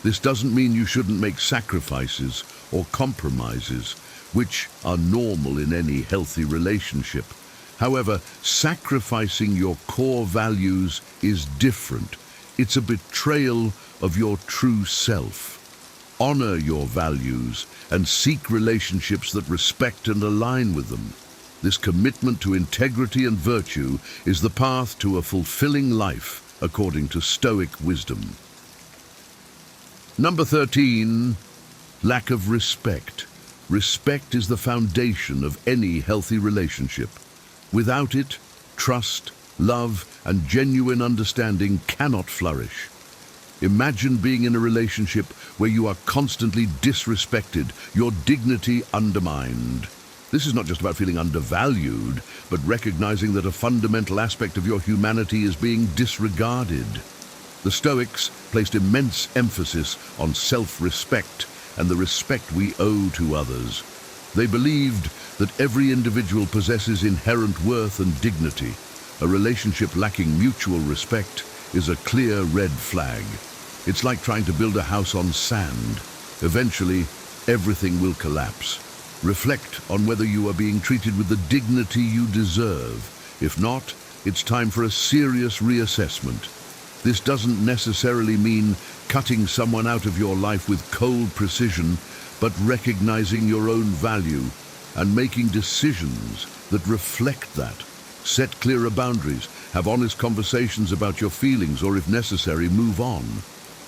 This doesn't mean you shouldn't make sacrifices or compromises, which are normal in any healthy relationship. However, sacrificing your core values is different. It's a betrayal of your true self. Honor your values and seek relationships that respect and align with them. This commitment to integrity and virtue is the path to a fulfilling life, according to Stoic wisdom. Number 13, lack of respect. Respect is the foundation of any healthy relationship. Without it, trust, love, and genuine understanding cannot flourish. Imagine being in a relationship where you are constantly disrespected, your dignity undermined. This is not just about feeling undervalued, but recognizing that a fundamental aspect of your humanity is being disregarded. The Stoics placed immense emphasis on self-respect and the respect we owe to others. They believed that every individual possesses inherent worth and dignity. A relationship lacking mutual respect is a clear red flag. It's like trying to build a house on sand. Eventually, everything will collapse. Reflect on whether you are being treated with the dignity you deserve. If not, it's time for a serious reassessment. This doesn't necessarily mean cutting someone out of your life with cold precision, but recognizing your own value and making decisions that reflect that. Set clearer boundaries, have honest conversations about your feelings, or if necessary, move on.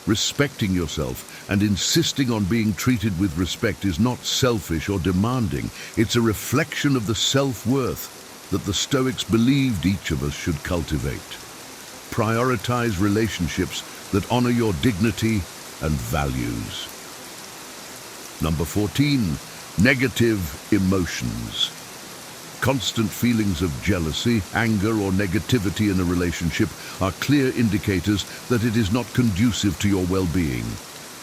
Respecting yourself and insisting on being treated with respect is not selfish or demanding. It's a reflection of the self-worth that the Stoics believed each of us should cultivate. Prioritize relationships that honor your dignity and values. Number 14, negative emotions. Constant feelings of jealousy, anger, or negativity in a relationship are clear indicators that it is not conducive to your well-being.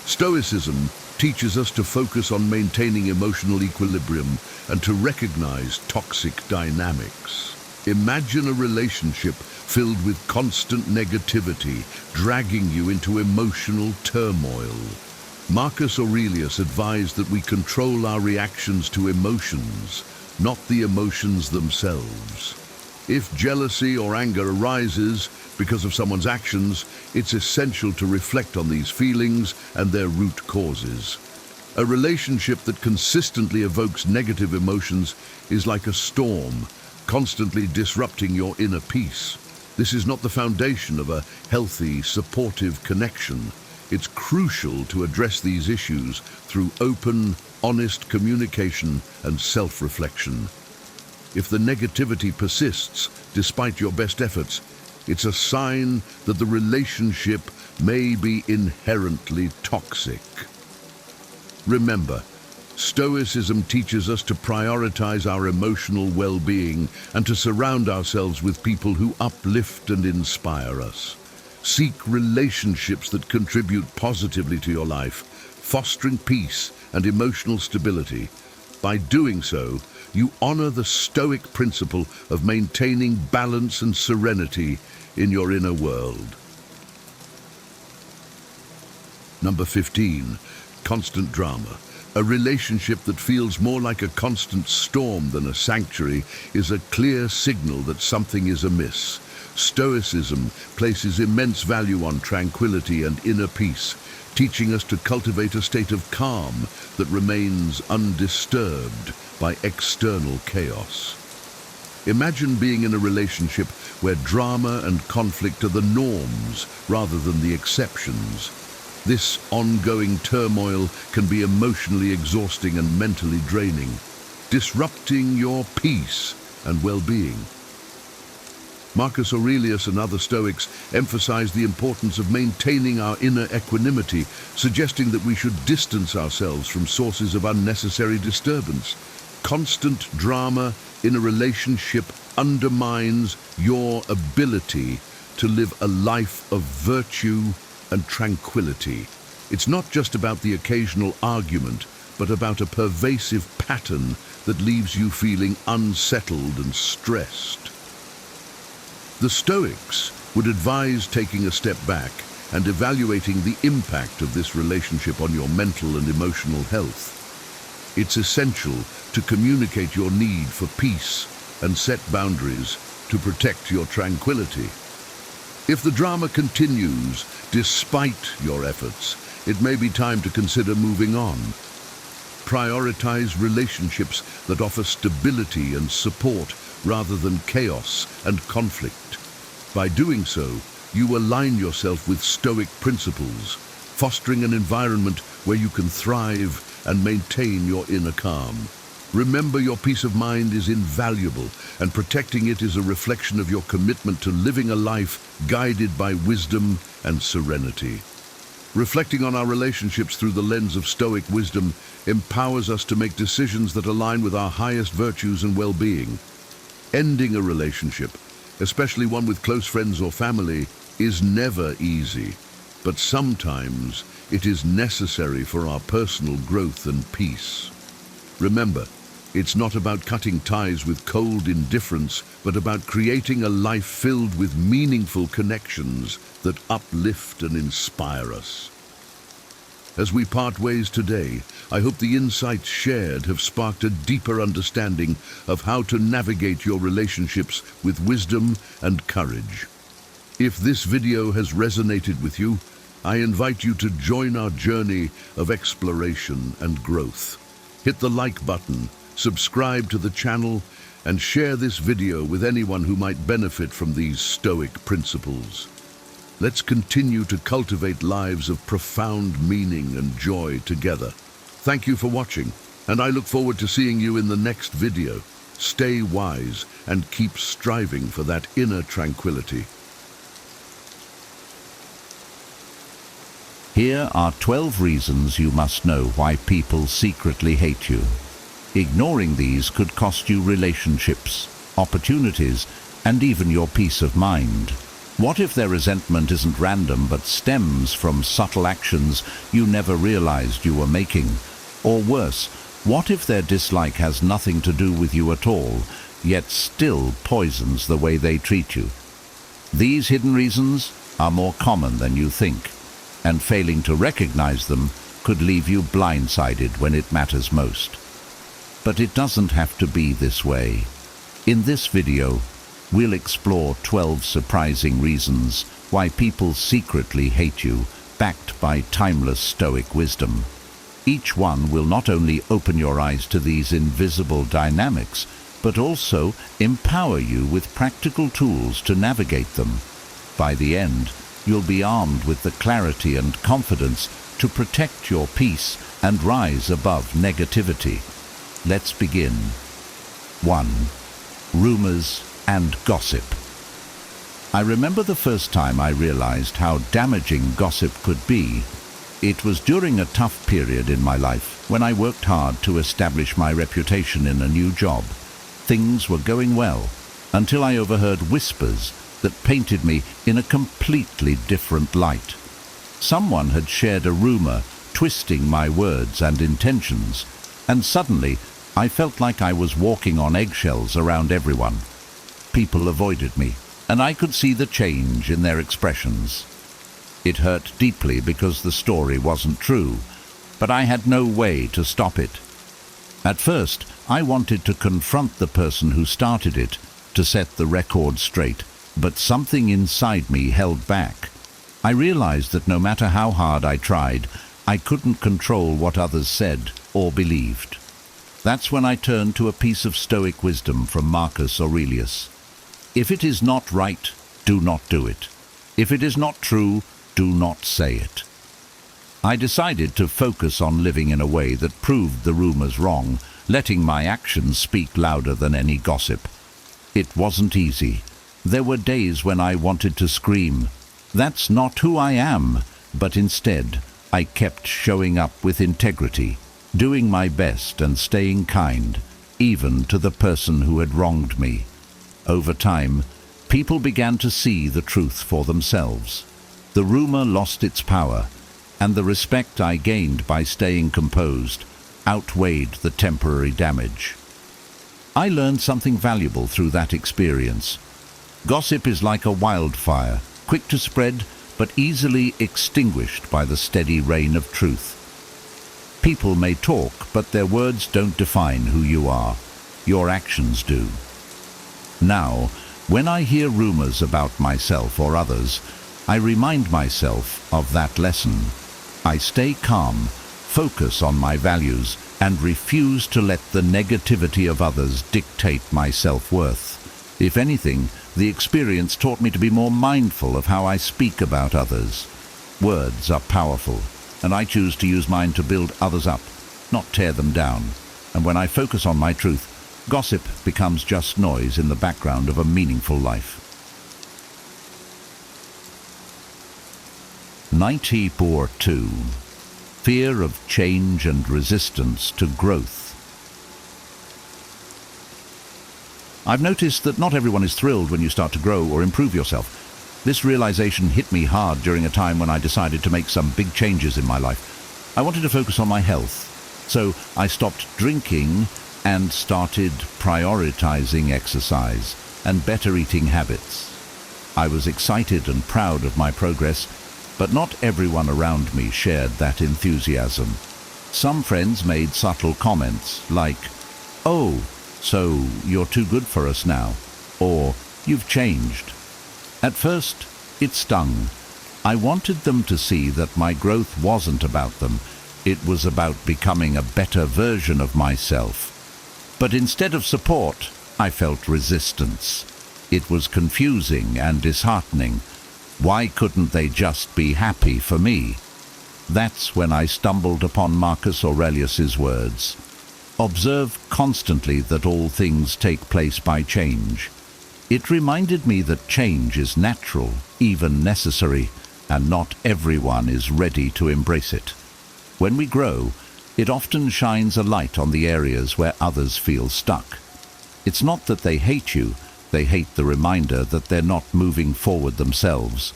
Stoicism teaches us to focus on maintaining emotional equilibrium and to recognize toxic dynamics. Imagine a relationship filled with constant negativity, dragging you into emotional turmoil. Marcus Aurelius advised that we control our reactions to emotions, not the emotions themselves. If jealousy or anger arises because of someone's actions, it's essential to reflect on these feelings and their root causes. A relationship that consistently evokes negative emotions is like a storm, constantly disrupting your inner peace. This is not the foundation of a healthy, supportive connection. It's crucial to address these issues through open, honest communication and self-reflection. If the negativity persists despite your best efforts, it's a sign that the relationship may be inherently toxic. Remember, Stoicism teaches us to prioritize our emotional well-being and to surround ourselves with people who uplift and inspire us. Seek relationships that contribute positively to your life, fostering peace and emotional stability. By doing so, you honor the Stoic principle of maintaining balance and serenity in your inner world. Number 15, constant drama. A relationship that feels more like a constant storm than a sanctuary is a clear signal that something is amiss. Stoicism places immense value on tranquility and inner peace, teaching us to cultivate a state of calm that remains undisturbed by external chaos. Imagine being in a relationship where drama and conflict are the norms rather than the exceptions. This ongoing turmoil can be emotionally exhausting and mentally draining, disrupting your peace and well-being. Marcus Aurelius and other Stoics emphasized the importance of maintaining our inner equanimity, suggesting that we should distance ourselves from sources of unnecessary disturbance. Constant drama in a relationship undermines your ability to live a life of virtue and tranquility. It's not just about the occasional argument, but about a pervasive pattern that leaves you feeling unsettled and stressed. The Stoics would advise taking a step back and evaluating the impact of this relationship on your mental and emotional health. It's essential to communicate your need for peace and set boundaries to protect your tranquility. If the drama continues despite your efforts, it may be time to consider moving on. Prioritize relationships that offer stability and support rather than chaos and conflict. By doing so, you align yourself with Stoic principles, fostering an environment where you can thrive and maintain your inner calm. Remember, your peace of mind is invaluable, and protecting it is a reflection of your commitment to living a life guided by wisdom and serenity. Reflecting on our relationships through the lens of Stoic wisdom empowers us to make decisions that align with our highest virtues and well-being. Ending a relationship, especially one with close friends or family, is never easy, but sometimes it is necessary for our personal growth and peace. Remember, it's not about cutting ties with cold indifference, but about creating a life filled with meaningful connections that uplift and inspire us. As we part ways today, I hope the insights shared have sparked a deeper understanding of how to navigate your relationships with wisdom and courage. If this video has resonated with you, I invite you to join our journey of exploration and growth. Hit the like button, subscribe to the channel, and share this video with anyone who might benefit from these Stoic principles. Let's continue to cultivate lives of profound meaning and joy together. Thank you for watching, and I look forward to seeing you in the next video. Stay wise and keep striving for that inner tranquility. Here are 12 reasons you must know why people secretly hate you. Ignoring these could cost you relationships, opportunities, and even your peace of mind. What if their resentment isn't random but stems from subtle actions you never realized you were making? Or worse, what if their dislike has nothing to do with you at all, yet still poisons the way they treat you? These hidden reasons are more common than you think, and failing to recognize them could leave you blindsided when it matters most. But it doesn't have to be this way. In this video, we'll explore 12 surprising reasons why people secretly hate you, backed by timeless Stoic wisdom. Each one will not only open your eyes to these invisible dynamics, but also empower you with practical tools to navigate them. By the end, you'll be armed with the clarity and confidence to protect your peace and rise above negativity. Let's begin. 1. Rumors and gossip. I remember the first time I realized how damaging gossip could be. It was during a tough period in my life when I worked hard to establish my reputation in a new job. Things were going well until I overheard whispers that painted me in a completely different light. Someone had shared a rumor, twisting my words and intentions, and suddenly I felt like I was walking on eggshells around everyone. People avoided me, and I could see the change in their expressions. It hurt deeply because the story wasn't true, but I had no way to stop it. At first, I wanted to confront the person who started it, to set the record straight, but something inside me held back. I realized that no matter how hard I tried, I couldn't control what others said or believed. That's when I turned to a piece of Stoic wisdom from Marcus Aurelius. If it is not right, do not do it. If it is not true, do not say it. I decided to focus on living in a way that proved the rumors wrong, letting my actions speak louder than any gossip. It wasn't easy. There were days when I wanted to scream, "That's not who I am," but instead, I kept showing up with integrity, doing my best and staying kind, even to the person who had wronged me. Over time, people began to see the truth for themselves. The rumor lost its power, and the respect I gained by staying composed outweighed the temporary damage. I learned something valuable through that experience. Gossip is like a wildfire, quick to spread, but easily extinguished by the steady rain of truth. People may talk, but their words don't define who you are. Your actions do. Now, when I hear rumors about myself or others, I remind myself of that lesson. I stay calm, focus on my values, and refuse to let the negativity of others dictate my self-worth. If anything, the experience taught me to be more mindful of how I speak about others. Words are powerful, and I choose to use mine to build others up, not tear them down. And when I focus on my truth, gossip becomes just noise in the background of a meaningful life. 94.2. Fear of change and resistance to growth. I've noticed that not everyone is thrilled when you start to grow or improve yourself. This realization hit me hard during a time when I decided to make some big changes in my life. I wanted to focus on my health, so I stopped drinking and started prioritizing exercise and better eating habits. I was excited and proud of my progress, but not everyone around me shared that enthusiasm. Some friends made subtle comments like, "Oh, so you're too good for us now," or "You've changed." At first, it stung. I wanted them to see that my growth wasn't about them. It was about becoming a better version of myself. But instead of support, I felt resistance. It was confusing and disheartening. Why couldn't they just be happy for me? That's when I stumbled upon Marcus Aurelius's words. Observe constantly that all things take place by change. It reminded me that change is natural, even necessary, and not everyone is ready to embrace it. When we grow, It often shines a light on the areas where others feel stuck. It's not that they hate you, they hate the reminder that they're not moving forward themselves.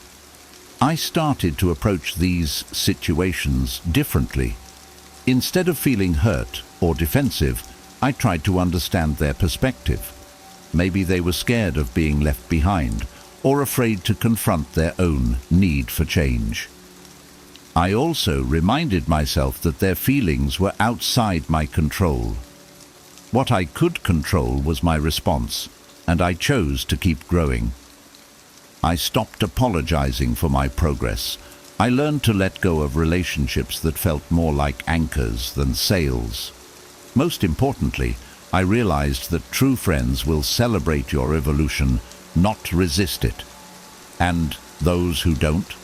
I started to approach these situations differently. Instead of feeling hurt or defensive, I tried to understand their perspective. Maybe they were scared of being left behind or afraid to confront their own need for change. I also reminded myself that their feelings were outside my control. What I could control was my response, and I chose to keep growing. I stopped apologizing for my progress. I learned to let go of relationships that felt more like anchors than sails. Most importantly, I realized that true friends will celebrate your evolution, not resist it. And those who don't?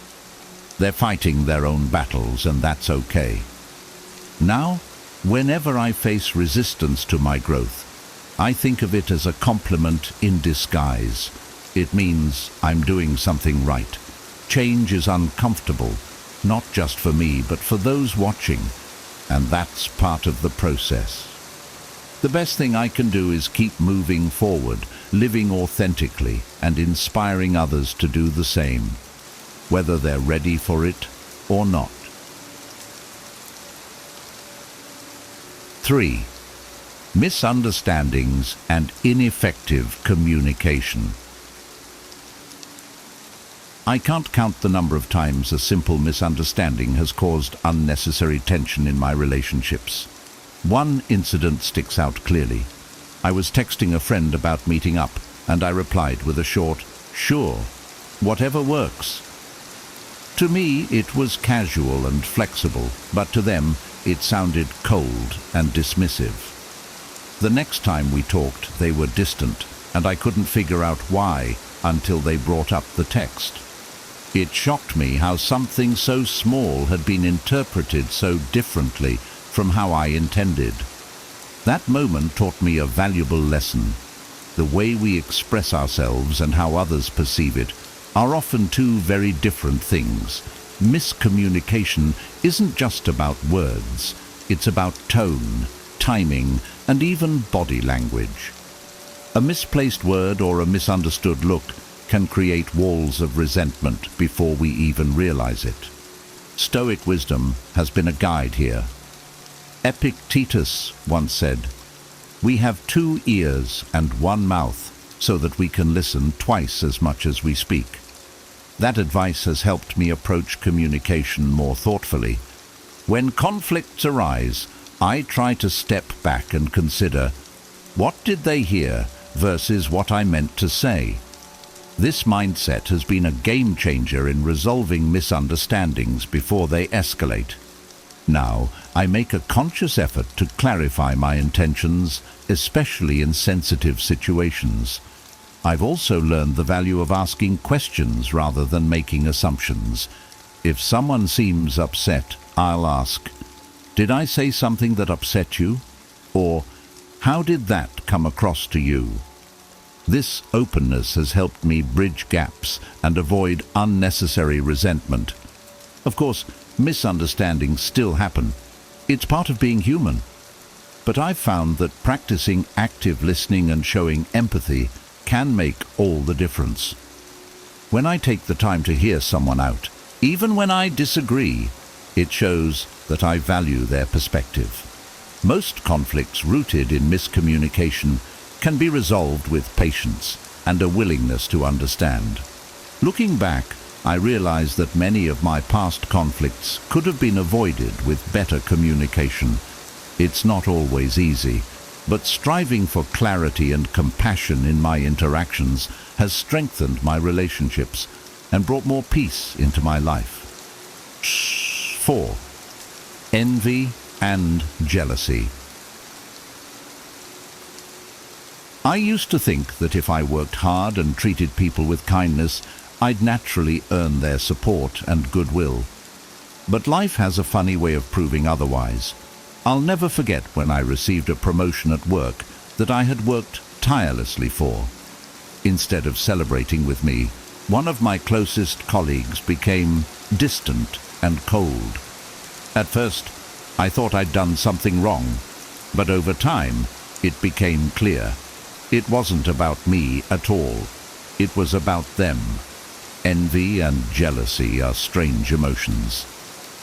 They're fighting their own battles, and that's okay. Now, whenever I face resistance to my growth, I think of it as a compliment in disguise. It means I'm doing something right. Change is uncomfortable, not just for me, but for those watching, and that's part of the process. The best thing I can do is keep moving forward, living authentically, and inspiring others to do the same, whether they're ready for it or not. 3. Misunderstandings and ineffective communication. I can't count the number of times a simple misunderstanding has caused unnecessary tension in my relationships. One incident sticks out clearly. I was texting a friend about meeting up, and I replied with a short, "Sure, whatever works." To me, it was casual and flexible, but to them, it sounded cold and dismissive. The next time we talked, they were distant, and I couldn't figure out why until they brought up the text. It shocked me how something so small had been interpreted so differently from how I intended. That moment taught me a valuable lesson. The way we express ourselves and how others perceive it are often two very different things. Miscommunication isn't just about words, it's about tone, timing, and even body language. A misplaced word or a misunderstood look can create walls of resentment before we even realize it. Stoic wisdom has been a guide here. Epictetus once said, "We have 2 ears and 1 mouth so that we can listen twice as much as we speak." That advice has helped me approach communication more thoughtfully. When conflicts arise, I try to step back and consider, what did they hear versus what I meant to say? This mindset has been a game changer in resolving misunderstandings before they escalate. Now, I make a conscious effort to clarify my intentions, especially in sensitive situations. I've also learned the value of asking questions rather than making assumptions. If someone seems upset, I'll ask, "Did I say something that upset you?" Or, "How did that come across to you?" This openness has helped me bridge gaps and avoid unnecessary resentment. Of course, misunderstandings still happen. It's part of being human. But I've found that practicing active listening and showing empathy can make all the difference. When I take the time to hear someone out, even when I disagree, it shows that I value their perspective. Most conflicts rooted in miscommunication can be resolved with patience and a willingness to understand. Looking back, I realize that many of my past conflicts could have been avoided with better communication. It's not always easy, but striving for clarity and compassion in my interactions has strengthened my relationships and brought more peace into my life. 4. Envy and jealousy. I used to think that if I worked hard and treated people with kindness, I'd naturally earn their support and goodwill. But life has a funny way of proving otherwise. I'll never forget when I received a promotion at work that I had worked tirelessly for. Instead of celebrating with me, one of my closest colleagues became distant and cold. At first, I thought I'd done something wrong, but over time, it became clear. It wasn't about me at all. It was about them. Envy and jealousy are strange emotions.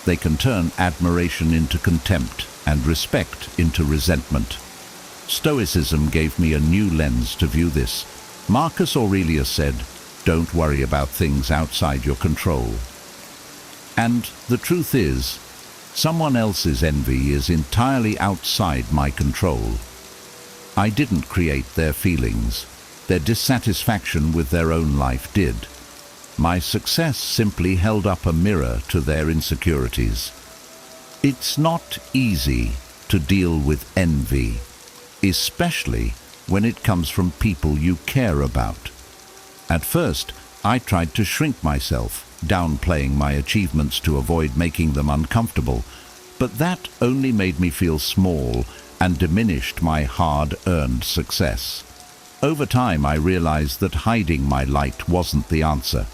They can turn admiration into contempt and respect into resentment. Stoicism gave me a new lens to view this. Marcus Aurelius said, "Don't worry about things outside your control." And the truth is, someone else's envy is entirely outside my control. I didn't create their feelings. Their dissatisfaction with their own life did. My success simply held up a mirror to their insecurities. It's not easy to deal with envy, especially when it comes from people you care about. At first, I tried to shrink myself, downplaying my achievements to avoid making them uncomfortable, but that only made me feel small and diminished my hard-earned success. Over time, I realized that hiding my light wasn't the answer.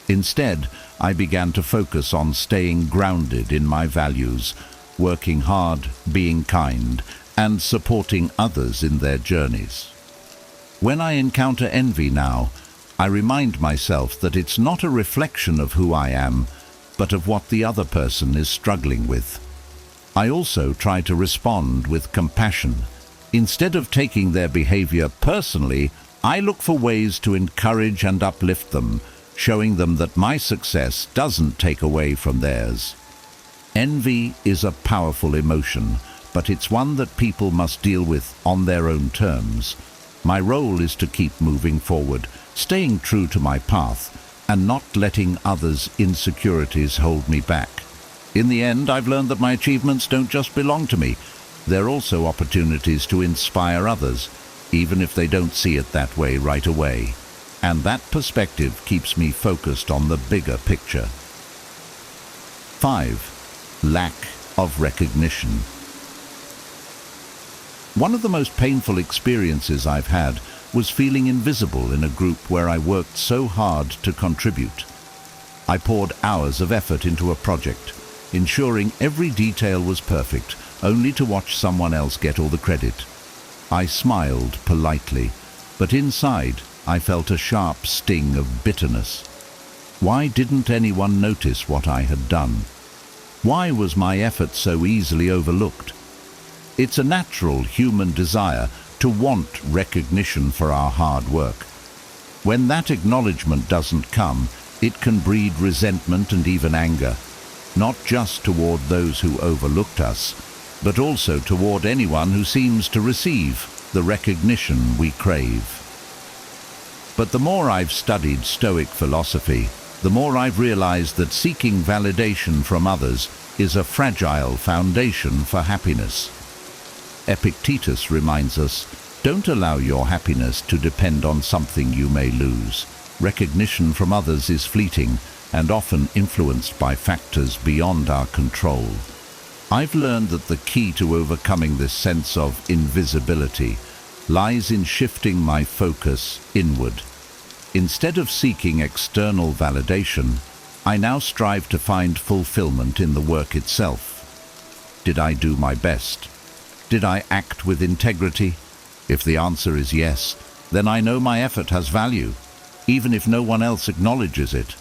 Instead, I began to focus on staying grounded in my values, working hard, being kind, and supporting others in their journeys. When I encounter envy now, I remind myself that it's not a reflection of who I am, but of what the other person is struggling with. I also try to respond with compassion. Instead of taking their behavior personally, I look for ways to encourage and uplift them, showing them that my success doesn't take away from theirs. Envy is a powerful emotion, but it's one that people must deal with on their own terms. My role is to keep moving forward, staying true to my path, and not letting others' insecurities hold me back. In the end, I've learned that my achievements don't just belong to me. They're also opportunities to inspire others, even if they don't see it that way right away. And that perspective keeps me focused on the bigger picture. 5. Lack of recognition. One of the most painful experiences I've had was feeling invisible in a group where I worked so hard to contribute. I poured hours of effort into a project, ensuring every detail was perfect, only to watch someone else get all the credit. I smiled politely, but inside I felt a sharp sting of bitterness. Why didn't anyone notice what I had done? Why was my effort so easily overlooked? It's a natural human desire to want recognition for our hard work. When that acknowledgement doesn't come, it can breed resentment and even anger, not just toward those who overlooked us, but also toward anyone who seems to receive the recognition we crave. But the more I've studied Stoic philosophy, the more I've realized that seeking validation from others is a fragile foundation for happiness. Epictetus reminds us, don't allow your happiness to depend on something you may lose. Recognition from others is fleeting and often influenced by factors beyond our control. I've learned that the key to overcoming this sense of invisibility lies in shifting my focus inward. Instead of seeking external validation, I now strive to find fulfillment in the work itself. Did I do my best? Did I act with integrity? If the answer is yes, then I know my effort has value, even if no one else acknowledges it.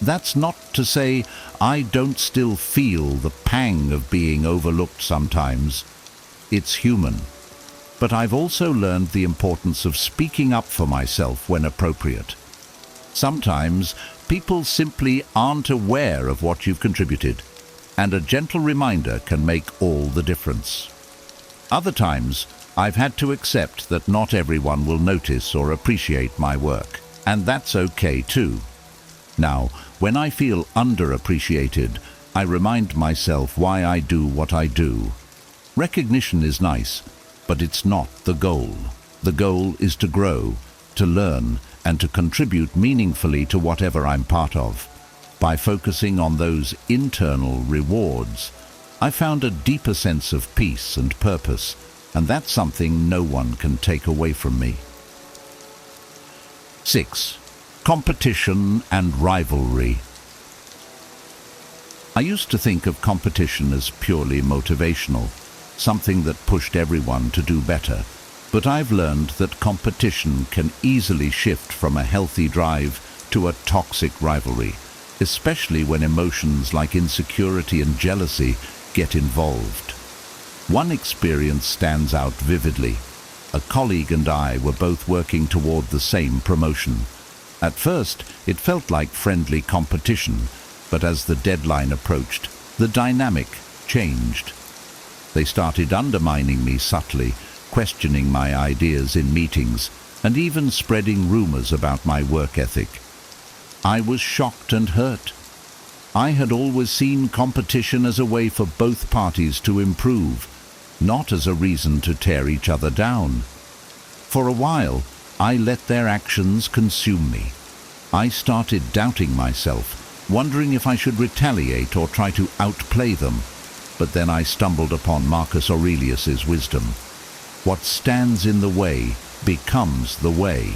That's not to say I don't still feel the pang of being overlooked sometimes. It's human. But I've also learned the importance of speaking up for myself when appropriate. Sometimes people simply aren't aware of what you've contributed, and a gentle reminder can make all the difference. Other times, I've had to accept that not everyone will notice or appreciate my work, and that's okay too. Now, when I feel underappreciated, I remind myself why I do what I do. Recognition is nice, but it's not the goal. The goal is to grow, to learn, and to contribute meaningfully to whatever I'm part of. By focusing on those internal rewards, I found a deeper sense of peace and purpose, and that's something no one can take away from me. 6. Competition and rivalry. I used to think of competition as purely motivational, something that pushed everyone to do better. But I've learned that competition can easily shift from a healthy drive to a toxic rivalry, especially when emotions like insecurity and jealousy get involved. One experience stands out vividly. A colleague and I were both working toward the same promotion. At first, it felt like friendly competition, but as the deadline approached, the dynamic changed. They started undermining me subtly, questioning my ideas in meetings, and even spreading rumors about my work ethic. I was shocked and hurt. I had always seen competition as a way for both parties to improve, not as a reason to tear each other down. For a while, I let their actions consume me. I started doubting myself, wondering if I should retaliate or try to outplay them. But then I stumbled upon Marcus Aurelius's wisdom. What stands in the way becomes the way.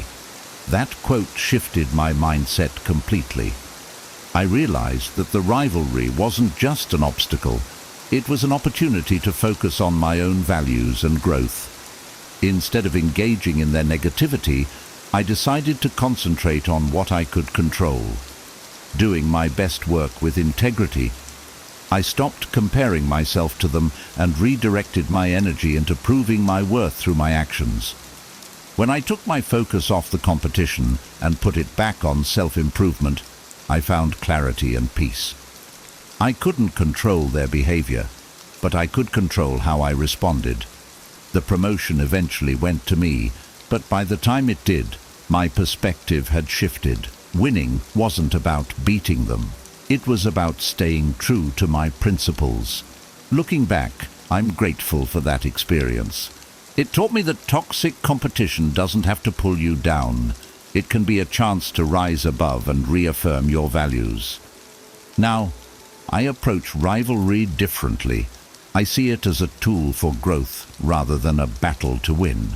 That quote shifted my mindset completely. I realized that the rivalry wasn't just an obstacle, it was an opportunity to focus on my own values and growth. Instead of engaging in their negativity, I decided to concentrate on what I could control. Doing my best work with integrity, I stopped comparing myself to them and redirected my energy into proving my worth through my actions. When I took my focus off the competition and put it back on self-improvement, I found clarity and peace. I couldn't control their behavior, but I could control how I responded. The promotion eventually went to me, but by the time it did, my perspective had shifted. Winning wasn't about beating them. It was about staying true to my principles. Looking back, I'm grateful for that experience. It taught me that toxic competition doesn't have to pull you down. It can be a chance to rise above and reaffirm your values. Now, I approach rivalry differently. I see it as a tool for growth rather than a battle to win.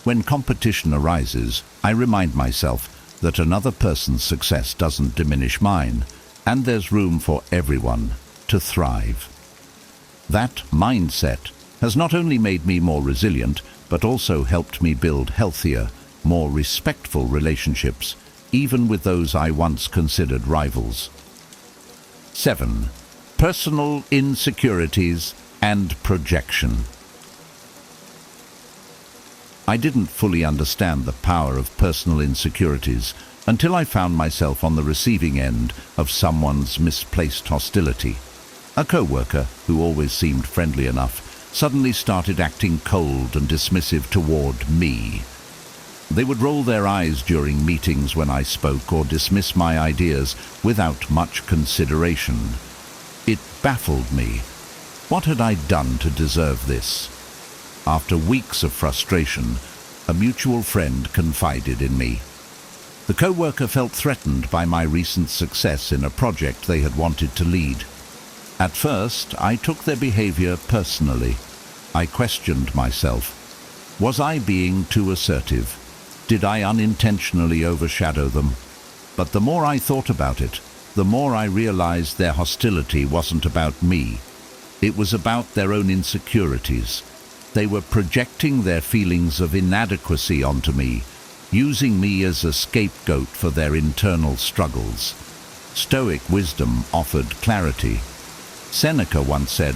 When competition arises, I remind myself that another person's success doesn't diminish mine, and there's room for everyone to thrive. That mindset has not only made me more resilient, but also helped me build healthier, more respectful relationships, even with those I once considered rivals. 7. Personal insecurities and projection. I didn't fully understand the power of personal insecurities until I found myself on the receiving end of someone's misplaced hostility. A co-worker, who always seemed friendly enough, suddenly started acting cold and dismissive toward me. They would roll their eyes during meetings when I spoke or dismiss my ideas without much consideration. It baffled me. What had I done to deserve this? After weeks of frustration, a mutual friend confided in me. The co-worker felt threatened by my recent success in a project they had wanted to lead. At first, I took their behavior personally. I questioned myself. Was I being too assertive? Did I unintentionally overshadow them? But the more I thought about it, the more I realized their hostility wasn't about me. It was about their own insecurities. They were projecting their feelings of inadequacy onto me, using me as a scapegoat for their internal struggles. Stoic wisdom offered clarity. Seneca once said,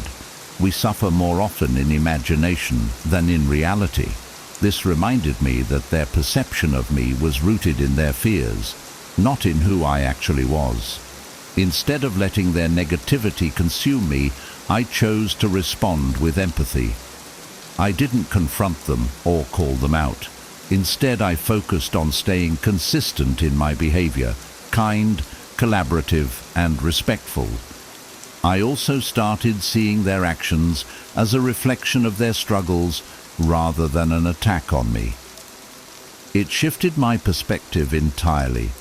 "We suffer more often in imagination than in reality." This reminded me that their perception of me was rooted in their fears, not in who I actually was. Instead of letting their negativity consume me, I chose to respond with empathy. I didn't confront them or call them out. Instead, I focused on staying consistent in my behavior, kind, collaborative, and respectful. I also started seeing their actions as a reflection of their struggles rather than an attack on me. It shifted my perspective entirely.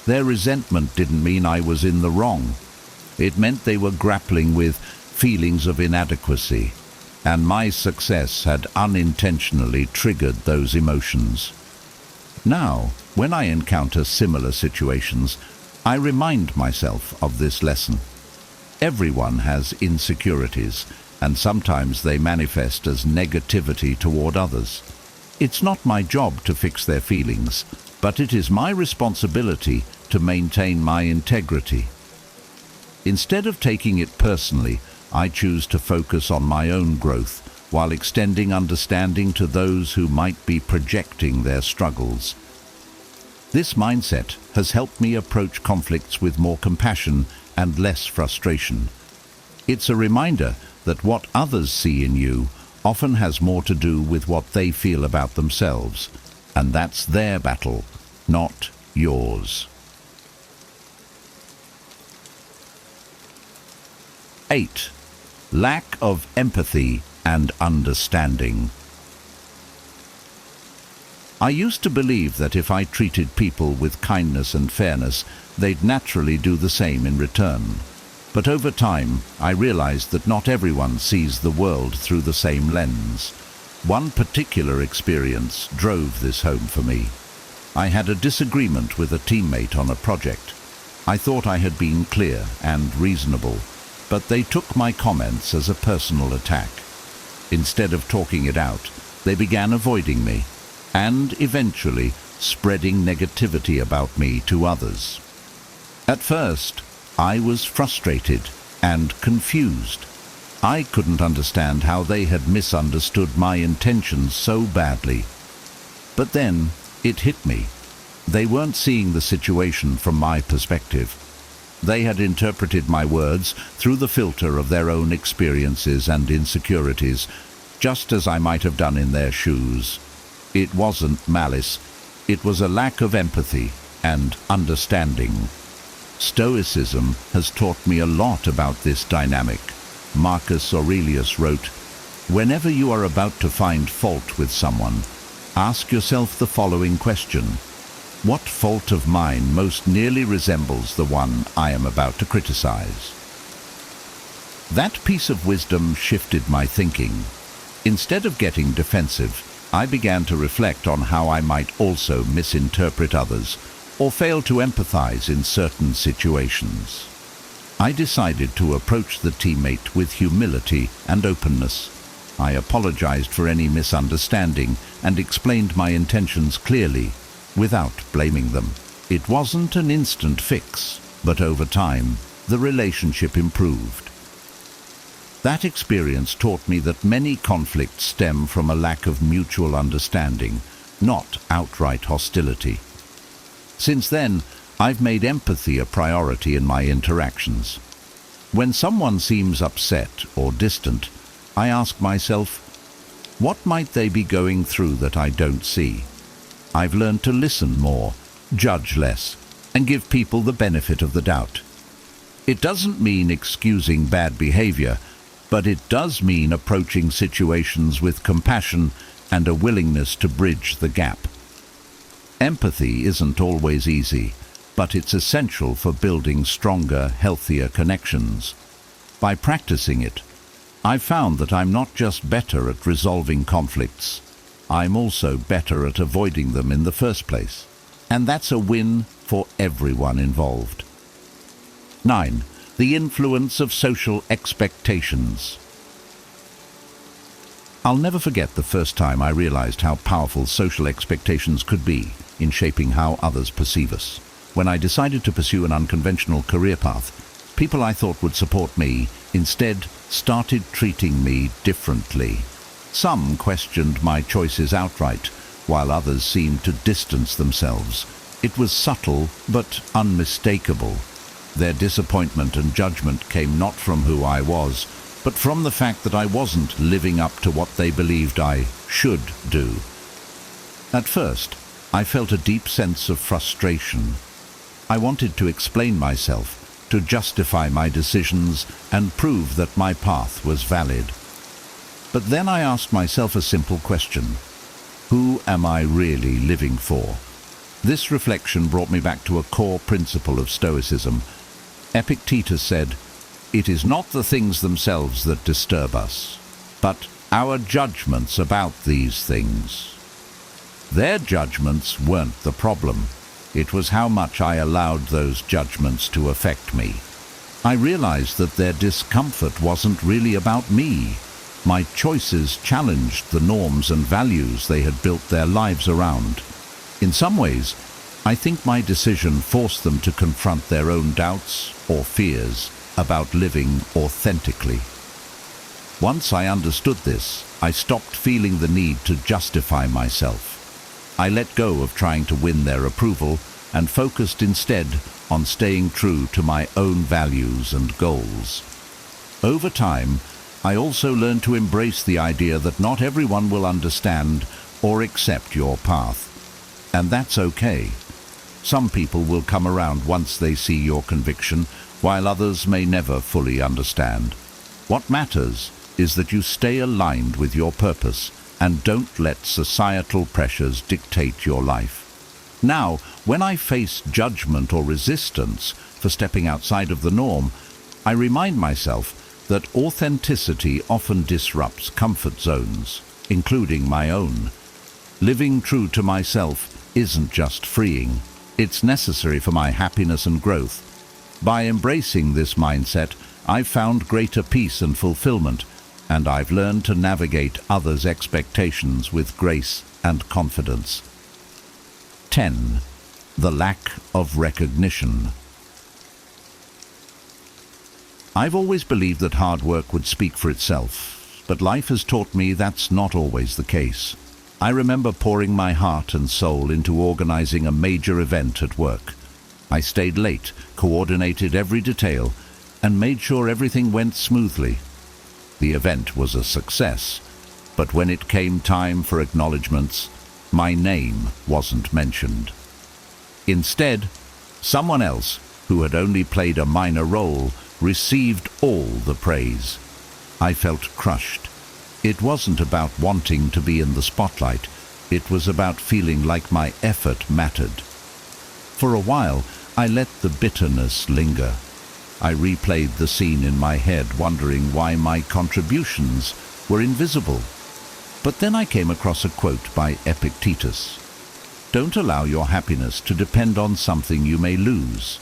Their resentment didn't mean I was in the wrong. It meant they were grappling with feelings of inadequacy, and my success had unintentionally triggered those emotions. Now, when I encounter similar situations, I remind myself of this lesson. Everyone has insecurities, and sometimes they manifest as negativity toward others. It's not my job to fix their feelings, but it is my responsibility to maintain my integrity. Instead of taking it personally, I choose to focus on my own growth while extending understanding to those who might be projecting their struggles. This mindset has helped me approach conflicts with more compassion and less frustration. It's a reminder that what others see in you often has more to do with what they feel about themselves, and that's their battle, not yours. 8. Lack of empathy and understanding. I used to believe that if I treated people with kindness and fairness, they'd naturally do the same in return. But over time, I realized that not everyone sees the world through the same lens. One particular experience drove this home for me. I had a disagreement with a teammate on a project. I thought I had been clear and reasonable, but they took my comments as a personal attack. Instead of talking it out, they began avoiding me, and eventually spreading negativity about me to others. At first, I was frustrated and confused. I couldn't understand how they had misunderstood my intentions so badly. But then it hit me. They weren't seeing the situation from my perspective. They had interpreted my words through the filter of their own experiences and insecurities, just as I might have done in their shoes. It wasn't malice, it was a lack of empathy and understanding. Stoicism has taught me a lot about this dynamic. Marcus Aurelius wrote, "Whenever you are about to find fault with someone, ask yourself the following question: what fault of mine most nearly resembles the one I am about to criticize?" That piece of wisdom shifted my thinking. Instead of getting defensive, I began to reflect on how I might also misinterpret others or fail to empathize in certain situations. I decided to approach the teammate with humility and openness. I apologized for any misunderstanding and explained my intentions clearly, without blaming them. It wasn't an instant fix, but over time, the relationship improved. That experience taught me that many conflicts stem from a lack of mutual understanding, not outright hostility. Since then, I've made empathy a priority in my interactions. When someone seems upset or distant, I ask myself, what might they be going through that I don't see? I've learned to listen more, judge less, and give people the benefit of the doubt. It doesn't mean excusing bad behavior, but it does mean approaching situations with compassion and a willingness to bridge the gap. Empathy isn't always easy, but it's essential for building stronger, healthier connections. By practicing it, I've found that I'm not just better at resolving conflicts, I'm also better at avoiding them in the first place. And that's a win for everyone involved. 9. The influence of social expectations. I'll never forget the first time I realized how powerful social expectations could be in shaping how others perceive us. When I decided to pursue an unconventional career path, people I thought would support me instead started treating me differently. Some questioned my choices outright, while others seemed to distance themselves. It was subtle but unmistakable. Their disappointment and judgment came not from who I was, but from the fact that I wasn't living up to what they believed I should do. At first, I felt a deep sense of frustration. I wanted to explain myself, to justify my decisions, and prove that my path was valid. But then I asked myself a simple question: who am I really living for? This reflection brought me back to a core principle of Stoicism. Epictetus said, "It is not the things themselves that disturb us, but our judgments about these things." Their judgments weren't the problem. It was how much I allowed those judgments to affect me. I realized that their discomfort wasn't really about me. My choices challenged the norms and values they had built their lives around. In some ways, I think my decision forced them to confront their own doubts or fears about living authentically. Once I understood this, I stopped feeling the need to justify myself. I let go of trying to win their approval and focused instead on staying true to my own values and goals. Over time, I also learned to embrace the idea that not everyone will understand or accept your path. And that's okay. Some people will come around once they see your conviction, while others may never fully understand. What matters is that you stay aligned with your purpose and don't let societal pressures dictate your life. Now, when I face judgment or resistance for stepping outside of the norm, I remind myself that authenticity often disrupts comfort zones, including my own. Living true to myself isn't just freeing, it's necessary for my happiness and growth. By embracing this mindset, I've found greater peace and fulfillment, and I've learned to navigate others' expectations with grace and confidence. 10. The lack of recognition. I've always believed that hard work would speak for itself, but life has taught me that's not always the case. I remember pouring my heart and soul into organizing a major event at work. I stayed late, coordinated every detail, and made sure everything went smoothly. The event was a success, but when it came time for acknowledgements, my name wasn't mentioned. Instead, someone else, who had only played a minor role, received all the praise. I felt crushed. It wasn't about wanting to be in the spotlight. It was about feeling like my effort mattered. For a while, I let the bitterness linger. I replayed the scene in my head, wondering why my contributions were invisible. But then I came across a quote by Epictetus. "Don't allow your happiness to depend on something you may lose."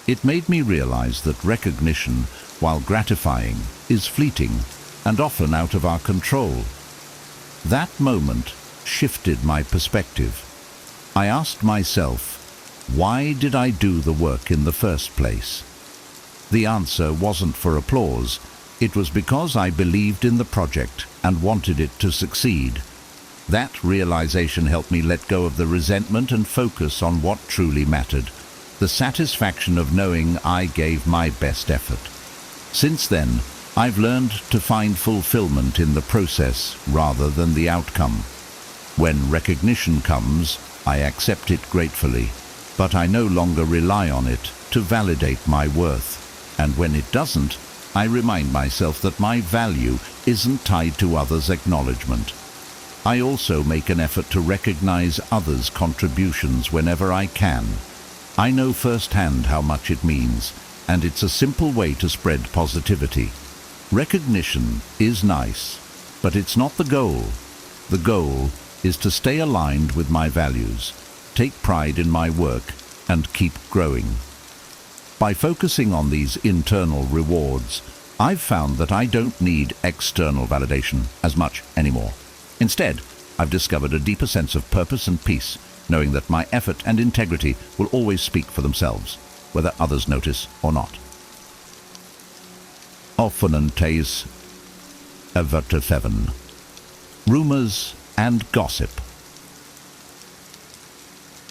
It made me realize that recognition, while gratifying, is fleeting and often out of our control. That moment shifted my perspective. I asked myself, why did I do the work in the first place? The answer wasn't for applause. It was because I believed in the project and wanted it to succeed. That realization helped me let go of the resentment and focus on what truly mattered, the satisfaction of knowing I gave my best effort. Since then, I've learned to find fulfillment in the process rather than the outcome. When recognition comes, I accept it gratefully, but I no longer rely on it to validate my worth. And when it doesn't, I remind myself that my value isn't tied to others' acknowledgement. I also make an effort to recognize others' contributions whenever I can. I know firsthand how much it means, and it's a simple way to spread positivity. Recognition is nice, but it's not the goal. The goal is to stay aligned with my values, take pride in my work, and keep growing. By focusing on these internal rewards, I've found that I don't need external validation as much anymore. Instead, I've discovered a deeper sense of purpose and peace, knowing that my effort and integrity will always speak for themselves, whether others notice or not. Opponentes överträffen. Rumors and gossip.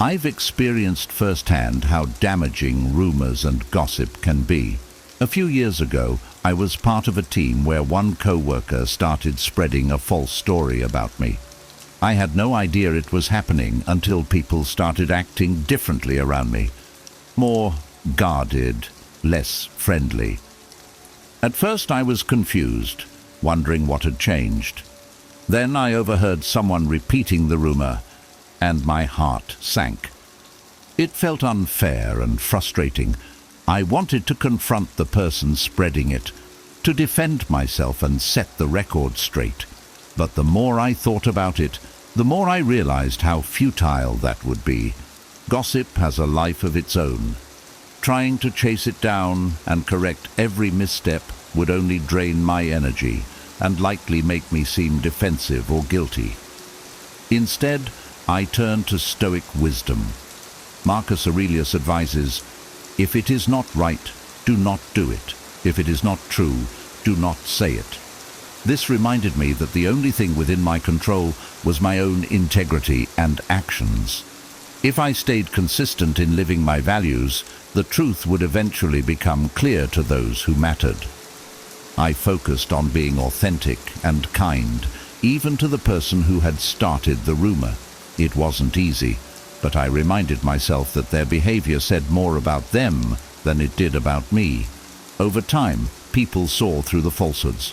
I've experienced firsthand how damaging rumors and gossip can be. A few years ago, I was part of a team where one co-worker started spreading a false story about me. I had no idea it was happening until people started acting differently around me. More guarded, less friendly. At first I was confused, wondering what had changed. Then I overheard someone repeating the rumor, and my heart sank. It felt unfair and frustrating. I wanted to confront the person spreading it, to defend myself and set the record straight. But the more I thought about it, the more I realized how futile that would be. Gossip has a life of its own. Trying to chase it down and correct every misstep would only drain my energy and likely make me seem defensive or guilty. Instead, I turn to Stoic wisdom. Marcus Aurelius advises, "If it is not right, do not do it. If it is not true, do not say it." This reminded me that the only thing within my control was my own integrity and actions. If I stayed consistent in living my values, the truth would eventually become clear to those who mattered. I focused on being authentic and kind, even to the person who had started the rumor. It wasn't easy, but I reminded myself that their behavior said more about them than it did about me. Over time, people saw through the falsehoods.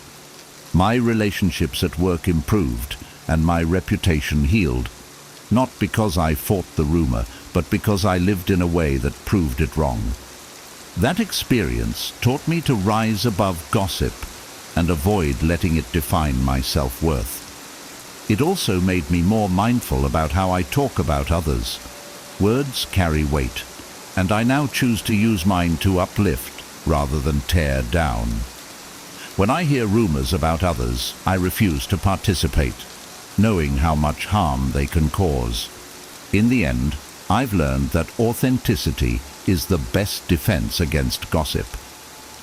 My relationships at work improved, and my reputation healed. Not because I fought the rumor, but because I lived in a way that proved it wrong. That experience taught me to rise above gossip and avoid letting it define my self-worth. It also made me more mindful about how I talk about others. Words carry weight, and I now choose to use mine to uplift rather than tear down. When I hear rumors about others, I refuse to participate, knowing how much harm they can cause. In the end, I've learned that authenticity is the best defense against gossip.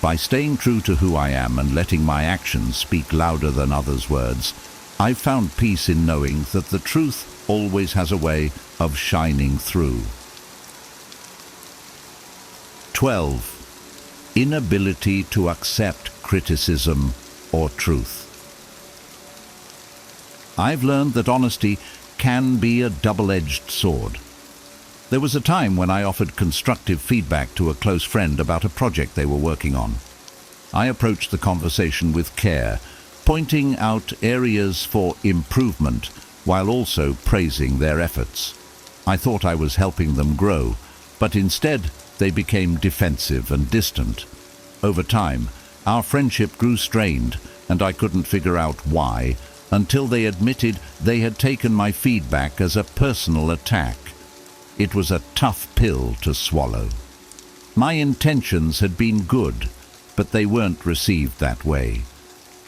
By staying true to who I am and letting my actions speak louder than others' words, I've found peace in knowing that the truth always has a way of shining through. 12. Inability to accept criticism or truth. I've learned that honesty can be a double-edged sword. There was a time when I offered constructive feedback to a close friend about a project they were working on. I approached the conversation with care, pointing out areas for improvement while also praising their efforts. I thought I was helping them grow, but instead they became defensive and distant. Over time, our friendship grew strained, and I couldn't figure out why until they admitted they had taken my feedback as a personal attack. It was a tough pill to swallow. My intentions had been good, but they weren't received that way.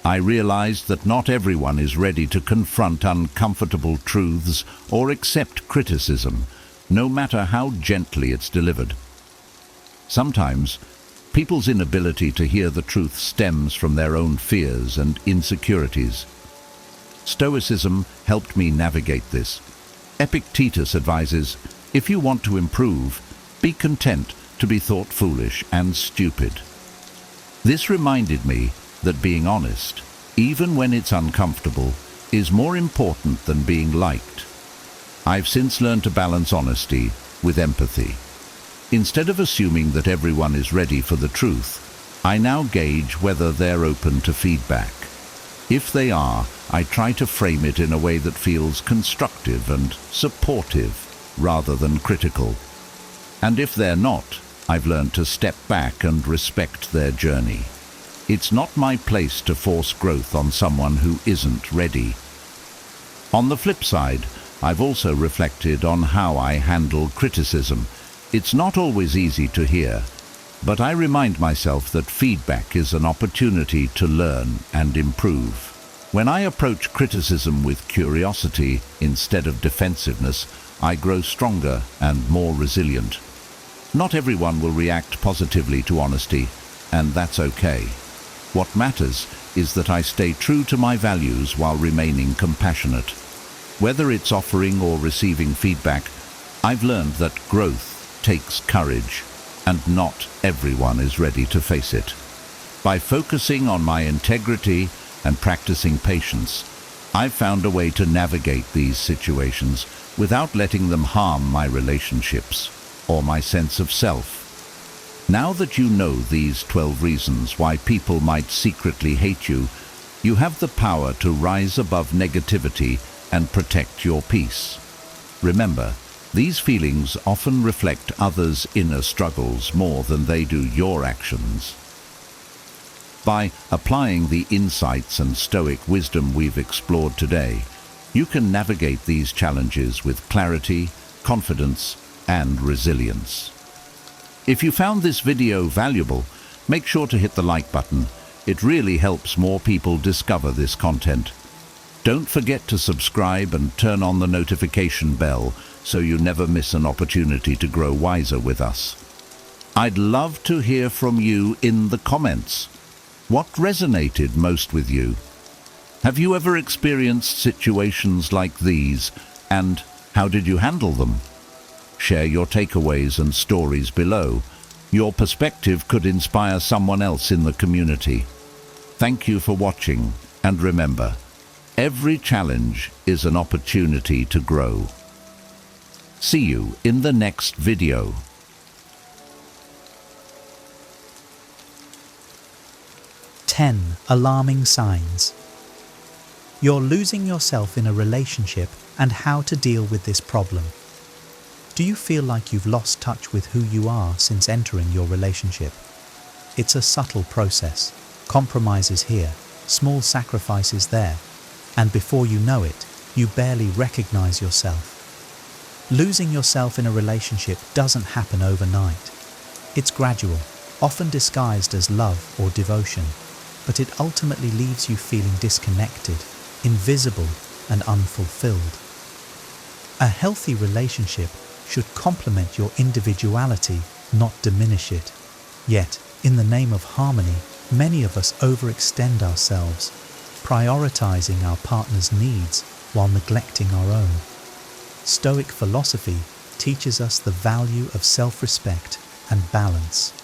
I realized that not everyone is ready to confront uncomfortable truths or accept criticism, no matter how gently it's delivered. Sometimes, people's inability to hear the truth stems from their own fears and insecurities. Stoicism helped me navigate this. Epictetus advises, "If you want to improve, be content to be thought foolish and stupid." This reminded me that being honest, even when it's uncomfortable, is more important than being liked. I've since learned to balance honesty with empathy. Instead of assuming that everyone is ready for the truth, I now gauge whether they're open to feedback. If they are, I try to frame it in a way that feels constructive and supportive rather than critical. And if they're not, I've learned to step back and respect their journey. It's not my place to force growth on someone who isn't ready. On the flip side, I've also reflected on how I handle criticism. It's not always easy to hear, but I remind myself that feedback is an opportunity to learn and improve. When I approach criticism with curiosity instead of defensiveness, I grow stronger and more resilient. Not everyone will react positively to honesty, and that's okay. What matters is that I stay true to my values while remaining compassionate. Whether it's offering or receiving feedback, I've learned that growth takes courage, and not everyone is ready to face it. By focusing on my integrity and practicing patience, I've found a way to navigate these situations without letting them harm my relationships or my sense of self. Now that you know these 12 reasons why people might secretly hate you, you have the power to rise above negativity and protect your peace. Remember, these feelings often reflect others' inner struggles more than they do your actions. By applying the insights and Stoic wisdom we've explored today, you can navigate these challenges with clarity, confidence, and resilience. If you found this video valuable, make sure to hit the like button. It really helps more people discover this content. Don't forget to subscribe and turn on the notification bell so you never miss an opportunity to grow wiser with us. I'd love to hear from you in the comments. What resonated most with you? Have you ever experienced situations like these, and how did you handle them? Share your takeaways and stories below. Your perspective could inspire someone else in the community. Thank you for watching, and remember, every challenge is an opportunity to grow. See you in the next video. Alarming signs. You're losing yourself in a relationship, and how to deal with this problem. Do you feel like you've lost touch with who you are since entering your relationship? It's a subtle process. Compromises here, small sacrifices there, and before you know it, you barely recognize yourself. Losing yourself in a relationship doesn't happen overnight. It's gradual, often disguised as love or devotion, but it ultimately leaves you feeling disconnected, invisible, and unfulfilled. A healthy relationship should complement your individuality, not diminish it. Yet, in the name of harmony, many of us overextend ourselves, prioritizing our partner's needs while neglecting our own. Stoic philosophy teaches us the value of self-respect and balance.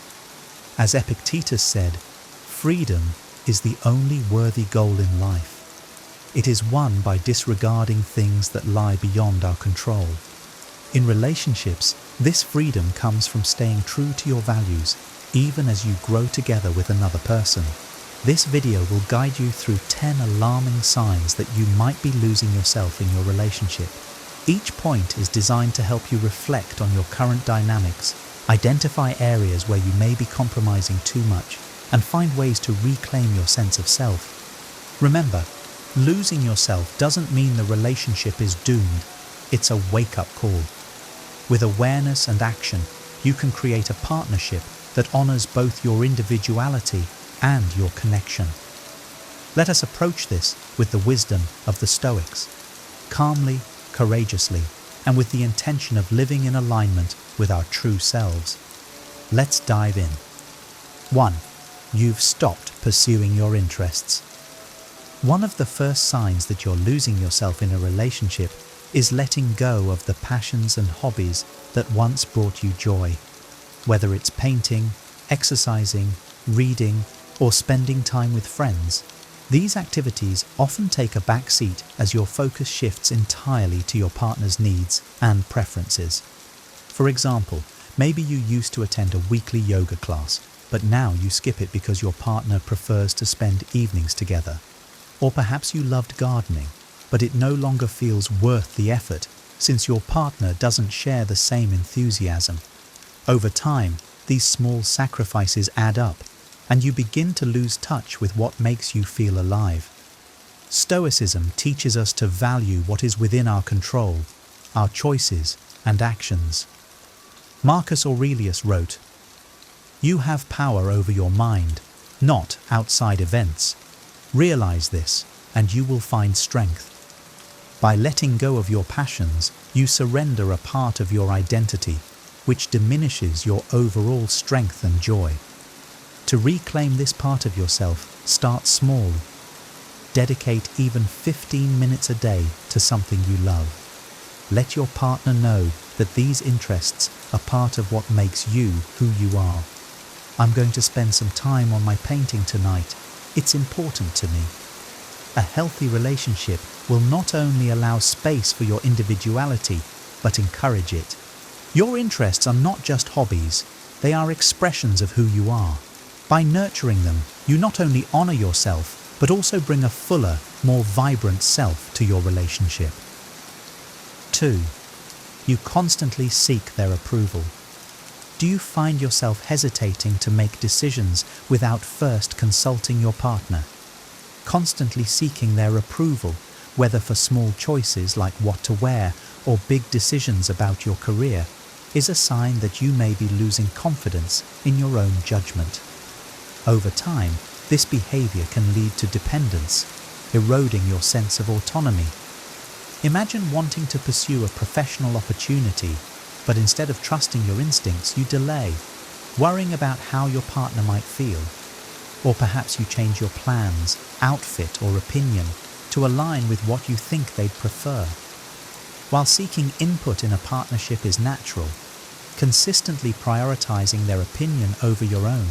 As Epictetus said, freedom is the only worthy goal in life. It is won by disregarding things that lie beyond our control. In relationships, this freedom comes from staying true to your values, even as you grow together with another person. This video will guide you through 10 alarming signs that you might be losing yourself in your relationship. Each point is designed to help you reflect on your current dynamics, identify areas where you may be compromising too much, and find ways to reclaim your sense of self. Remember, losing yourself doesn't mean the relationship is doomed. It's a wake-up call. With awareness and action, you can create a partnership that honors both your individuality and your connection. Let us approach this with the wisdom of the Stoics, calmly, courageously, and with the intention of living in alignment with our true selves. Let's dive in. 1. You've stopped pursuing your interests. One of the first signs that you're losing yourself in a relationship is letting go of the passions and hobbies that once brought you joy. Whether it's painting, exercising, reading, or spending time with friends, these activities often take a back seat as your focus shifts entirely to your partner's needs and preferences. For example, maybe you used to attend a weekly yoga class, but now you skip it because your partner prefers to spend evenings together. Or perhaps you loved gardening, but it no longer feels worth the effort since your partner doesn't share the same enthusiasm. Over time, these small sacrifices add up, and you begin to lose touch with what makes you feel alive. Stoicism teaches us to value what is within our control, our choices and actions. Marcus Aurelius wrote, "You have power over your mind, not outside events. Realize this, and you will find strength. By letting go of your passions, you surrender a part of your identity, which diminishes your overall strength and joy. To reclaim this part of yourself, start small. Dedicate even 15 minutes a day to something you love. Let your partner know that these interests are part of what makes you who you are. I'm going to spend some time on my painting tonight. It's important to me." A healthy relationship will not only allow space for your individuality, but encourage it. Your interests are not just hobbies, they are expressions of who you are. By nurturing them, you not only honor yourself, but also bring a fuller, more vibrant self to your relationship. 2. You constantly seek their approval. Do you find yourself hesitating to make decisions without first consulting your partner? Constantly seeking their approval, whether for small choices like what to wear or big decisions about your career, is a sign that you may be losing confidence in your own judgment. Over time, this behavior can lead to dependence, eroding your sense of autonomy. Imagine wanting to pursue a professional opportunity, but instead of trusting your instincts, you delay, worrying about how your partner might feel. Or perhaps you change your plans, outfit, or opinion to align with what you think they'd prefer. While seeking input in a partnership is natural, consistently prioritizing their opinion over your own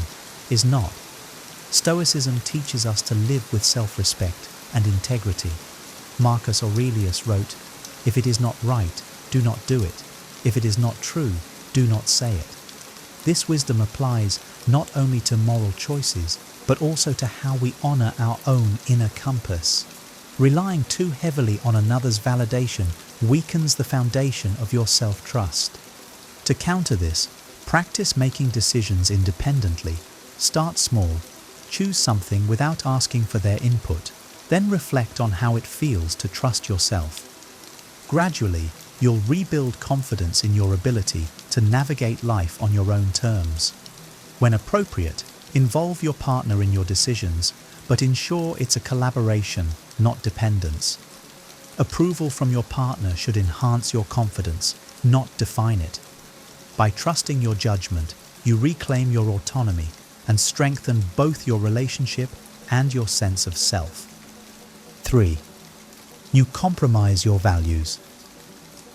is not. Stoicism teaches us to live with self-respect and integrity. Marcus Aurelius wrote, "If it is not right, do not do it. If it is not true, do not say it." This wisdom applies not only to moral choices, but also to how we honor our own inner compass. Relying too heavily on another's validation weakens the foundation of your self-trust. To counter this, practice making decisions independently. Start small, choose something without asking for their input, then reflect on how it feels to trust yourself. Gradually, you'll rebuild confidence in your ability to navigate life on your own terms. When appropriate, involve your partner in your decisions, but ensure it's a collaboration, not dependence. Approval from your partner should enhance your confidence, not define it. By trusting your judgment, you reclaim your autonomy and strengthen both your relationship and your sense of self. 3. You compromise your values.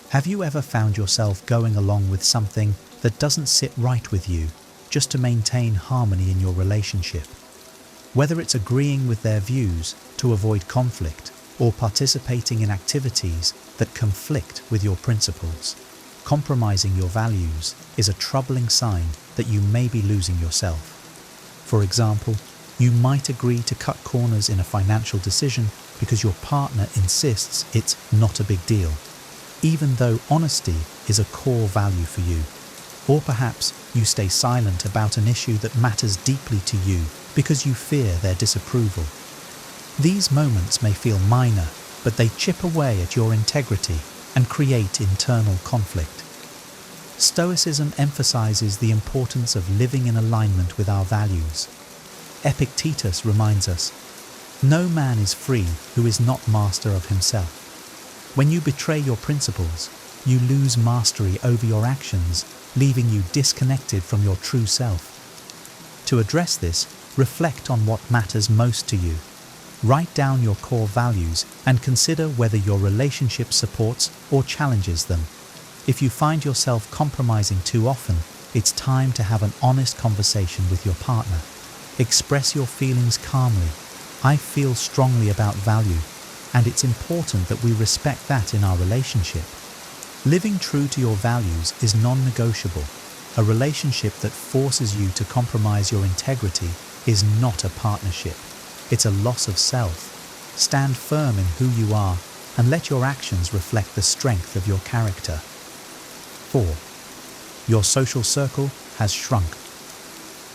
Have you ever found yourself going along with something that doesn't sit right with you, just to maintain harmony in your relationship? Whether it's agreeing with their views to avoid conflict or participating in activities that conflict with your principles, compromising your values is a troubling sign that you may be losing yourself. For example, you might agree to cut corners in a financial decision because your partner insists it's not a big deal, even though honesty is a core value for you. Or perhaps you stay silent about an issue that matters deeply to you because you fear their disapproval. These moments may feel minor, but they chip away at your integrity and create internal conflict. Stoicism emphasizes the importance of living in alignment with our values. Epictetus reminds us, "No man is free who is not master of himself." When you betray your principles, you lose mastery over your actions, leaving you disconnected from your true self. To address this, reflect on what matters most to you. Write down your core values and consider whether your relationship supports or challenges them. If you find yourself compromising too often, it's time to have an honest conversation with your partner. Express your feelings calmly. "I feel strongly about value, and it's important that we respect that in our relationship." Living true to your values is non-negotiable. A relationship that forces you to compromise your integrity is not a partnership. It's a loss of self. Stand firm in who you are and let your actions reflect the strength of your character. 4. Your social circle has shrunk.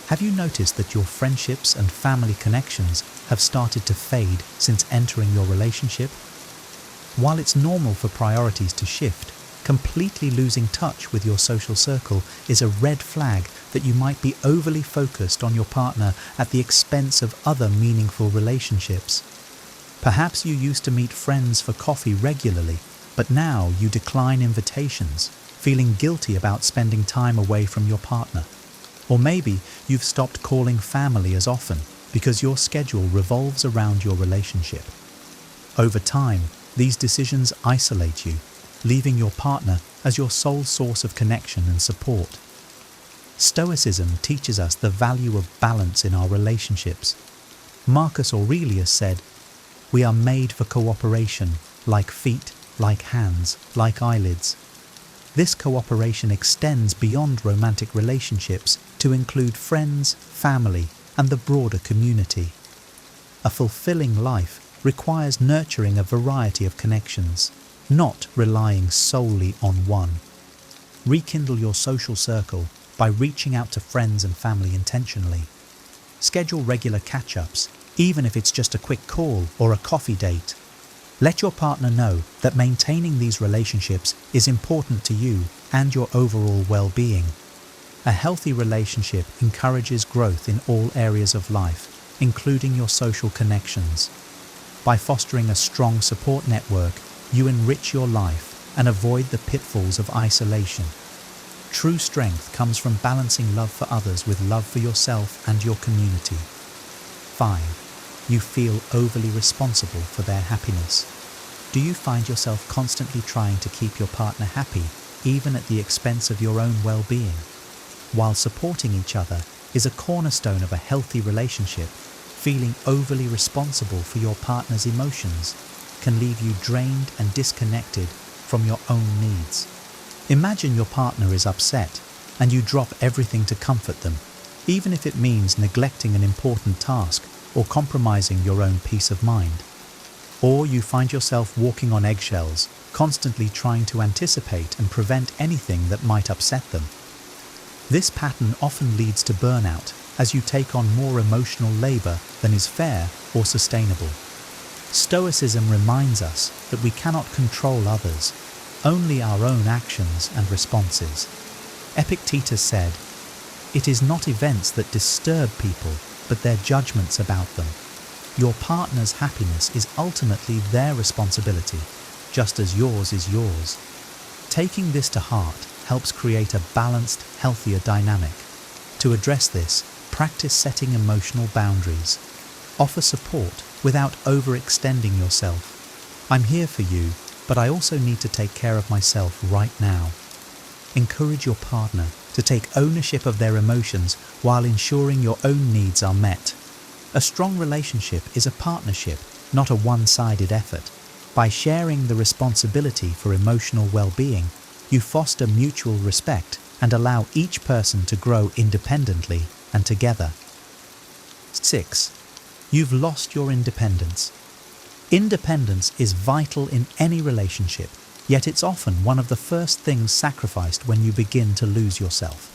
Have you noticed that your friendships and family connections have started to fade since entering your relationship? While it's normal for priorities to shift, completely losing touch with your social circle is a red flag that you might be overly focused on your partner at the expense of other meaningful relationships. Perhaps you used to meet friends for coffee regularly, but now you decline invitations, feeling guilty about spending time away from your partner. Or maybe you've stopped calling family as often because your schedule revolves around your relationship. Over time, these decisions isolate you, leaving your partner as your sole source of connection and support. Stoicism teaches us the value of balance in our relationships. Marcus Aurelius said, "We are made for cooperation, like feet, like hands, like eyelids." This cooperation extends beyond romantic relationships to include friends, family, and the broader community. A fulfilling life requires nurturing a variety of connections, not relying solely on one. Rekindle your social circle by reaching out to friends and family intentionally. Schedule regular catch-ups, even if it's just a quick call or a coffee date. Let your partner know that maintaining these relationships is important to you and your overall well-being. A healthy relationship encourages growth in all areas of life, including your social connections. By fostering a strong support network, you enrich your life and avoid the pitfalls of isolation. True strength comes from balancing love for others with love for yourself and your community. 5. You feel overly responsible for their happiness. Do you find yourself constantly trying to keep your partner happy, even at the expense of your own well-being? While supporting each other is a cornerstone of a healthy relationship, feeling overly responsible for your partner's emotions can leave you drained and disconnected from your own needs. Imagine your partner is upset and you drop everything to comfort them, even if it means neglecting an important task or compromising your own peace of mind. Or you find yourself walking on eggshells, constantly trying to anticipate and prevent anything that might upset them. This pattern often leads to burnout as you take on more emotional labor than is fair or sustainable. Stoicism reminds us that we cannot control others, only our own actions and responses. Epictetus said, "It is not events that disturb people, but their judgments about them." Your partner's happiness is ultimately their responsibility, just as yours is yours. Taking this to heart helps create a balanced, healthier dynamic. To address this, practice setting emotional boundaries. Offer support without overextending yourself. "I'm here for you, but I also need to take care of myself right now." Encourage your partner to take ownership of their emotions while ensuring your own needs are met. A strong relationship is a partnership, not a one-sided effort. By sharing the responsibility for emotional well-being, you foster mutual respect and allow each person to grow independently and together. 6. You've lost your independence. Independence is vital in any relationship, yet it's often one of the first things sacrificed when you begin to lose yourself.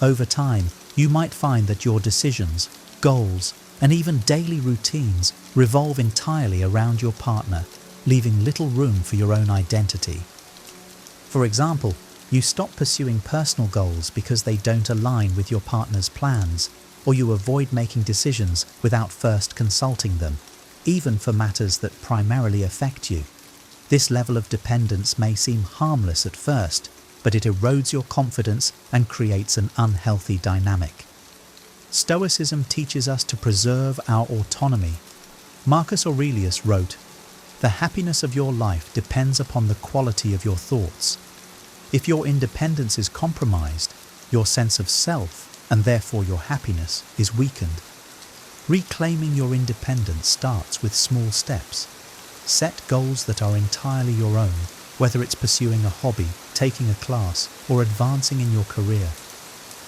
Over time, you might find that your decisions, goals, and even daily routines revolve entirely around your partner, leaving little room for your own identity. For example, you stop pursuing personal goals because they don't align with your partner's plans, or you avoid making decisions without first consulting them, even for matters that primarily affect you. This level of dependence may seem harmless at first, but it erodes your confidence and creates an unhealthy dynamic. Stoicism teaches us to preserve our autonomy. Marcus Aurelius wrote, "The happiness of your life depends upon the quality of your thoughts." If your independence is compromised, your sense of self, and therefore your happiness, is weakened. Reclaiming your independence starts with small steps. Set goals that are entirely your own, whether it's pursuing a hobby, taking a class, or advancing in your career.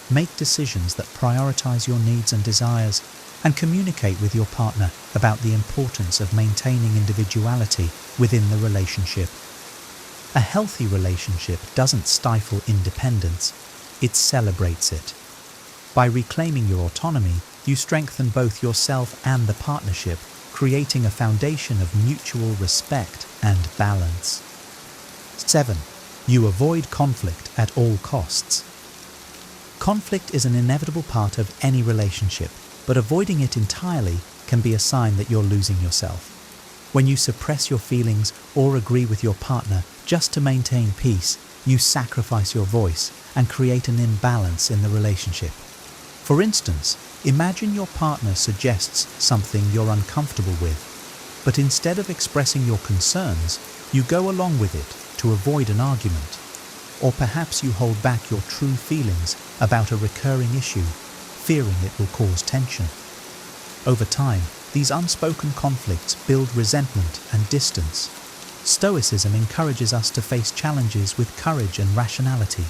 Make decisions that prioritize your needs and desires, and communicate with your partner about the importance of maintaining individuality within the relationship. A healthy relationship doesn't stifle independence, it celebrates it. By reclaiming your autonomy, you strengthen both yourself and the partnership, creating a foundation of mutual respect and balance. 7. You avoid conflict at all costs. Conflict is an inevitable part of any relationship, but avoiding it entirely can be a sign that you're losing yourself. When you suppress your feelings or agree with your partner just to maintain peace, you sacrifice your voice and create an imbalance in the relationship. For instance, imagine your partner suggests something you're uncomfortable with, but instead of expressing your concerns, you go along with it to avoid an argument. Or perhaps you hold back your true feelings about a recurring issue, fearing it will cause tension. Over time, these unspoken conflicts build resentment and distance. Stoicism encourages us to face challenges with courage and rationality.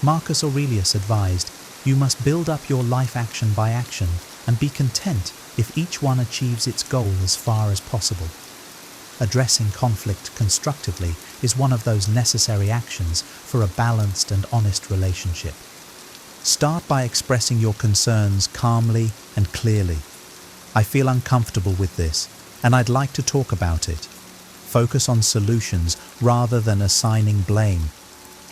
Marcus Aurelius advised, "You must build up your life action by action and be content if each one achieves its goal as far as possible." Addressing conflict constructively is one of those necessary actions for a balanced and honest relationship. Start by expressing your concerns calmly and clearly. "I feel uncomfortable with this, and I'd like to talk about it." Focus on solutions rather than assigning blame.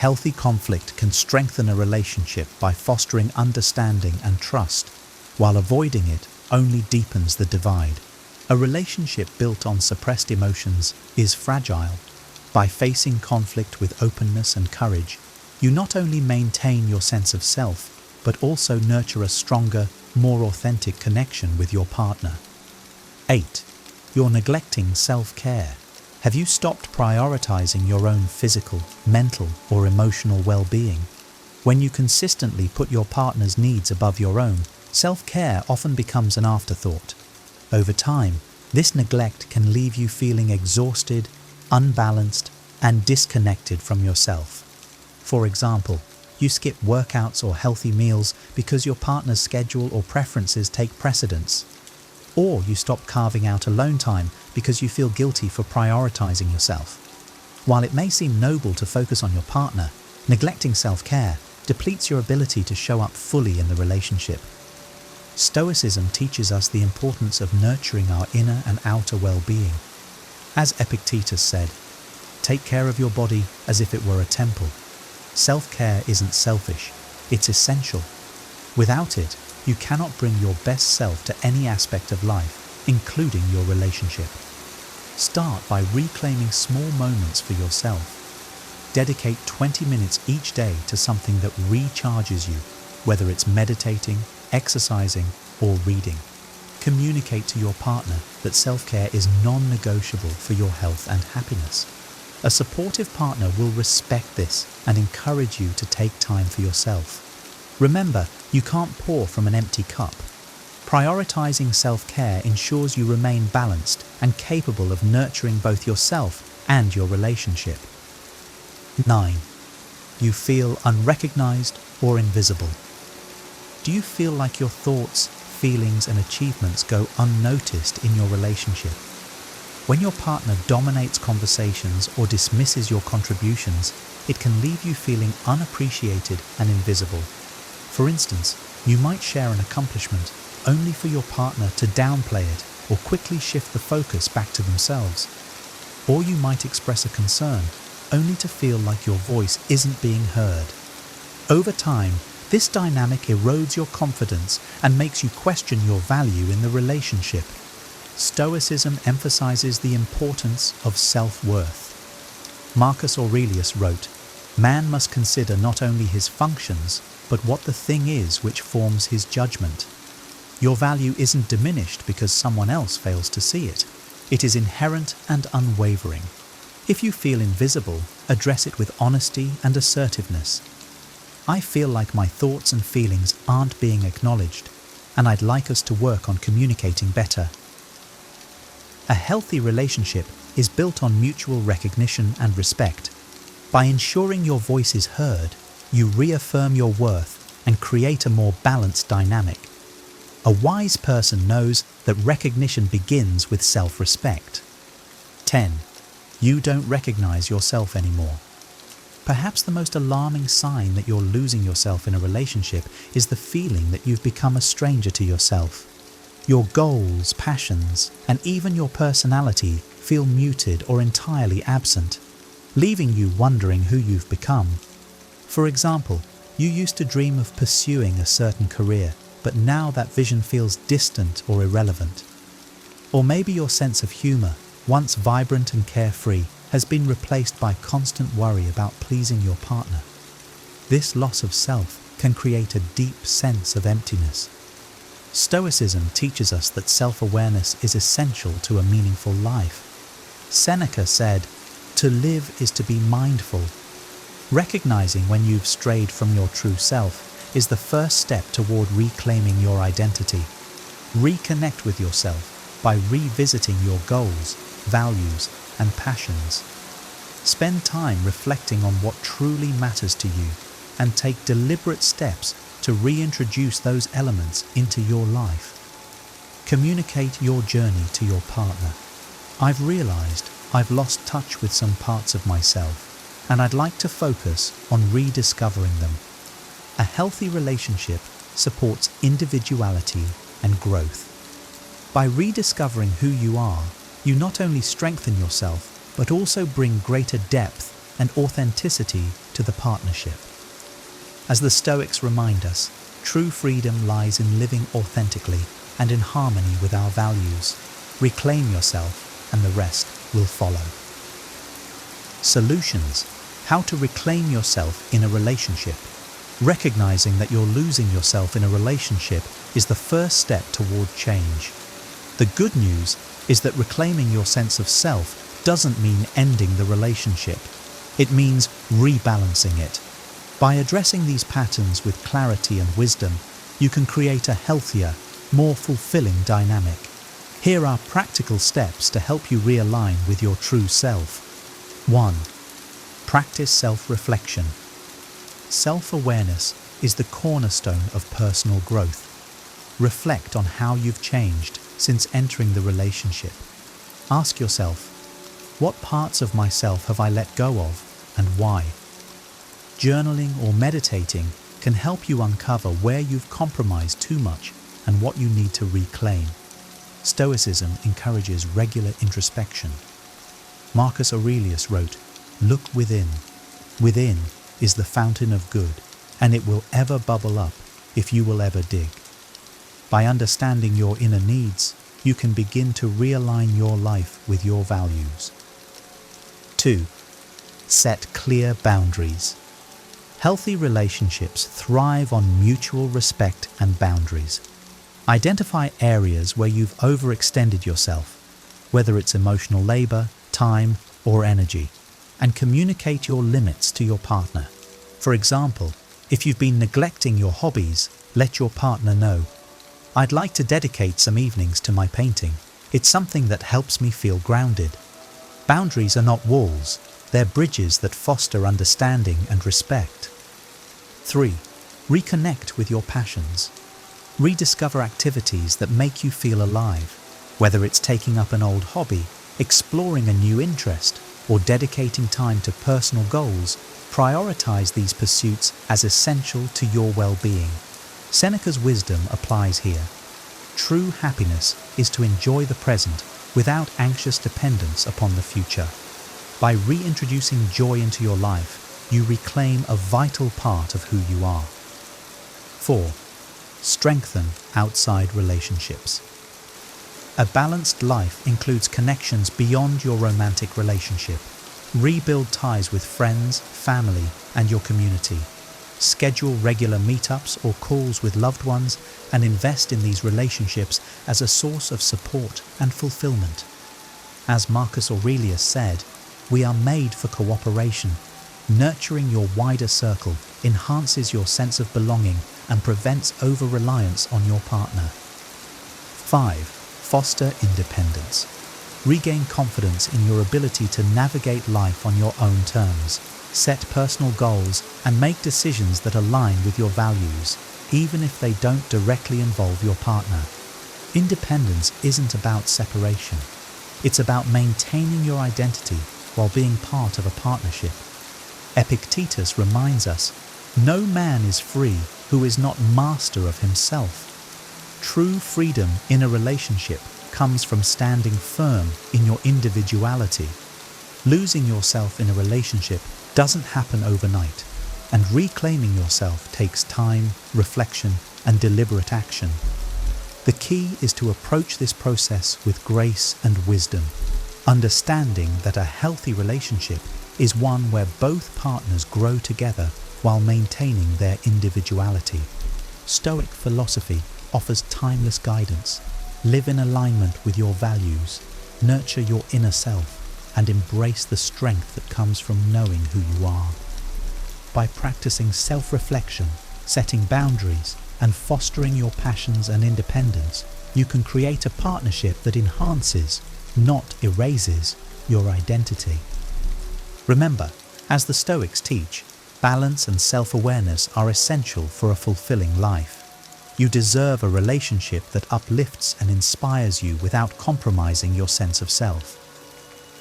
Healthy conflict can strengthen a relationship by fostering understanding and trust, while avoiding it only deepens the divide. A relationship built on suppressed emotions is fragile. By facing conflict with openness and courage, you not only maintain your sense of self, but also nurture a stronger, more authentic connection with your partner. 8. You're neglecting self-care. Have you stopped prioritizing your own physical, mental, or emotional well-being? When you consistently put your partner's needs above your own, self-care often becomes an afterthought. Over time, this neglect can leave you feeling exhausted, unbalanced, and disconnected from yourself. For example, you skip workouts or healthy meals because your partner's schedule or preferences take precedence. Or you stop carving out alone time because you feel guilty for prioritizing yourself. While it may seem noble to focus on your partner, neglecting self-care depletes your ability to show up fully in the relationship. Stoicism teaches us the importance of nurturing our inner and outer well-being. As Epictetus said, "Take care of your body as if it were a temple." Self-care isn't selfish, it's essential. Without it, you cannot bring your best self to any aspect of life, including your relationship. Start by reclaiming small moments for yourself. Dedicate 20 minutes each day to something that recharges you, whether it's meditating, exercising, or reading. Communicate to your partner that self-care is non-negotiable for your health and happiness. A supportive partner will respect this and encourage you to take time for yourself. Remember, you can't pour from an empty cup. Prioritizing self-care ensures you remain balanced and capable of nurturing both yourself and your relationship. 9. You feel unrecognized or invisible. Do you feel like your thoughts, feelings, and achievements go unnoticed in your relationship? When your partner dominates conversations or dismisses your contributions, it can leave you feeling unappreciated and invisible. For instance, you might share an accomplishment only for your partner to downplay it or quickly shift the focus back to themselves. Or you might express a concern only to feel like your voice isn't being heard. Over time, this dynamic erodes your confidence and makes you question your value in the relationship. Stoicism emphasizes the importance of self-worth. Marcus Aurelius wrote, "Man must consider not only his functions, but what the thing is which forms his judgment." Your value isn't diminished because someone else fails to see it. It is inherent and unwavering. If you feel invisible, address it with honesty and assertiveness. "I feel like my thoughts and feelings aren't being acknowledged, and I'd like us to work on communicating better." A healthy relationship is built on mutual recognition and respect. By ensuring your voice is heard, you reaffirm your worth and create a more balanced dynamic. A wise person knows that recognition begins with self-respect. 10. You don't recognize yourself anymore. Perhaps the most alarming sign that you're losing yourself in a relationship is the feeling that you've become a stranger to yourself. Your goals, passions, and even your personality feel muted or entirely absent, leaving you wondering who you've become. For example, you used to dream of pursuing a certain career, but now that vision feels distant or irrelevant. Or maybe your sense of humor, once vibrant and carefree, has been replaced by constant worry about pleasing your partner. This loss of self can create a deep sense of emptiness. Stoicism teaches us that self-awareness is essential to a meaningful life. Seneca said, "To live is to be mindful." Recognizing when you've strayed from your true self is the first step toward reclaiming your identity. Reconnect with yourself by revisiting your goals, values, and passions. Spend time reflecting on what truly matters to you and take deliberate steps to reintroduce those elements into your life. Communicate your journey to your partner. "I've realized I've lost touch with some parts of myself, and I'd like to focus on rediscovering them." A healthy relationship supports individuality and growth. By rediscovering who you are, you not only strengthen yourself, but also bring greater depth and authenticity to the partnership. As the Stoics remind us, true freedom lies in living authentically and in harmony with our values. Reclaim yourself, and the rest will follow. Solutions: how to reclaim yourself in a relationship. Recognizing that you're losing yourself in a relationship is the first step toward change. The good news is that reclaiming your sense of self doesn't mean ending the relationship. It means rebalancing it. By addressing these patterns with clarity and wisdom, you can create a healthier, more fulfilling dynamic. Here are practical steps to help you realign with your true self. 1. Practice self-reflection. Self-awareness is the cornerstone of personal growth. Reflect on how you've changed since entering the relationship. Ask yourself, what parts of myself have I let go of, and why? Journaling or meditating can help you uncover where you've compromised too much and what you need to reclaim. Stoicism encourages regular introspection. Marcus Aurelius wrote, "Look within. Within is the fountain of good, and it will ever bubble up if you will ever dig." By understanding your inner needs, you can begin to realign your life with your values. 2. Set clear boundaries. Healthy relationships thrive on mutual respect and boundaries. Identify areas where you've overextended yourself, whether it's emotional labor, time, or energy, and communicate your limits to your partner. For example, if you've been neglecting your hobbies, let your partner know, "I'd like to dedicate some evenings to my painting. It's something that helps me feel grounded." Boundaries are not walls, they're bridges that foster understanding and respect. 3. Reconnect with your passions. Rediscover activities that make you feel alive, whether it's taking up an old hobby, exploring a new interest, or dedicating time to personal goals. Prioritize these pursuits as essential to your well-being. Seneca's wisdom applies here. True happiness is to enjoy the present without anxious dependence upon the future. By reintroducing joy into your life, you reclaim a vital part of who you are. 4. Strengthen outside relationships. A balanced life includes connections beyond your romantic relationship. Rebuild ties with friends, family, and your community. Schedule regular meetups or calls with loved ones and invest in these relationships as a source of support and fulfillment. As Marcus Aurelius said, "We are made for cooperation." Nurturing your wider circle enhances your sense of belonging and prevents over-reliance on your partner. 5. Foster independence. Regain confidence in your ability to navigate life on your own terms. Set personal goals and make decisions that align with your values, even if they don't directly involve your partner. Independence isn't about separation. It's about maintaining your identity while being part of a partnership. Epictetus reminds us, "No man is free who is not master of himself." True freedom in a relationship comes from standing firm in your individuality. Losing yourself in a relationship doesn't happen overnight, and reclaiming yourself takes time, reflection, and deliberate action. The key is to approach this process with grace and wisdom, understanding that a healthy relationship is one where both partners grow together while maintaining their individuality. Stoic philosophy offers timeless guidance. Live in alignment with your values, nurture your inner self, and embrace the strength that comes from knowing who you are. By practicing self-reflection, setting boundaries, and fostering your passions and independence, you can create a partnership that enhances, not erases, your identity. Remember, as the Stoics teach, balance and self-awareness are essential for a fulfilling life. You deserve a relationship that uplifts and inspires you without compromising your sense of self.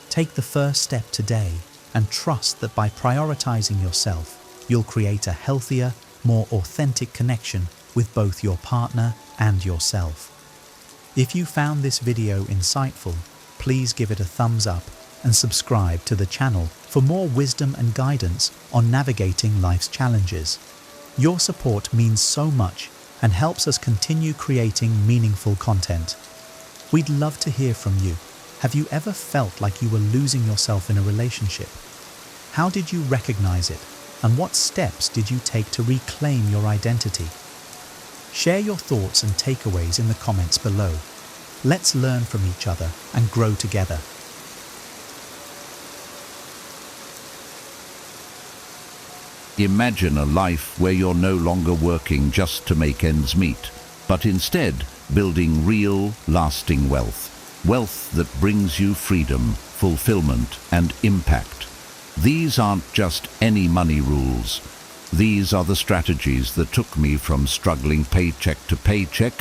Take the first step today and trust that by prioritizing yourself, you'll create a healthier, more authentic connection with both your partner and yourself. If you found this video insightful, please give it a thumbs up and subscribe to the channel for more wisdom and guidance on navigating life's challenges. Your support means so much and helps us continue creating meaningful content. We'd love to hear from you. Have you ever felt like you were losing yourself in a relationship? How did you recognize it? And what steps did you take to reclaim your identity? Share your thoughts and takeaways in the comments below. Let's learn from each other and grow together. Imagine a life where you're no longer working just to make ends meet, but instead building real, lasting wealth. Wealth that brings you freedom, fulfillment, and impact. These aren't just any money rules. These are the strategies that took me from struggling paycheck to paycheck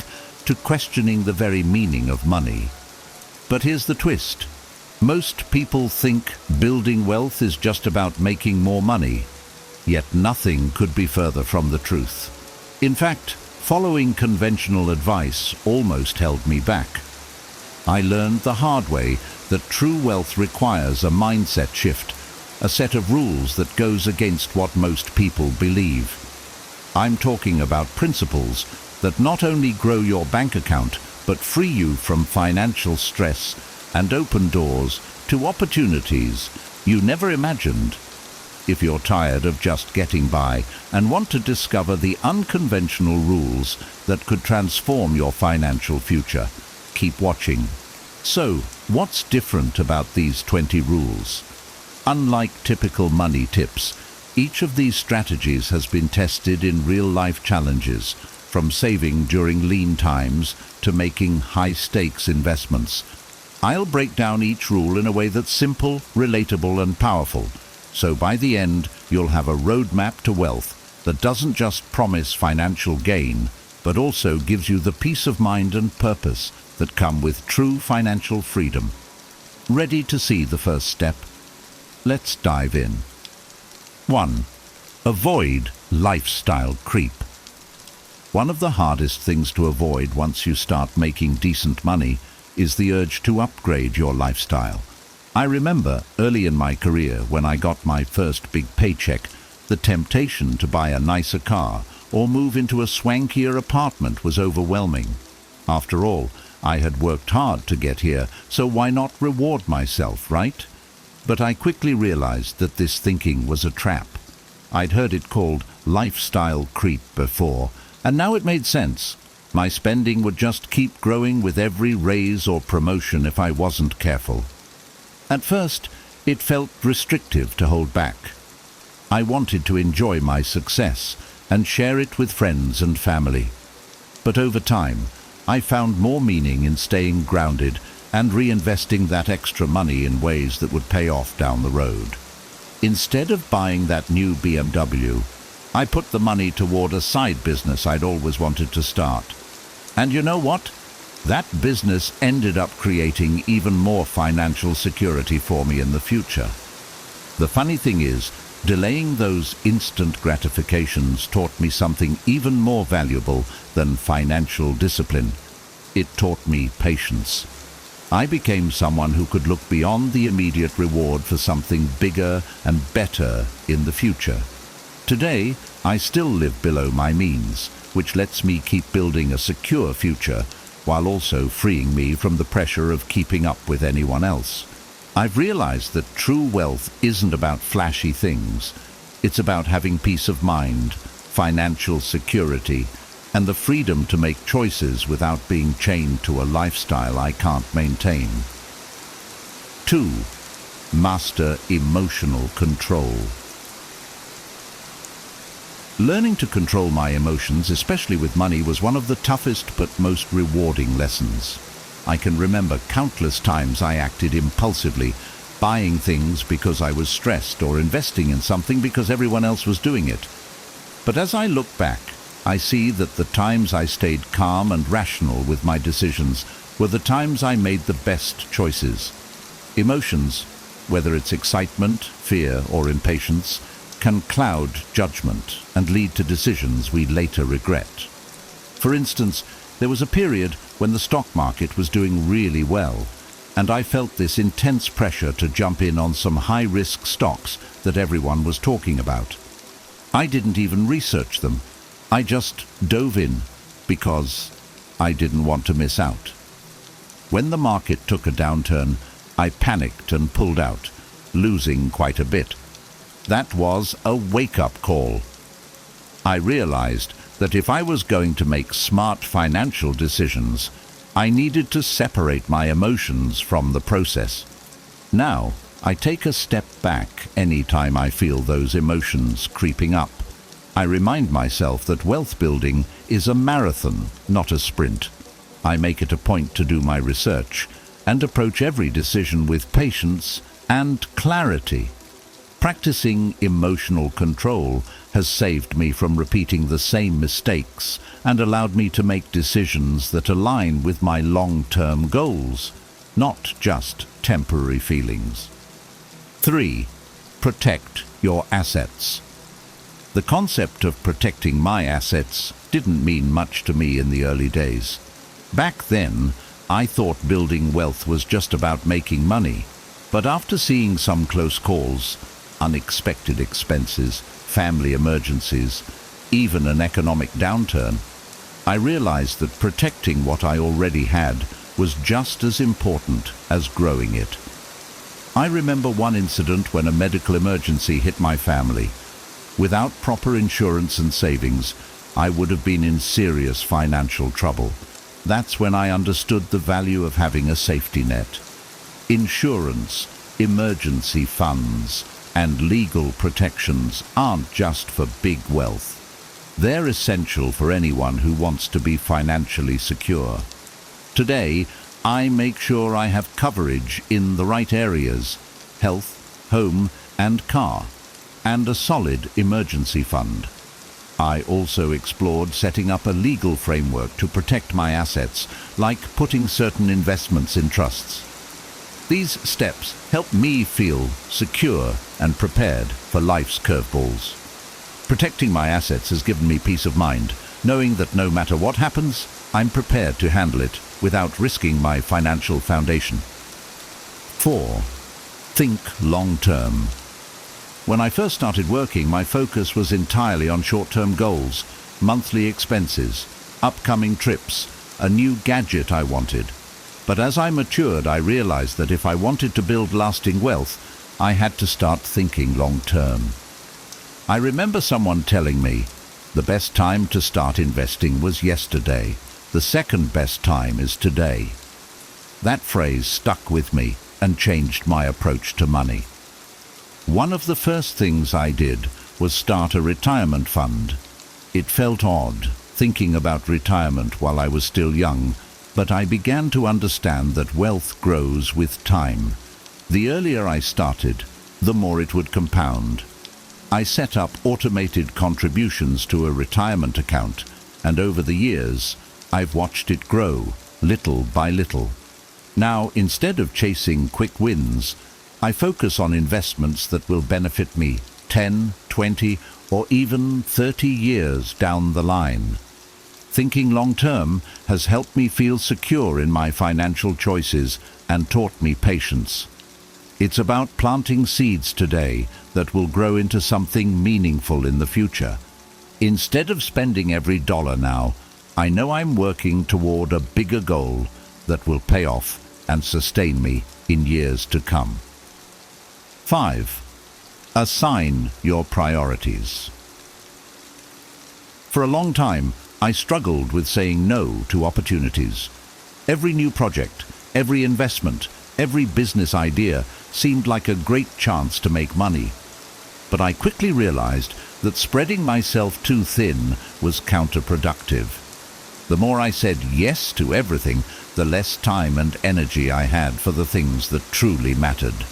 to questioning the very meaning of money. But here's the twist. Most people think building wealth is just about making more money. Yet nothing could be further from the truth. In fact, following conventional advice almost held me back. I learned the hard way that true wealth requires a mindset shift, a set of rules that goes against what most people believe. I'm talking about principles that not only grow your bank account, but free you from financial stress and open doors to opportunities you never imagined. If you're tired of just getting by and want to discover the unconventional rules that could transform your financial future, keep watching. So, what's different about these 20 rules? Unlike typical money tips, each of these strategies has been tested in real-life challenges, from saving during lean times to making high-stakes investments. I'll break down each rule in a way that's simple, relatable, and powerful. So by the end, you'll have a roadmap to wealth that doesn't just promise financial gain, but also gives you the peace of mind and purpose that come with true financial freedom. Ready to see the first step? Let's dive in. 1. Avoid lifestyle creep. One of the hardest things to avoid once you start making decent money is the urge to upgrade your lifestyle. I remember early in my career when I got my first big paycheck, the temptation to buy a nicer car or move into a swankier apartment was overwhelming. After all, I had worked hard to get here, so why not reward myself, right? But I quickly realized that this thinking was a trap. I'd heard it called lifestyle creep before, and now it made sense. My spending would just keep growing with every raise or promotion if I wasn't careful. At first, it felt restrictive to hold back. I wanted to enjoy my success and share it with friends and family. But over time, I found more meaning in staying grounded and reinvesting that extra money in ways that would pay off down the road. Instead of buying that new BMW, I put the money toward a side business I'd always wanted to start. And you know what? That business ended up creating even more financial security for me in the future. The funny thing is, delaying those instant gratifications taught me something even more valuable than financial discipline. It taught me patience. I became someone who could look beyond the immediate reward for something bigger and better in the future. Today, I still live below my means, which lets me keep building a secure future while also freeing me from the pressure of keeping up with anyone else. I've realized that true wealth isn't about flashy things. It's about having peace of mind, financial security, and the freedom to make choices without being chained to a lifestyle I can't maintain. 2. Master emotional control. Learning to control my emotions, especially with money, was one of the toughest but most rewarding lessons. I can remember countless times I acted impulsively, buying things because I was stressed or investing in something because everyone else was doing it. But as I look back, I see that the times I stayed calm and rational with my decisions were the times I made the best choices. Emotions, whether it's excitement, fear, or impatience, can cloud judgment and lead to decisions we later regret. For instance, there was a period when the stock market was doing really well. and I felt this intense pressure to jump in on some high-risk stocks that everyone was talking about. I didn't even research them. I just dove in because I didn't want to miss out. When the market took a downturn, I panicked and pulled out, losing quite a bit. That was a wake-up call. I realized that if I was going to make smart financial decisions, I needed to separate my emotions from the process. Now, I take a step back any time I feel those emotions creeping up. I remind myself that wealth building is a marathon, not a sprint. I make it a point to do my research and approach every decision with patience and clarity. Practicing emotional control has saved me from repeating the same mistakes and allowed me to make decisions that align with my long-term goals, not just temporary feelings. 3. Protect your assets. The concept of protecting my assets didn't mean much to me in the early days. Back then, I thought building wealth was just about making money, but after seeing some close calls, unexpected expenses, family emergencies, even an economic downturn, I realized that protecting what I already had was just as important as growing it. I remember one incident when a medical emergency hit my family. Without proper insurance and savings, I would have been in serious financial trouble. That's when I understood the value of having a safety net. Insurance, emergency funds, and legal protections aren't just for big wealth. They're essential for anyone who wants to be financially secure. Today, I make sure I have coverage in the right areas: health, home, and car, and a solid emergency fund. I also explored setting up a legal framework to protect my assets, like putting certain investments in trusts. These steps help me feel secure and prepared for life's curveballs. Protecting my assets has given me peace of mind, knowing that no matter what happens, I'm prepared to handle it without risking my financial foundation. 4. Think long-term. When I first started working, my focus was entirely on short-term goals, monthly expenses, upcoming trips, a new gadget I wanted. But as I matured, I realized that if I wanted to build lasting wealth, I had to start thinking long-term. I remember someone telling me, the best time to start investing was yesterday. The second best time is today. That phrase stuck with me and changed my approach to money. One of the first things I did was start a retirement fund. It felt odd, thinking about retirement while I was still young, but I began to understand that wealth grows with time. The earlier I started, the more it would compound. I set up automated contributions to a retirement account, and over the years, I've watched it grow, little by little. Now, instead of chasing quick wins, I focus on investments that will benefit me 10, 20, or even 30 years down the line. Thinking long-term has helped me feel secure in my financial choices and taught me patience. It's about planting seeds today that will grow into something meaningful in the future. Instead of spending every dollar now, I know I'm working toward a bigger goal that will pay off and sustain me in years to come. 5. Assign your priorities. For a long time, I struggled with saying no to opportunities. Every new project, every investment, every business idea seemed like a great chance to make money. But I quickly realized that spreading myself too thin was counterproductive. The more I said yes to everything, the less time and energy I had for the things that truly mattered.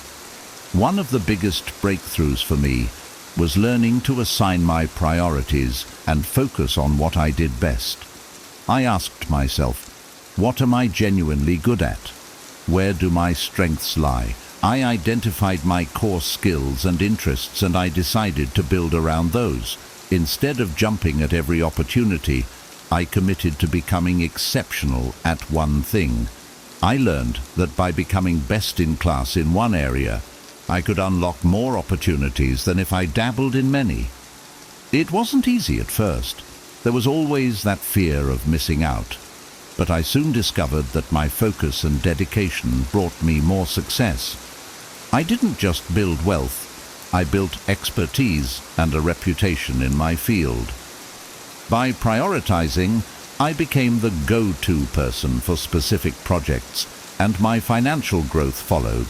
One of the biggest breakthroughs for me was learning to assign my priorities and focus on what I did best. I asked myself, what am I genuinely good at? Where do my strengths lie? I identified my core skills and interests, and I decided to build around those. Instead of jumping at every opportunity, I committed to becoming exceptional at one thing. I learned that by becoming best in class in one area, I could unlock more opportunities than if I dabbled in many. It wasn't easy at first. There was always that fear of missing out. But I soon discovered that my focus and dedication brought me more success. I didn't just build wealth, I built expertise and a reputation in my field. By prioritizing, I became the go-to person for specific projects, and my financial growth followed.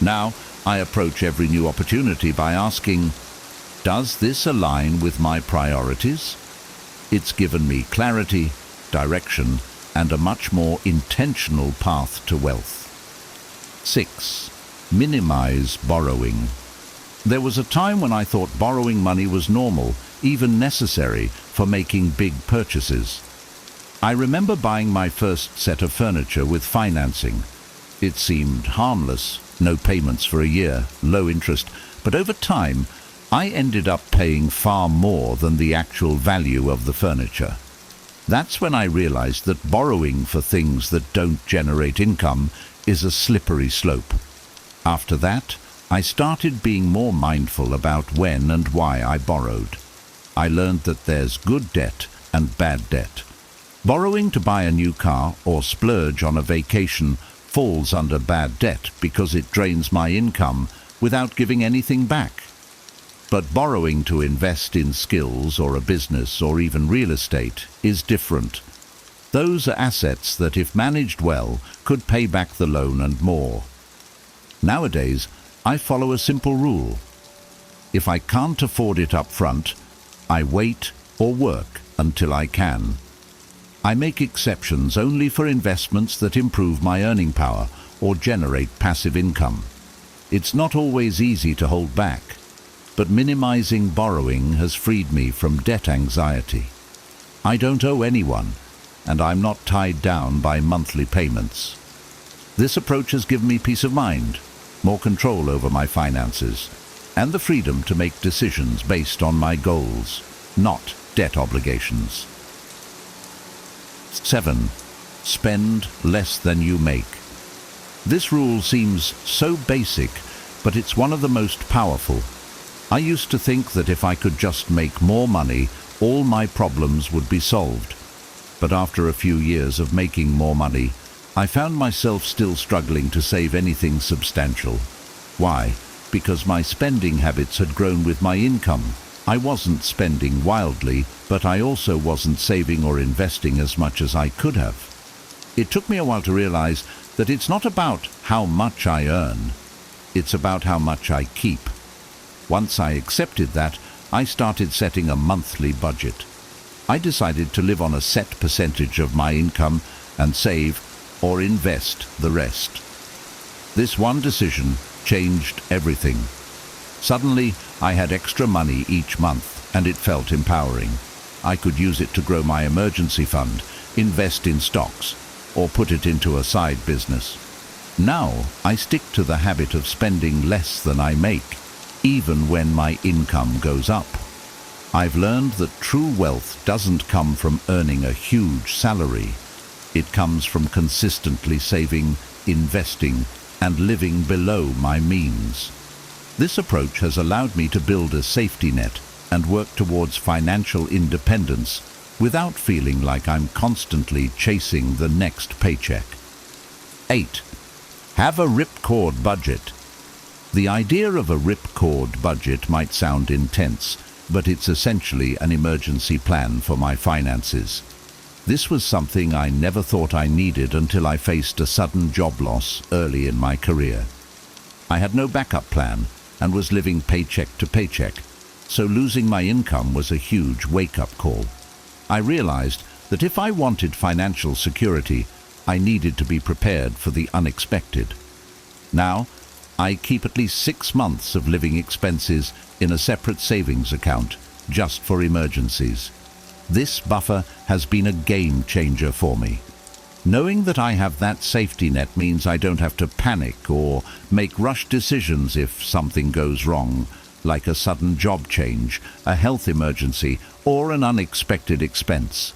Now, I approach every new opportunity by asking, does this align with my priorities? It's given me clarity, direction, and a much more intentional path to wealth. 6. Minimize borrowing. There was a time when I thought borrowing money was normal, even necessary, for making big purchases. I remember buying my first set of furniture with financing. It seemed harmless, no payments for a year, low interest, but over time, I ended up paying far more than the actual value of the furniture. That's when I realized that borrowing for things that don't generate income is a slippery slope. After that, I started being more mindful about when and why I borrowed. I learned that there's good debt and bad debt. Borrowing to buy a new car or splurge on a vacation falls under bad debt because it drains my income without giving anything back. But borrowing to invest in skills or a business or even real estate is different. Those are assets that, if managed well, could pay back the loan and more. Nowadays, I follow a simple rule. If I can't afford it up front, I wait or work until I can. I make exceptions only for investments that improve my earning power or generate passive income. It's not always easy to hold back, but minimizing borrowing has freed me from debt anxiety. I don't owe anyone, and I'm not tied down by monthly payments. This approach has given me peace of mind, more control over my finances, and the freedom to make decisions based on my goals, not debt obligations. 7. Spend less than you make. This rule seems so basic, but it's one of the most powerful. I used to think that if I could just make more money, all my problems would be solved. But after a few years of making more money, I found myself still struggling to save anything substantial. Why? Because my spending habits had grown with my income. I wasn't spending wildly, but I also wasn't saving or investing as much as I could have. It took me a while to realize that it's not about how much I earn, it's about how much I keep. Once I accepted that, I started setting a monthly budget. I decided to live on a set percentage of my income and save or invest the rest. This one decision changed everything. Suddenly, I had extra money each month, and it felt empowering. I could use it to grow my emergency fund, invest in stocks, or put it into a side business. Now, I stick to the habit of spending less than I make, even when my income goes up. I've learned that true wealth doesn't come from earning a huge salary. It comes from consistently saving, investing, and living below my means. This approach has allowed me to build a safety net and work towards financial independence without feeling like I'm constantly chasing the next paycheck. 8. Have a ripcord budget. The idea of a ripcord budget might sound intense, but it's essentially an emergency plan for my finances. This was something I never thought I needed until I faced a sudden job loss early in my career. I had no backup plan and was living paycheck to paycheck, so losing my income was a huge wake-up call. I realized that if I wanted financial security, I needed to be prepared for the unexpected. Now, I keep at least 6 months of living expenses in a separate savings account, just for emergencies. This buffer has been a game changer for me. Knowing that I have that safety net means I don't have to panic or make rushed decisions if something goes wrong, like a sudden job change, a health emergency, or an unexpected expense.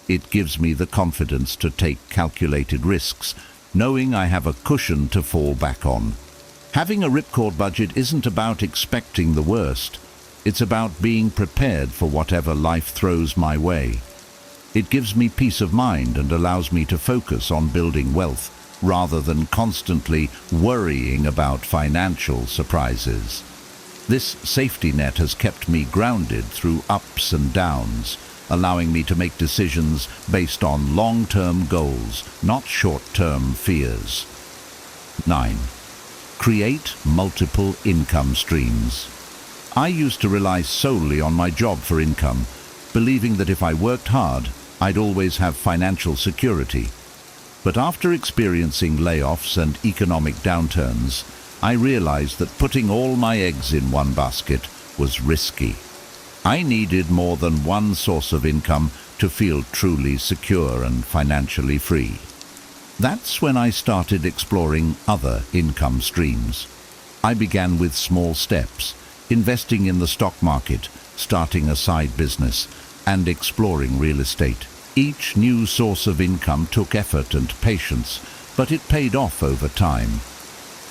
It gives me the confidence to take calculated risks knowing I have a cushion to fall back on. Having a ripcord budget isn't about expecting the worst. It's about being prepared for whatever life throws my way. It gives me peace of mind and allows me to focus on building wealth rather than constantly worrying about financial surprises. This safety net has kept me grounded through ups and downs, allowing me to make decisions based on long-term goals, not short-term fears. 9. Create multiple income streams. I used to rely solely on my job for income, believing that if I worked hard, I'd always have financial security. But after experiencing layoffs and economic downturns, I realized that putting all my eggs in one basket was risky. I needed more than one source of income to feel truly secure and financially free. That's when I started exploring other income streams. I began with small steps, investing in the stock market, starting a side business, and exploring real estate. Each new source of income took effort and patience, but it paid off over time.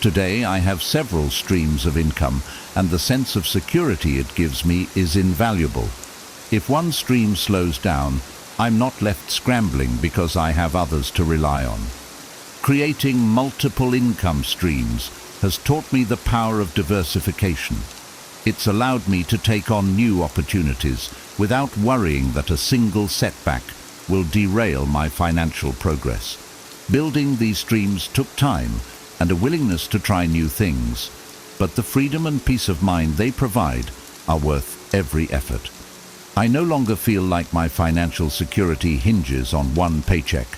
Today I have several streams of income, and the sense of security it gives me is invaluable. If one stream slows down, I'm not left scrambling because I have others to rely on. Creating multiple income streams has taught me the power of diversification. It's allowed me to take on new opportunities without worrying that a single setback will derail my financial progress. Building these streams took time and a willingness to try new things, but the freedom and peace of mind they provide are worth every effort. I no longer feel like my financial security hinges on one paycheck,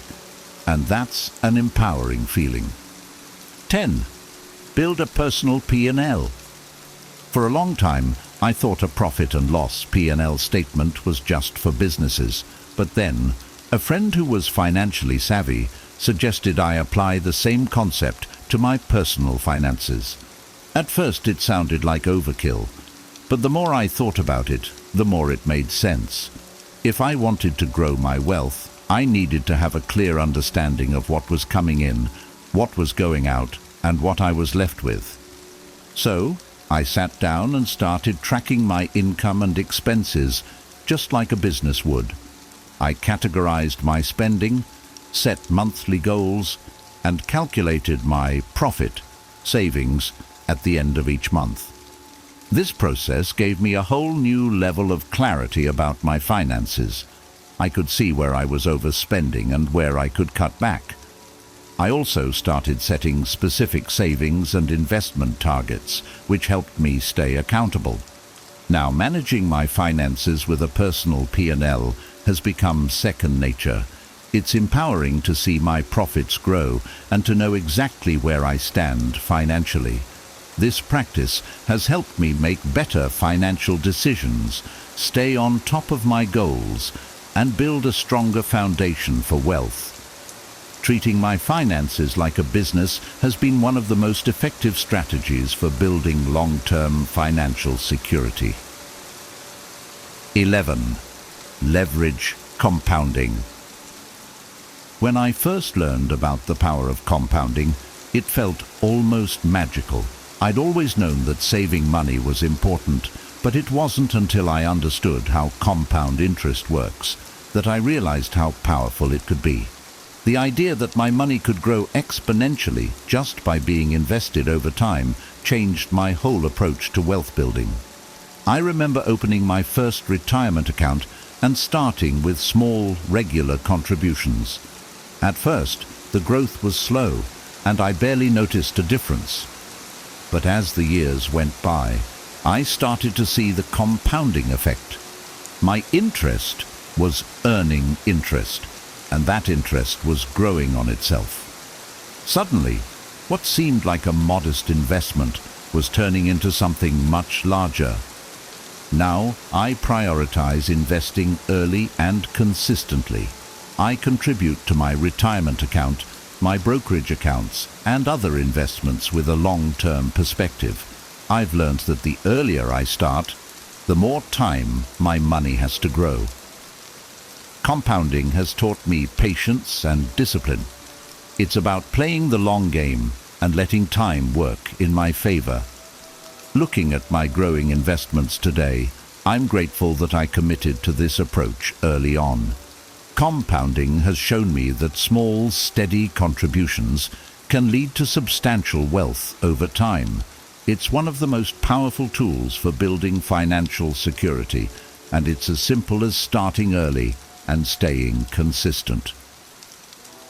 and that's an empowering feeling. 10. Build a personal P&L. For a long time, I thought a profit and loss P&L statement was just for businesses, but then a friend who was financially savvy suggested I apply the same concept to my personal finances. At first it sounded like overkill, but the more I thought about it, the more it made sense. If I wanted to grow my wealth, I needed to have a clear understanding of what was coming in, what was going out, and what I was left with. So, I sat down and started tracking my income and expenses, just like a business would. I categorized my spending, set monthly goals, and calculated my profit, savings, at the end of each month. This process gave me a whole new level of clarity about my finances. I could see where I was overspending and where I could cut back. I also started setting specific savings and investment targets, which helped me stay accountable. Now, managing my finances with a personal P&L has become second nature. It's empowering to see my profits grow and to know exactly where I stand financially. This practice has helped me make better financial decisions, stay on top of my goals, and build a stronger foundation for wealth. Treating my finances like a business has been one of the most effective strategies for building long-term financial security. 11. Leverage compounding. When I first learned about the power of compounding, it felt almost magical. I'd always known that saving money was important, but it wasn't until I understood how compound interest works that I realized how powerful it could be. The idea that my money could grow exponentially just by being invested over time changed my whole approach to wealth building. I remember opening my first retirement account and starting with small, regular contributions. At first, the growth was slow, and I barely noticed a difference. But as the years went by, I started to see the compounding effect. My interest was earning interest, and that interest was growing on itself. Suddenly, what seemed like a modest investment was turning into something much larger. Now, I prioritize investing early and consistently. I contribute to my retirement account, my brokerage accounts, and other investments with a long-term perspective. I've learned that the earlier I start, the more time my money has to grow. Compounding has taught me patience and discipline. It's about playing the long game and letting time work in my favor. Looking at my growing investments today, I'm grateful that I committed to this approach early on. Compounding has shown me that small, steady contributions can lead to substantial wealth over time. It's one of the most powerful tools for building financial security, and it's as simple as starting early and staying consistent.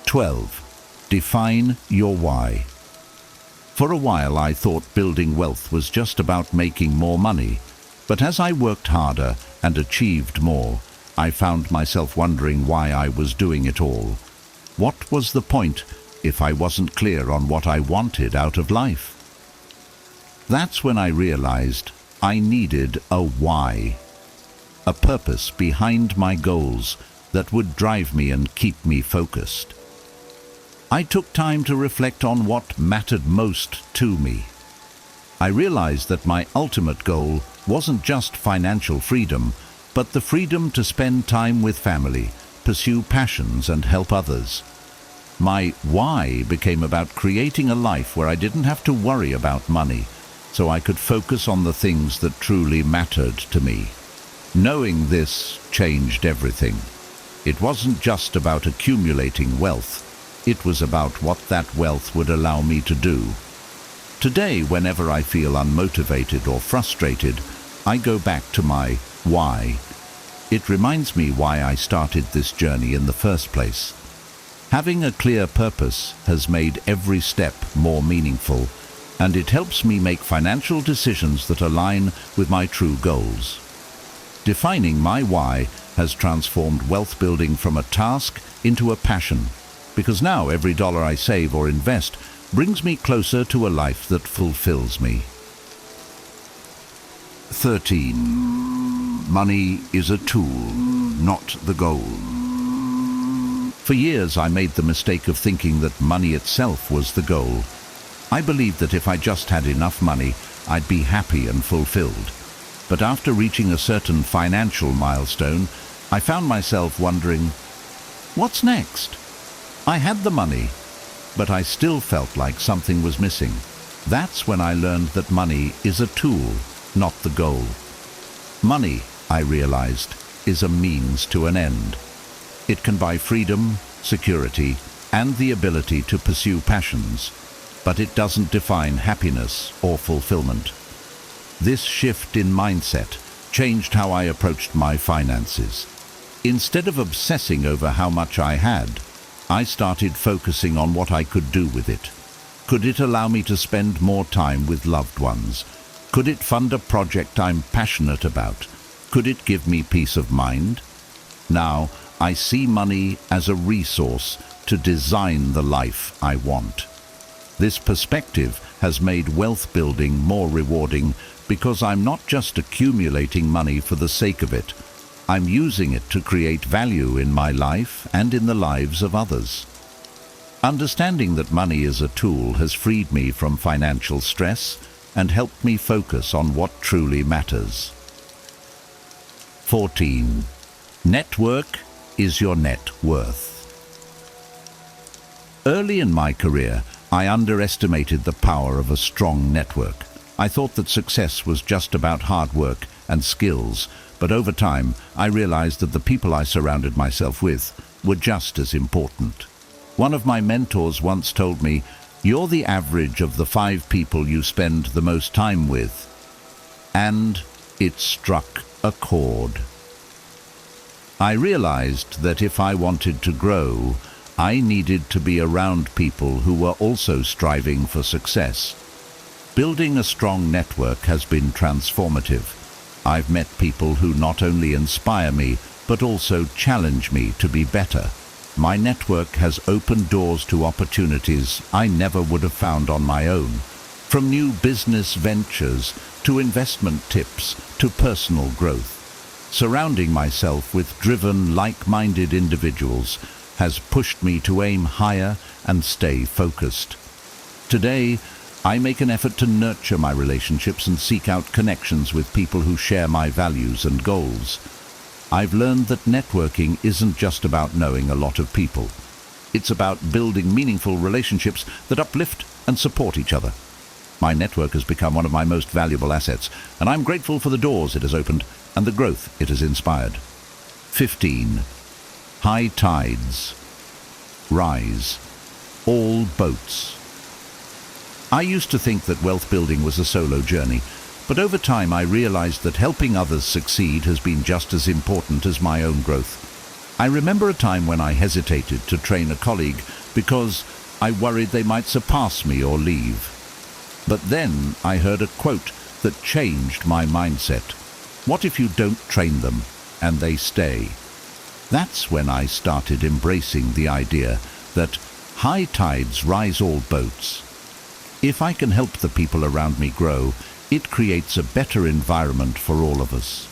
12. Define your why. For a while I thought building wealth was just about making more money, but as I worked harder and achieved more, I found myself wondering why I was doing it all. What was the point if I wasn't clear on what I wanted out of life? That's when I realized I needed a why, a purpose behind my goals that would drive me and keep me focused. I took time to reflect on what mattered most to me. I realized that my ultimate goal wasn't just financial freedom, but the freedom to spend time with family, pursue passions, and help others. My why became about creating a life where I didn't have to worry about money, so I could focus on the things that truly mattered to me. Knowing this changed everything. It wasn't just about accumulating wealth. It was about what that wealth would allow me to do. Today, whenever I feel unmotivated or frustrated, I go back to my why. It reminds me why I started this journey in the first place. Having a clear purpose has made every step more meaningful, and it helps me make financial decisions that align with my true goals. Defining my why has transformed wealth building from a task into a passion, because now every dollar I save or invest brings me closer to a life that fulfills me. 13. Money is a tool, not the goal. For years I made the mistake of thinking that money itself was the goal. I believed that if I just had enough money, I'd be happy and fulfilled. But after reaching a certain financial milestone, I found myself wondering, what's next? I had the money, but I still felt like something was missing. That's when I learned that money is a tool, not the goal. Money, I realized, is a means to an end. It can buy freedom, security, and the ability to pursue passions, but it doesn't define happiness or fulfillment. This shift in mindset changed how I approached my finances. Instead of obsessing over how much I had, I started focusing on what I could do with it. Could it allow me to spend more time with loved ones? Could it fund a project I'm passionate about? Could it give me peace of mind? Now, I see money as a resource to design the life I want. This perspective has made wealth building more rewarding because I'm not just accumulating money for the sake of it. I'm using it to create value in my life and in the lives of others. Understanding that money is a tool has freed me from financial stress and helped me focus on what truly matters. 14. Network is your net worth. Early in my career, I underestimated the power of a strong network. I thought that success was just about hard work and skills, but over time I realized that the people I surrounded myself with were just as important. One of my mentors once told me, "You're the average of the 5 people you spend the most time with." And it struck a chord. I realized that if I wanted to grow, I needed to be around people who were also striving for success. Building a strong network has been transformative. I've met people who not only inspire me, but also challenge me to be better. My network has opened doors to opportunities I never would have found on my own. From new business ventures, to investment tips, to personal growth. Surrounding myself with driven, like-minded individuals has pushed me to aim higher and stay focused. Today, I make an effort to nurture my relationships and seek out connections with people who share my values and goals. I've learned that networking isn't just about knowing a lot of people. It's about building meaningful relationships that uplift and support each other. My network has become one of my most valuable assets, and I'm grateful for the doors it has opened and the growth it has inspired. 15. High tides. Rise. All boats. I used to think that wealth building was a solo journey, but over time I realized that helping others succeed has been just as important as my own growth. I remember a time when I hesitated to train a colleague because I worried they might surpass me or leave. But then I heard a quote that changed my mindset. What if you don't train them and they stay? That's when I started embracing the idea that high tides rise all boats. If I can help the people around me grow, it creates a better environment for all of us.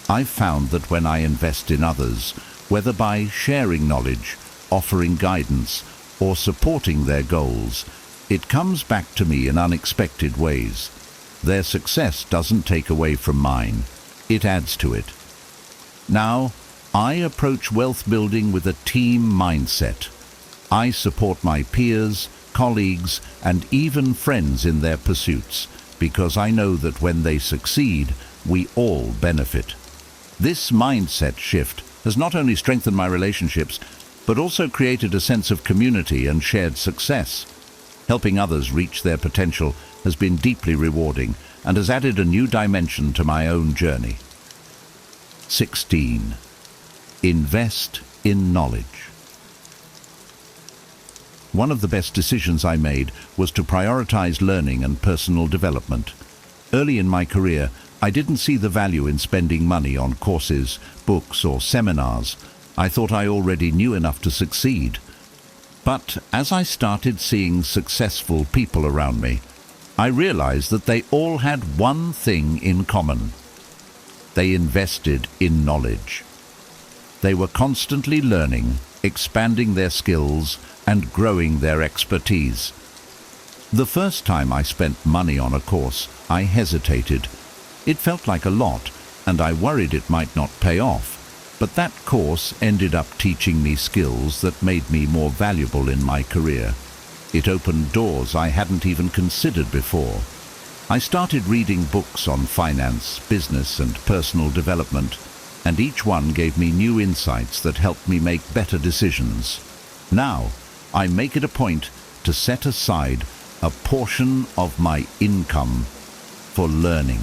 I've found that when I invest in others, whether by sharing knowledge, offering guidance, or supporting their goals, it comes back to me in unexpected ways. Their success doesn't take away from mine, it adds to it. Now, I approach wealth building with a team mindset. I support my peers, colleagues, and even friends in their pursuits, because I know that when they succeed, we all benefit. This mindset shift has not only strengthened my relationships, but also created a sense of community and shared success. Helping others reach their potential has been deeply rewarding and has added a new dimension to my own journey. 16. Invest in knowledge. One of the best decisions I made was to prioritize learning and personal development. Early in my career, I didn't see the value in spending money on courses, books, or seminars. I thought I already knew enough to succeed. But as I started seeing successful people around me, I realized that they all had one thing in common. They invested in knowledge. They were constantly learning, expanding their skills, and growing their expertise. The first time I spent money on a course, I hesitated. It felt like a lot, and I worried it might not pay off. But that course ended up teaching me skills that made me more valuable in my career. It opened doors I hadn't even considered before. I started reading books on finance, business, and personal development, and each one gave me new insights that helped me make better decisions. Now, I make it a point to set aside a portion of my income for learning.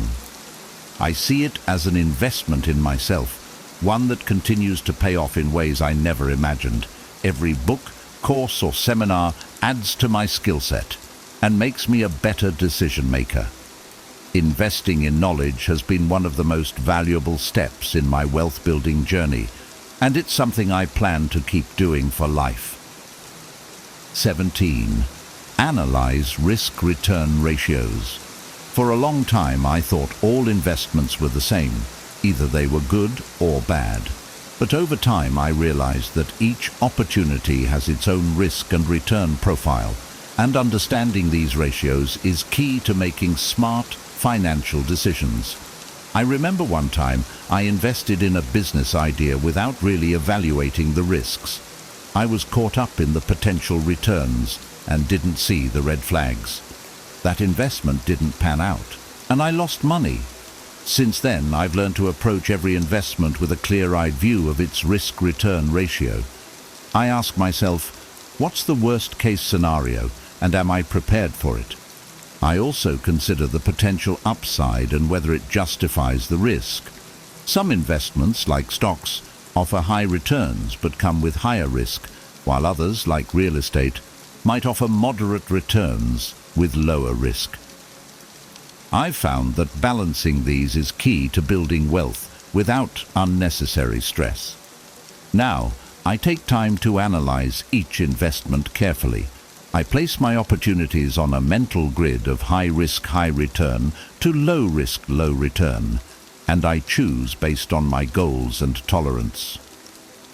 I see it as an investment in myself, one that continues to pay off in ways I never imagined. Every book, course, or seminar adds to my skill set and makes me a better decision maker. Investing in knowledge has been one of the most valuable steps in my wealth building journey, and it's something I plan to keep doing for life. 17. Analyze risk-return ratios. For a long time, I thought all investments were the same. Either they were good or bad. But over time, I realized that each opportunity has its own risk and return profile, and understanding these ratios is key to making smart financial decisions. I remember one time I invested in a business idea without really evaluating the risks. I was caught up in the potential returns and didn't see the red flags. That investment didn't pan out, and I lost money. Since then, I've learned to approach every investment with a clear-eyed view of its risk-return ratio. I ask myself, what's the worst-case scenario, and am I prepared for it? I also consider the potential upside and whether it justifies the risk. Some investments, like stocks, offer high returns but come with higher risk, while others, like real estate, might offer moderate returns with lower risk. I've found that balancing these is key to building wealth without unnecessary stress. Now, I take time to analyze each investment carefully. I place my opportunities on a mental grid of high risk, high return to low risk, low return, and I choose based on my goals and tolerance.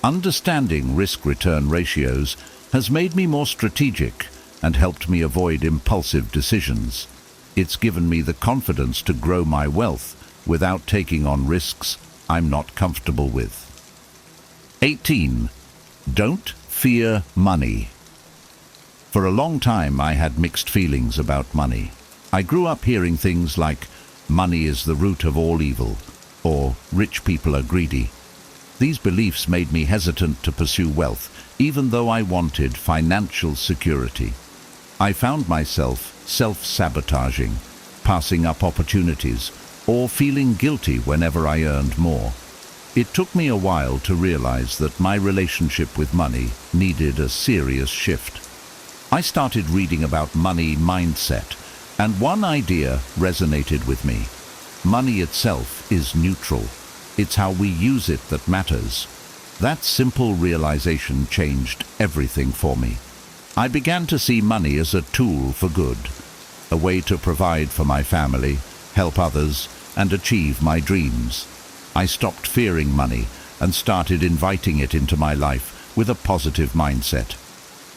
Understanding risk-return ratios has made me more strategic and helped me avoid impulsive decisions. It's given me the confidence to grow my wealth without taking on risks I'm not comfortable with. 18. Don't Fear money. For a long time I had mixed feelings about money. I grew up hearing things like, money is the root of all evil, or rich people are greedy. These beliefs made me hesitant to pursue wealth, even though I wanted financial security. I found myself self-sabotaging, passing up opportunities, or feeling guilty whenever I earned more. It took me a while to realize that my relationship with money needed a serious shift. I started reading about money mindset, and one idea resonated with me. Money itself is neutral. It's how we use it that matters. That simple realization changed everything for me. I began to see money as a tool for good, a way to provide for my family, help others, and achieve my dreams. I stopped fearing money and started inviting it into my life with a positive mindset.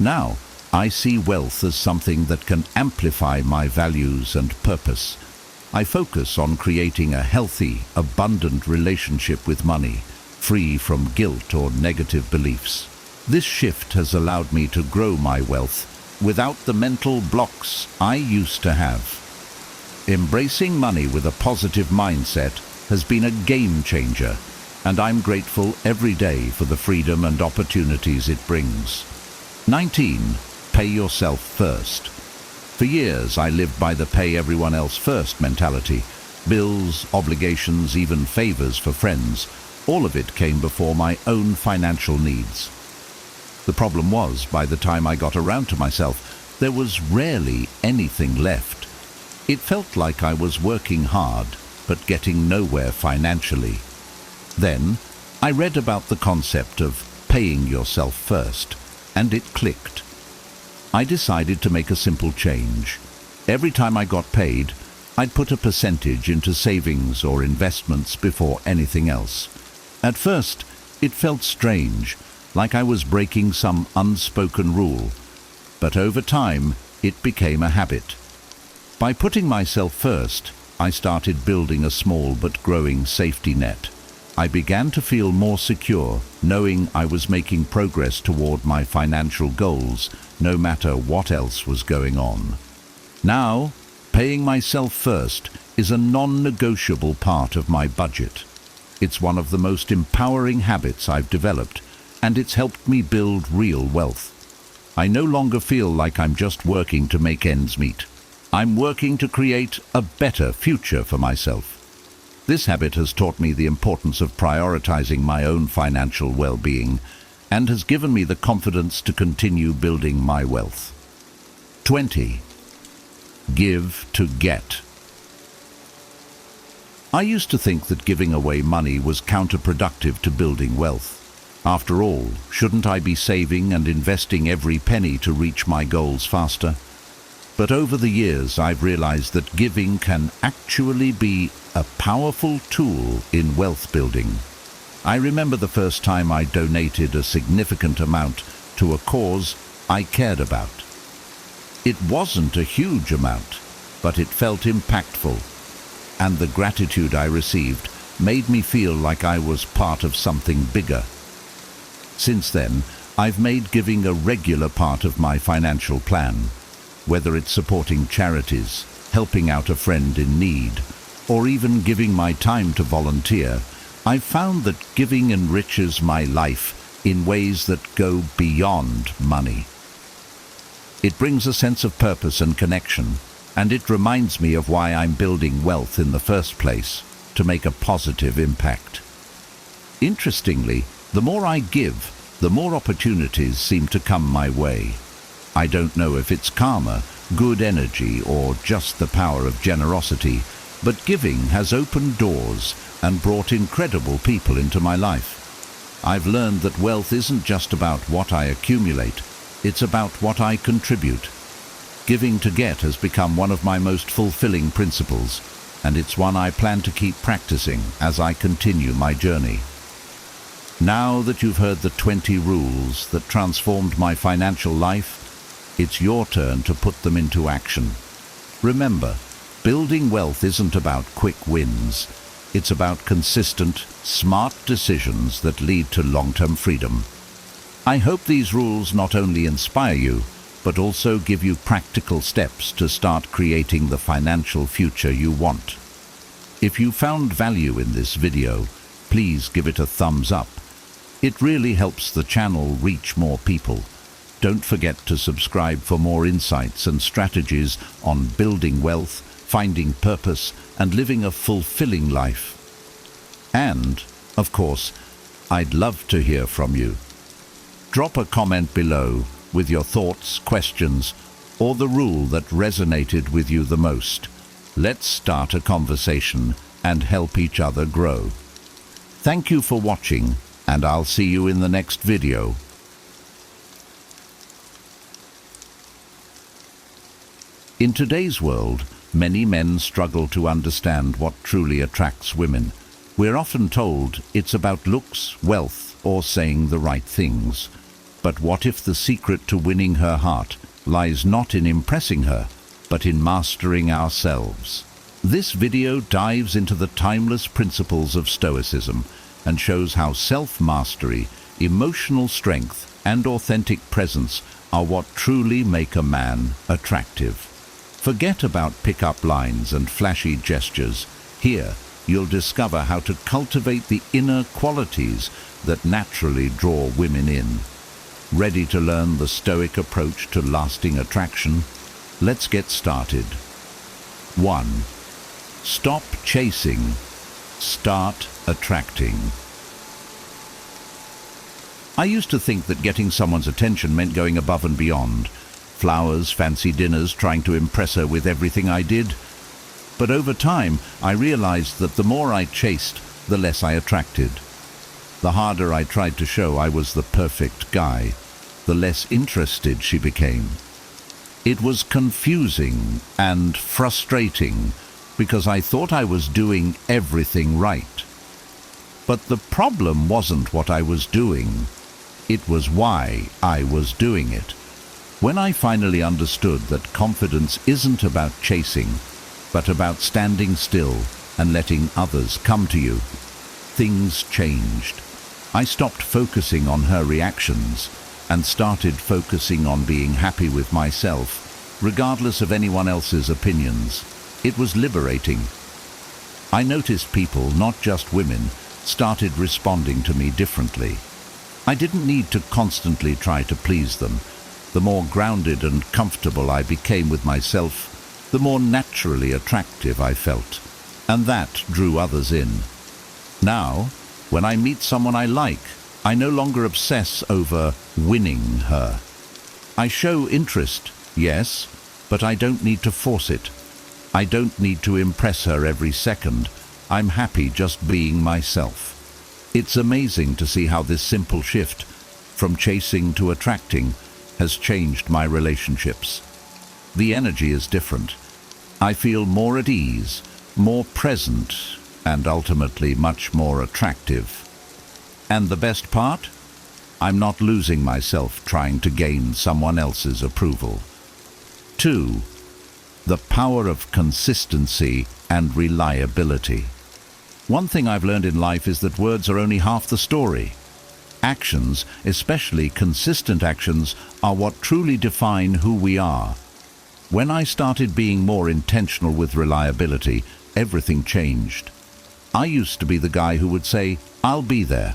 Now, I see wealth as something that can amplify my values and purpose. I focus on creating a healthy, abundant relationship with money, free from guilt or negative beliefs. This shift has allowed me to grow my wealth without the mental blocks I used to have. Embracing money with a positive mindset has been a game changer, and I'm grateful every day for the freedom and opportunities it brings. 19. Pay yourself first. For years, I lived by the pay everyone else first mentality. Bills, obligations, even favors for friends, all of it came before my own financial needs. The problem was, by the time I got around to myself, there was rarely anything left. It felt like I was working hard, but getting nowhere financially. Then, I read about the concept of paying yourself first, and it clicked. I decided to make a simple change. Every time I got paid, I'd put a percentage into savings or investments before anything else. At first, it felt strange, like I was breaking some unspoken rule, but over time, it became a habit. By putting myself first, I started building a small but growing safety net. I began to feel more secure, knowing I was making progress toward my financial goals, no matter what else was going on. Now, paying myself first is a non-negotiable part of my budget. It's one of the most empowering habits I've developed, and it's helped me build real wealth. I no longer feel like I'm just working to make ends meet. I'm working to create a better future for myself. This habit has taught me the importance of prioritizing my own financial well-being and has given me the confidence to continue building my wealth. 20. Give to get. I used to think that giving away money was counterproductive to building wealth. After all, shouldn't I be saving and investing every penny to reach my goals faster? But over the years, I've realized that giving can actually be a powerful tool in wealth building. I remember the first time I donated a significant amount to a cause I cared about. It wasn't a huge amount, but it felt impactful, and the gratitude I received made me feel like I was part of something bigger. Since then, I've made giving a regular part of my financial plan. Whether it's supporting charities, helping out a friend in need, or even giving my time to volunteer, I've found that giving enriches my life in ways that go beyond money. It brings a sense of purpose and connection, and it reminds me of why I'm building wealth in the first place, to make a positive impact. Interestingly, the more I give, the more opportunities seem to come my way. I don't know if it's karma, good energy, or just the power of generosity, but giving has opened doors and brought incredible people into my life. I've learned that wealth isn't just about what I accumulate, it's about what I contribute. Giving to get has become one of my most fulfilling principles, and it's one I plan to keep practicing as I continue my journey. Now that you've heard the 20 rules that transformed my financial life, it's your turn to put them into action. Remember, building wealth isn't about quick wins. It's about consistent, smart decisions that lead to long-term freedom. I hope these rules not only inspire you, but also give you practical steps to start creating the financial future you want. If you found value in this video, please give it a thumbs up. It really helps the channel reach more people. Don't forget to subscribe for more insights and strategies on building wealth, finding purpose, and living a fulfilling life. And, of course, I'd love to hear from you. Drop a comment below with your thoughts, questions, or the rule that resonated with you the most. Let's start a conversation and help each other grow. Thank you for watching, and I'll see you in the next video. In today's world, many men struggle to understand what truly attracts women. We're often told it's about looks, wealth, or saying the right things. But what if the secret to winning her heart lies not in impressing her, but in mastering ourselves? This video dives into the timeless principles of Stoicism and shows how self-mastery, emotional strength, and authentic presence are what truly make a man attractive. Forget about pick-up lines and flashy gestures. Here, you'll discover how to cultivate the inner qualities that naturally draw women in. Ready to learn the Stoic approach to lasting attraction? Let's get started. 1. Stop chasing. Start attracting. I used to think that getting someone's attention meant going above and beyond. Flowers, fancy dinners, trying to impress her with everything I did. But over time, I realized that the more I chased, the less I attracted. The harder I tried to show I was the perfect guy, the less interested she became. It was confusing and frustrating because I thought I was doing everything right. But the problem wasn't what I was doing, it was why I was doing it. When I finally understood that confidence isn't about chasing, but about standing still and letting others come to you, things changed. I stopped focusing on her reactions and started focusing on being happy with myself, regardless of anyone else's opinions. It was liberating. I noticed people, not just women, started responding to me differently. I didn't need to constantly try to please them. The more grounded and comfortable I became with myself, the more naturally attractive I felt, and that drew others in. Now, when I meet someone I like, I no longer obsess over winning her. I show interest, yes, but I don't need to force it. I don't need to impress her every second. I'm happy just being myself. It's amazing to see how this simple shift, from chasing to attracting, has changed my relationships. The energy is different. I feel more at ease, more present, and ultimately much more attractive. And the best part? I'm not losing myself trying to gain someone else's approval. 2. The power of consistency and reliability. One thing I've learned in life is that words are only half the story. Actions, especially consistent actions, are what truly define who we are. When I started being more intentional with reliability, everything changed. I used to be the guy who would say, "I'll be there,"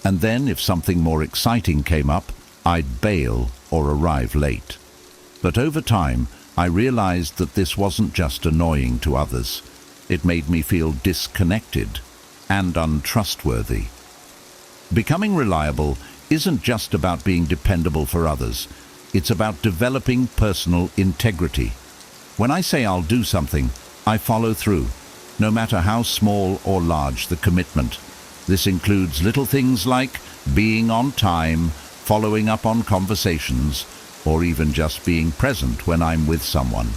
and then if something more exciting came up, I'd bail or arrive late. But over time, I realized that this wasn't just annoying to others. It made me feel disconnected and untrustworthy. Becoming reliable isn't just about being dependable for others. It's about developing personal integrity. When I say I'll do something, I follow through, no matter how small or large the commitment. This includes little things like being on time, following up on conversations, or even just being present when I'm with someone.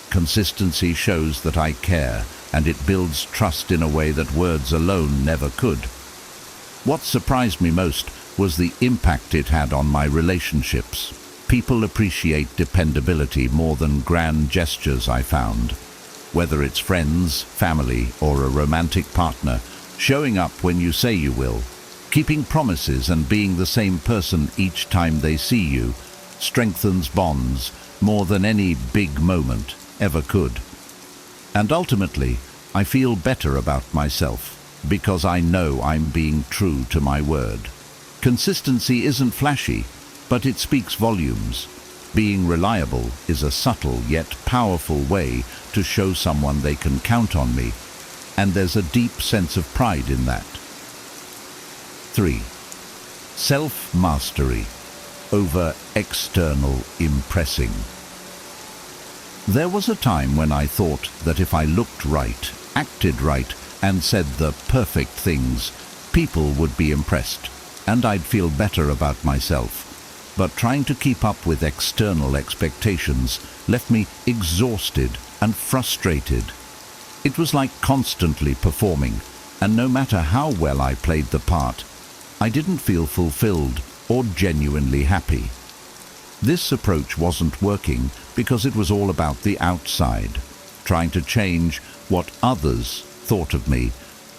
Consistency shows that I care, and it builds trust in a way that words alone never could. What surprised me most was the impact it had on my relationships. People appreciate dependability more than grand gestures, I found. Whether it's friends, family, or a romantic partner, showing up when you say you will, Keeping promises and being the same person each time they see you strengthens bonds more than any big moment ever could. And ultimately, I feel better about myself because I know I'm being true to my word. Consistency isn't flashy, but it speaks volumes. Being reliable is a subtle yet powerful way to show someone they can count on me, and there's a deep sense of pride in that. 3. Self-mastery over external impressing. There was a time when I thought that if I looked right, acted right, and said the perfect things, people would be impressed, and I'd feel better about myself. But trying to keep up with external expectations left me exhausted and frustrated. It was like constantly performing, and no matter how well I played the part, I didn't feel fulfilled or genuinely happy. This approach wasn't working because it was all about the outside, trying to change what others thought of me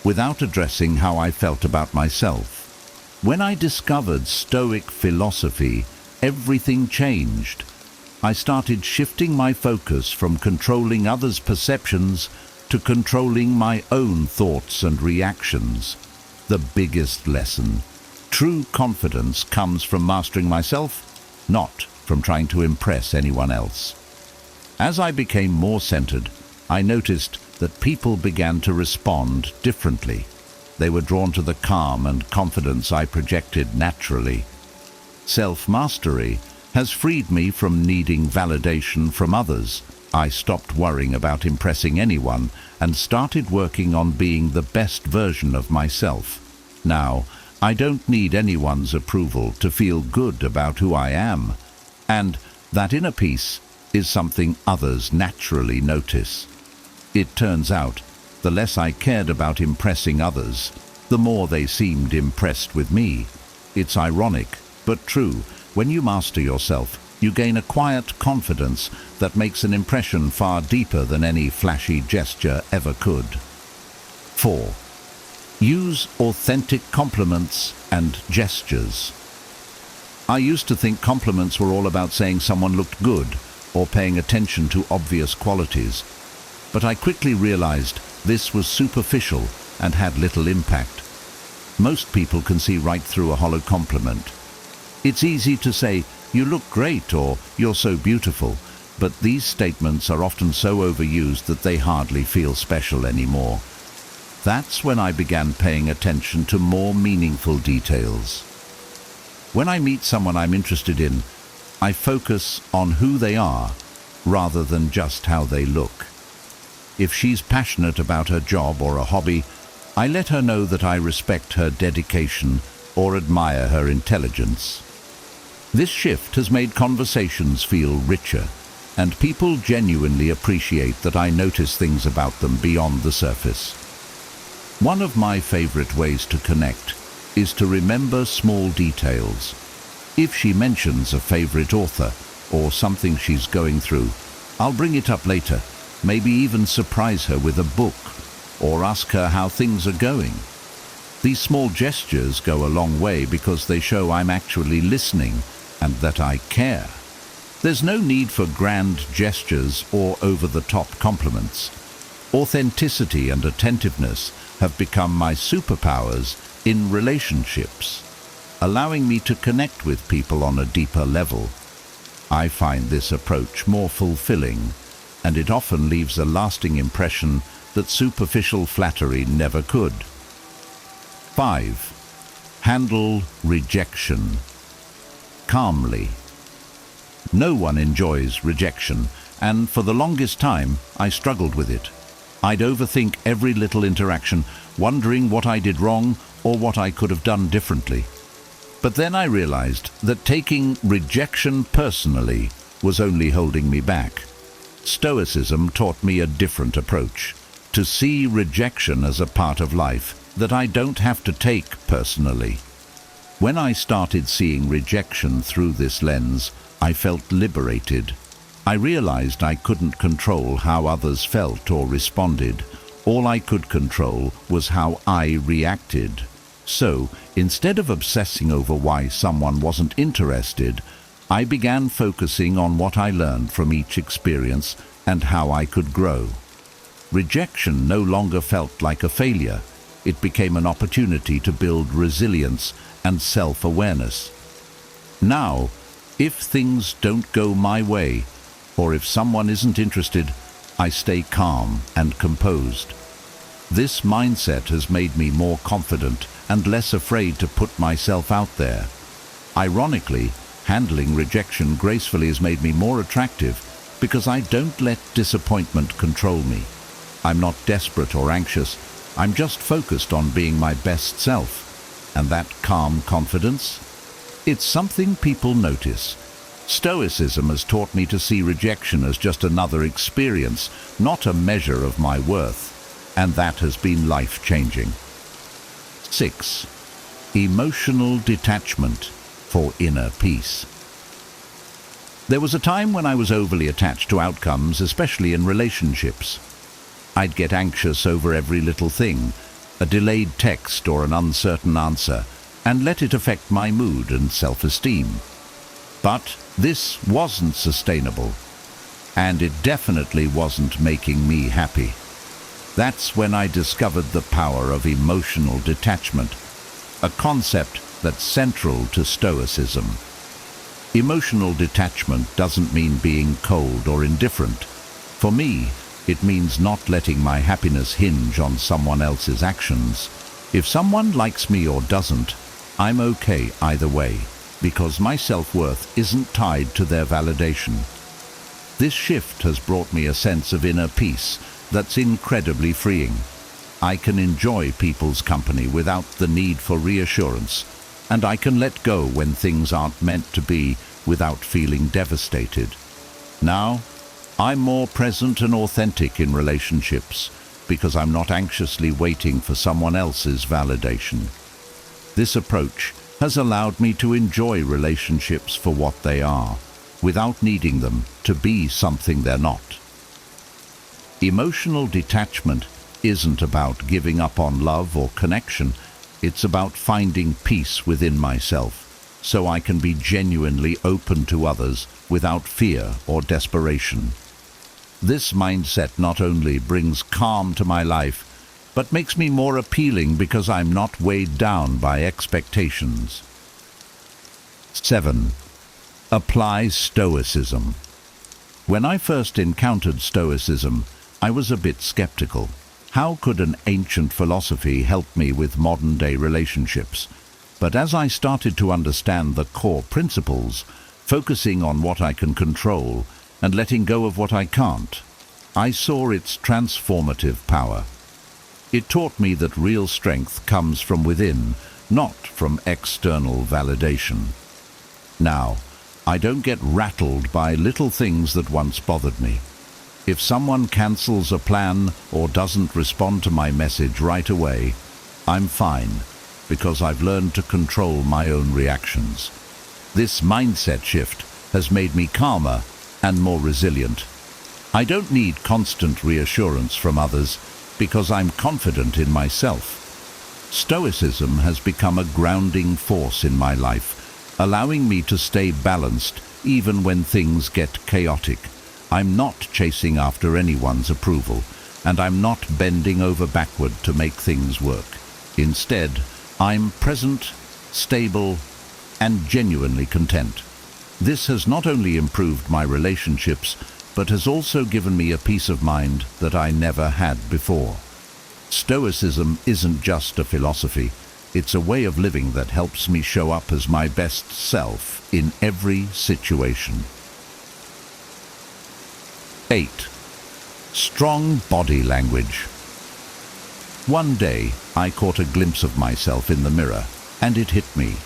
without addressing how I felt about myself. When I discovered Stoic philosophy, everything changed. I started shifting my focus from controlling others' perceptions to controlling my own thoughts and reactions. The biggest lesson: true confidence comes from mastering myself, not from trying to impress anyone else. As I became more centered, I noticed that people began to respond differently. They were drawn to the calm and confidence I projected naturally. Self-mastery has freed me from needing validation from others. I stopped worrying about impressing anyone and started working on being the best version of myself. Now, I don't need anyone's approval to feel good about who I am, and that inner peace is something others naturally notice. It turns out, the less I cared about impressing others, the more they seemed impressed with me. It's ironic, but true. When you master yourself, you gain a quiet confidence that makes an impression far deeper than any flashy gesture ever could. 4. Use authentic compliments and gestures. I used to think compliments were all about saying someone looked good or paying attention to obvious qualities, but I quickly realized this was superficial and had little impact. Most people can see right through a hollow compliment. It's easy to say, "You look great," or "You're so beautiful," but these statements are often so overused that they hardly feel special anymore. That's when I began paying attention to more meaningful details. When I meet someone I'm interested in, I focus on who they are rather than just how they look. If she's passionate about her job or a hobby, I let her know that I respect her dedication or admire her intelligence. This shift has made conversations feel richer, and people genuinely appreciate that I notice things about them beyond the surface. One of my favorite ways to connect is to remember small details. If she mentions a favorite author or something she's going through, I'll bring it up later, maybe even surprise her with a book or ask her how things are going. These small gestures go a long way because they show I'm actually listening and that I care. There's no need for grand gestures or over-the-top compliments. Authenticity and attentiveness have become my superpowers in relationships, allowing me to connect with people on a deeper level. I find this approach more fulfilling, and it often leaves a lasting impression that superficial flattery never could. 5. Handle rejection calmly. No one enjoys rejection, and for the longest time I struggled with it. I'd overthink every little interaction, wondering what I did wrong or what I could have done differently. But then I realized that taking rejection personally was only holding me back. Stoicism taught me a different approach, to see rejection as a part of life that I don't have to take personally. When I started seeing rejection through this lens, I felt liberated. I realized I couldn't control how others felt or responded. All I could control was how I reacted. So, instead of obsessing over why someone wasn't interested, I began focusing on what I learned from each experience and how I could grow. Rejection no longer felt like a failure. It became an opportunity to build resilience and self-awareness. Now, if things don't go my way, or if someone isn't interested, I stay calm and composed. This mindset has made me more confident and less afraid to put myself out there. Ironically, handling rejection gracefully has made me more attractive because I don't let disappointment control me. I'm not desperate or anxious. I'm just focused on being my best self. And that calm confidence? It's something people notice. Stoicism has taught me to see rejection as just another experience, not a measure of my worth. And that has been life-changing. 6. Emotional detachment for inner peace. There was a time when I was overly attached to outcomes, especially in relationships. I'd get anxious over every little thing, a delayed text or an uncertain answer, and let it affect my mood and self-esteem. But this wasn't sustainable, and it definitely wasn't making me happy. That's when I discovered the power of emotional detachment, a concept that's central to Stoicism. Emotional detachment doesn't mean being cold or indifferent. For me, it means not letting my happiness hinge on someone else's actions. If someone likes me or doesn't, I'm okay either way, because my self-worth isn't tied to their validation. This shift has brought me a sense of inner peace that's incredibly freeing. I can enjoy people's company without the need for reassurance, and I can let go when things aren't meant to be without feeling devastated. Now, I'm more present and authentic in relationships because I'm not anxiously waiting for someone else's validation. This approach has allowed me to enjoy relationships for what they are, without needing them to be something they're not. Emotional detachment isn't about giving up on love or connection. It's about finding peace within myself, so I can be genuinely open to others without fear or desperation. This mindset not only brings calm to my life, but makes me more appealing because I'm not weighed down by expectations. 7. Apply Stoicism. When I first encountered Stoicism, I was a bit skeptical. How could an ancient philosophy help me with modern-day relationships? But as I started to understand the core principles, focusing on what I can control and letting go of what I can't, I saw its transformative power. It taught me that real strength comes from within, not from external validation. Now, I don't get rattled by little things that once bothered me. If someone cancels a plan or doesn't respond to my message right away, I'm fine, because I've learned to control my own reactions. This mindset shift has made me calmer and more resilient. I don't need constant reassurance from others because I'm confident in myself. Stoicism has become a grounding force in my life, allowing me to stay balanced even when things get chaotic. I'm not chasing after anyone's approval, and I'm not bending over backward to make things work. Instead, I'm present, stable, and genuinely content. This has not only improved my relationships, but has also given me a peace of mind that I never had before. Stoicism isn't just a philosophy, it's a way of living that helps me show up as my best self in every situation. 8. Strong body language. One day, I caught a glimpse of myself in the mirror, and it hit me.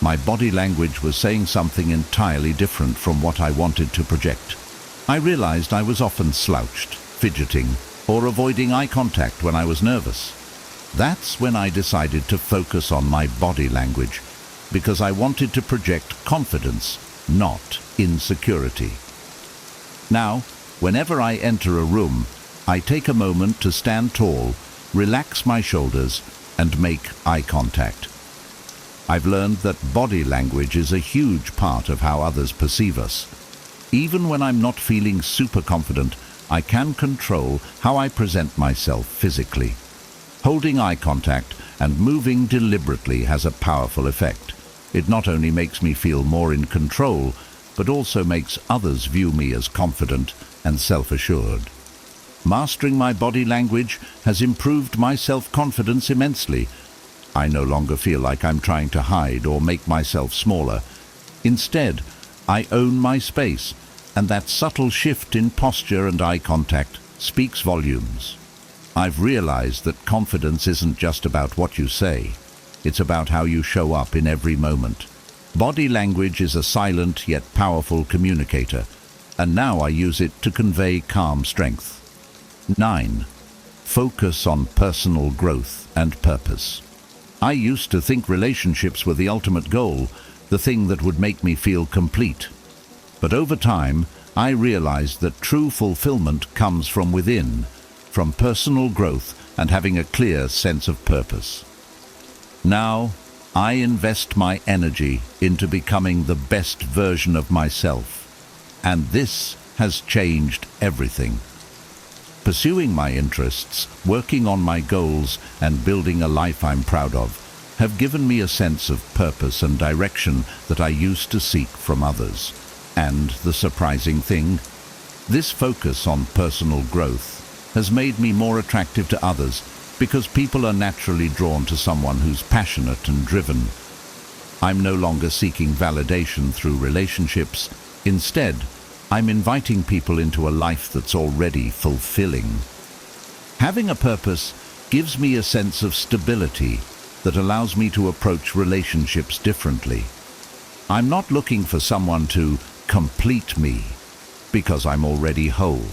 My body language was saying something entirely different from what I wanted to project. I realized I was often slouched, fidgeting, or avoiding eye contact when I was nervous. That's when I decided to focus on my body language, because I wanted to project confidence, not insecurity. Now, whenever I enter a room, I take a moment to stand tall, relax my shoulders, and make eye contact. I've learned that body language is a huge part of how others perceive us. Even when I'm not feeling super confident, I can control how I present myself physically. Holding eye contact and moving deliberately has a powerful effect. It not only makes me feel more in control, but also makes others view me as confident and self-assured. Mastering my body language has improved my self-confidence immensely. I no longer feel like I'm trying to hide or make myself smaller. Instead, I own my space, and that subtle shift in posture and eye contact speaks volumes. I've realized that confidence isn't just about what you say. It's about how you show up in every moment. Body language is a silent yet powerful communicator, and now I use it to convey calm strength. 9. Focus on personal growth and purpose. I used to think relationships were the ultimate goal, the thing that would make me feel complete. But over time, I realized that true fulfillment comes from within, from personal growth and having a clear sense of purpose. Now, I invest my energy into becoming the best version of myself, and this has changed everything. Pursuing my interests, working on my goals, and building a life I'm proud of have given me a sense of purpose and direction that I used to seek from others. And the surprising thing, this focus on personal growth has made me more attractive to others because people are naturally drawn to someone who's passionate and driven. I'm no longer seeking validation through relationships. Instead, I'm inviting people into a life that's already fulfilling. Having a purpose gives me a sense of stability that allows me to approach relationships differently. I'm not looking for someone to complete me because I'm already whole.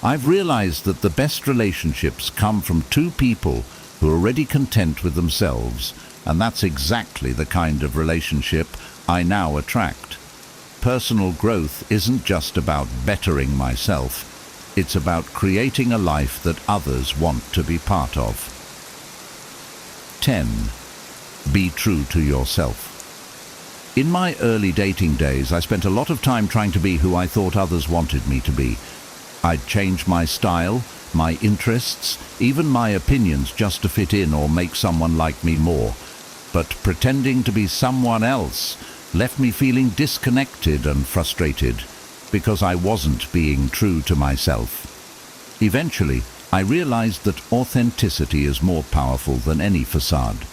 I've realized that the best relationships come from two people who are already content with themselves, and that's exactly the kind of relationship I now attract. Personal growth isn't just about bettering myself, it's about creating a life that others want to be part of. 10. Be true to yourself. In my early dating days, I spent a lot of time trying to be who I thought others wanted me to be. I'd change my style, my interests, even my opinions just to fit in or make someone like me more. But pretending to be someone else left me feeling disconnected and frustrated because I wasn't being true to myself. Eventually, I realized that authenticity is more powerful than any facade.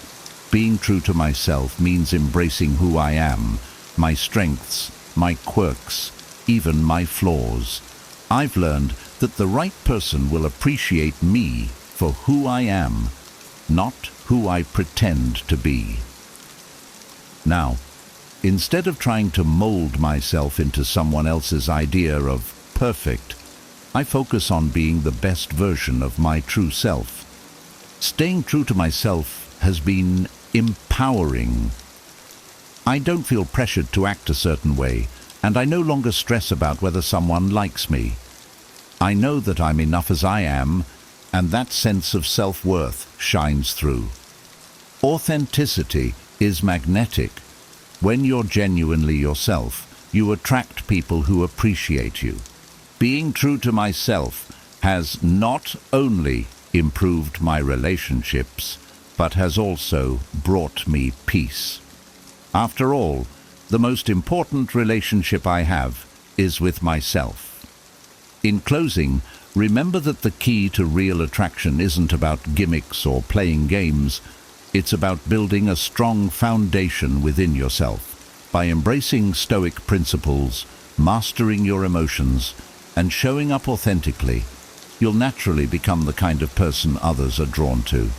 Being true to myself means embracing who I am, my strengths, my quirks, even my flaws. I've learned that the right person will appreciate me for who I am, not who I pretend to be. Now, instead of trying to mold myself into someone else's idea of perfect, I focus on being the best version of my true self. Staying true to myself has been empowering. I don't feel pressured to act a certain way, and I no longer stress about whether someone likes me. I know that I'm enough as I am, and that sense of self-worth shines through. Authenticity is magnetic. When you're genuinely yourself, you attract people who appreciate you. Being true to myself has not only improved my relationships, but has also brought me peace. After all, the most important relationship I have is with myself. In closing, remember that the key to real attraction isn't about gimmicks or playing games. It's about building a strong foundation within yourself. By embracing Stoic principles, mastering your emotions, and showing up authentically, you'll naturally become the kind of person others are drawn to.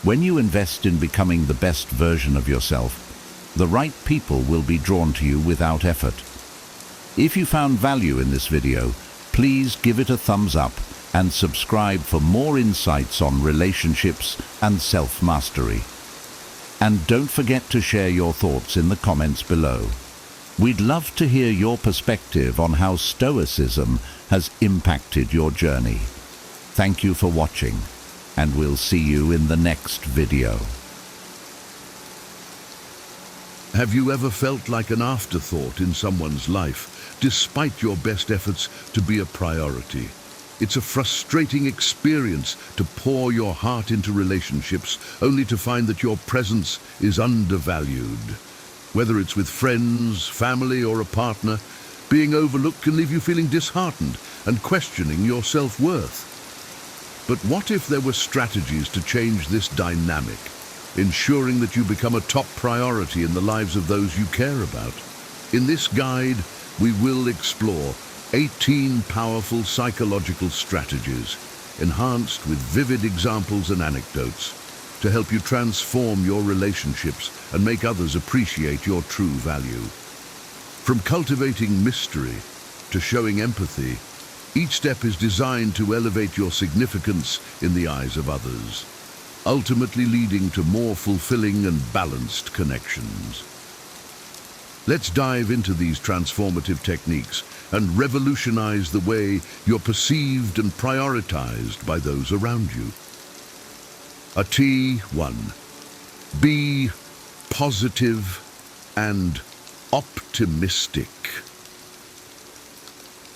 When you invest in becoming the best version of yourself, the right people will be drawn to you without effort. If you found value in this video, please give it a thumbs up and subscribe for more insights on relationships and self-mastery. And don't forget to share your thoughts in the comments below. We'd love to hear your perspective on how Stoicism has impacted your journey. Thank you for watching, and we'll see you in the next video. Have you ever felt like an afterthought in someone's life, despite your best efforts to be a priority? It's a frustrating experience to pour your heart into relationships only to find that your presence is undervalued. Whether it's with friends, family, or a partner, being overlooked can leave you feeling disheartened and questioning your self-worth. But what if there were strategies to change this dynamic, ensuring that you become a top priority in the lives of those you care about? In this guide, we will explore 18 powerful psychological strategies, enhanced with vivid examples and anecdotes, to help you transform your relationships and make others appreciate your true value. From cultivating mystery to showing empathy, each step is designed to elevate your significance in the eyes of others, ultimately leading to more fulfilling and balanced connections. Let's dive into these transformative techniques and revolutionize the way you're perceived and prioritized by those around you. A T1. Be positive and optimistic.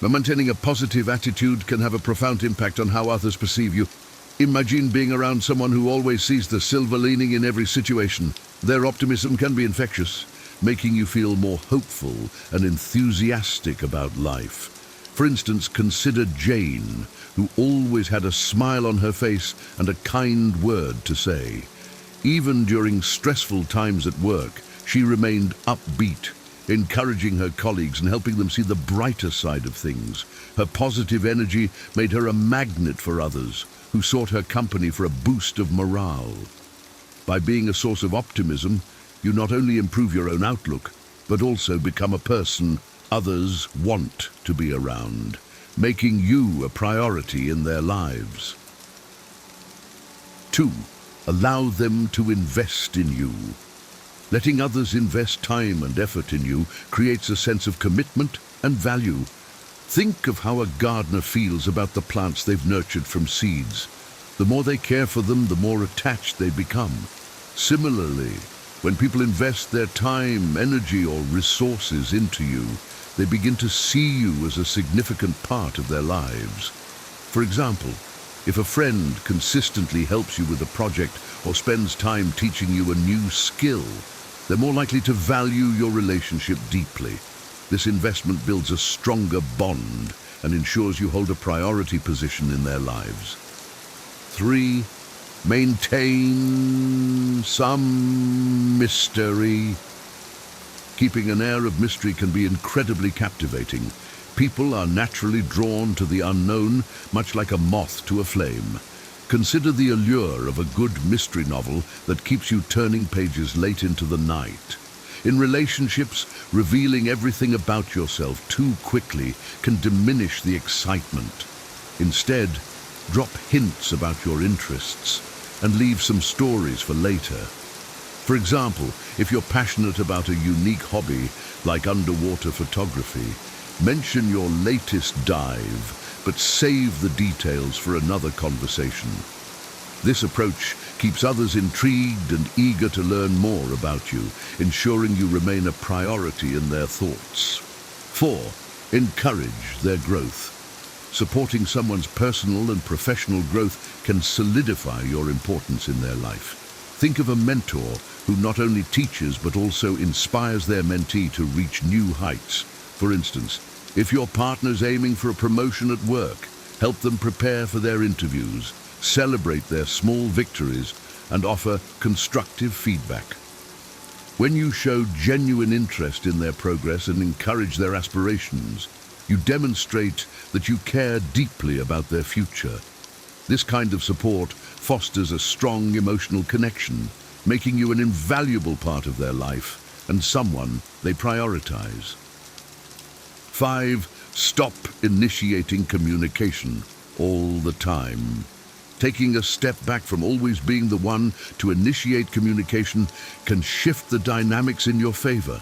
Maintaining a positive attitude can have a profound impact on how others perceive you. Imagine being around someone who always sees the silver lining in every situation. Their optimism can be infectious, making you feel more hopeful and enthusiastic about life. For instance, consider Jane, who always had a smile on her face and a kind word to say. Even during stressful times at work, she remained upbeat, encouraging her colleagues and helping them see the brighter side of things. Her positive energy made her a magnet for others, who sought her company for a boost of morale. By being a source of optimism, you not only improve your own outlook, but also become a person others want to be around, making you a priority in their lives. 2. Allow them to invest in you. Letting others invest time and effort in you creates a sense of commitment and value. Think of how a gardener feels about the plants they've nurtured from seeds. The more they care for them, the more attached they become. Similarly, when people invest their time, energy, or resources into you, they begin to see you as a significant part of their lives. For example, if a friend consistently helps you with a project or spends time teaching you a new skill, they're more likely to value your relationship deeply. This investment builds a stronger bond and ensures you hold a priority position in their lives. 3. Maintain some mystery. Keeping an air of mystery can be incredibly captivating. People are naturally drawn to the unknown, much like a moth to a flame. Consider the allure of a good mystery novel that keeps you turning pages late into the night. In relationships, revealing everything about yourself too quickly can diminish the excitement. Instead, drop hints about your interests and leave some stories for later. For example, if you're passionate about a unique hobby like underwater photography, mention your latest dive, but save the details for another conversation. This approach keeps others intrigued and eager to learn more about you, ensuring you remain a priority in their thoughts. 4. Encourage their growth. Supporting someone's personal and professional growth can solidify your importance in their life. Think of a mentor who not only teaches but also inspires their mentee to reach new heights. For instance, if your partner's aiming for a promotion at work, help them prepare for their interviews, celebrate their small victories, and offer constructive feedback. When you show genuine interest in their progress and encourage their aspirations, you demonstrate that you care deeply about their future. This kind of support fosters a strong emotional connection, making you an invaluable part of their life and someone they prioritize. 5. Stop initiating communication all the time. Taking a step back from always being the one to initiate communication can shift the dynamics in your favor.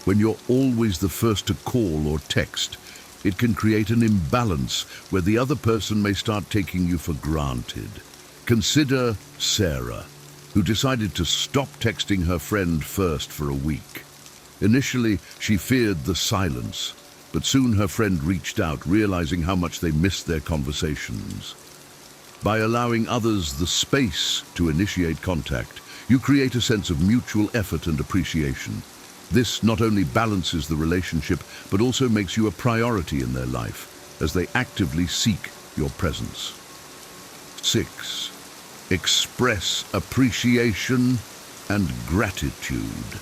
When you're always the first to call or text, it can create an imbalance where the other person may start taking you for granted. Consider Sarah, who decided to stop texting her friend first for a week. Initially, she feared the silence, but soon her friend reached out, realizing how much they missed their conversations. By allowing others the space to initiate contact, you create a sense of mutual effort and appreciation. This not only balances the relationship, but also makes you a priority in their life, as they actively seek your presence. 6. Express appreciation and gratitude.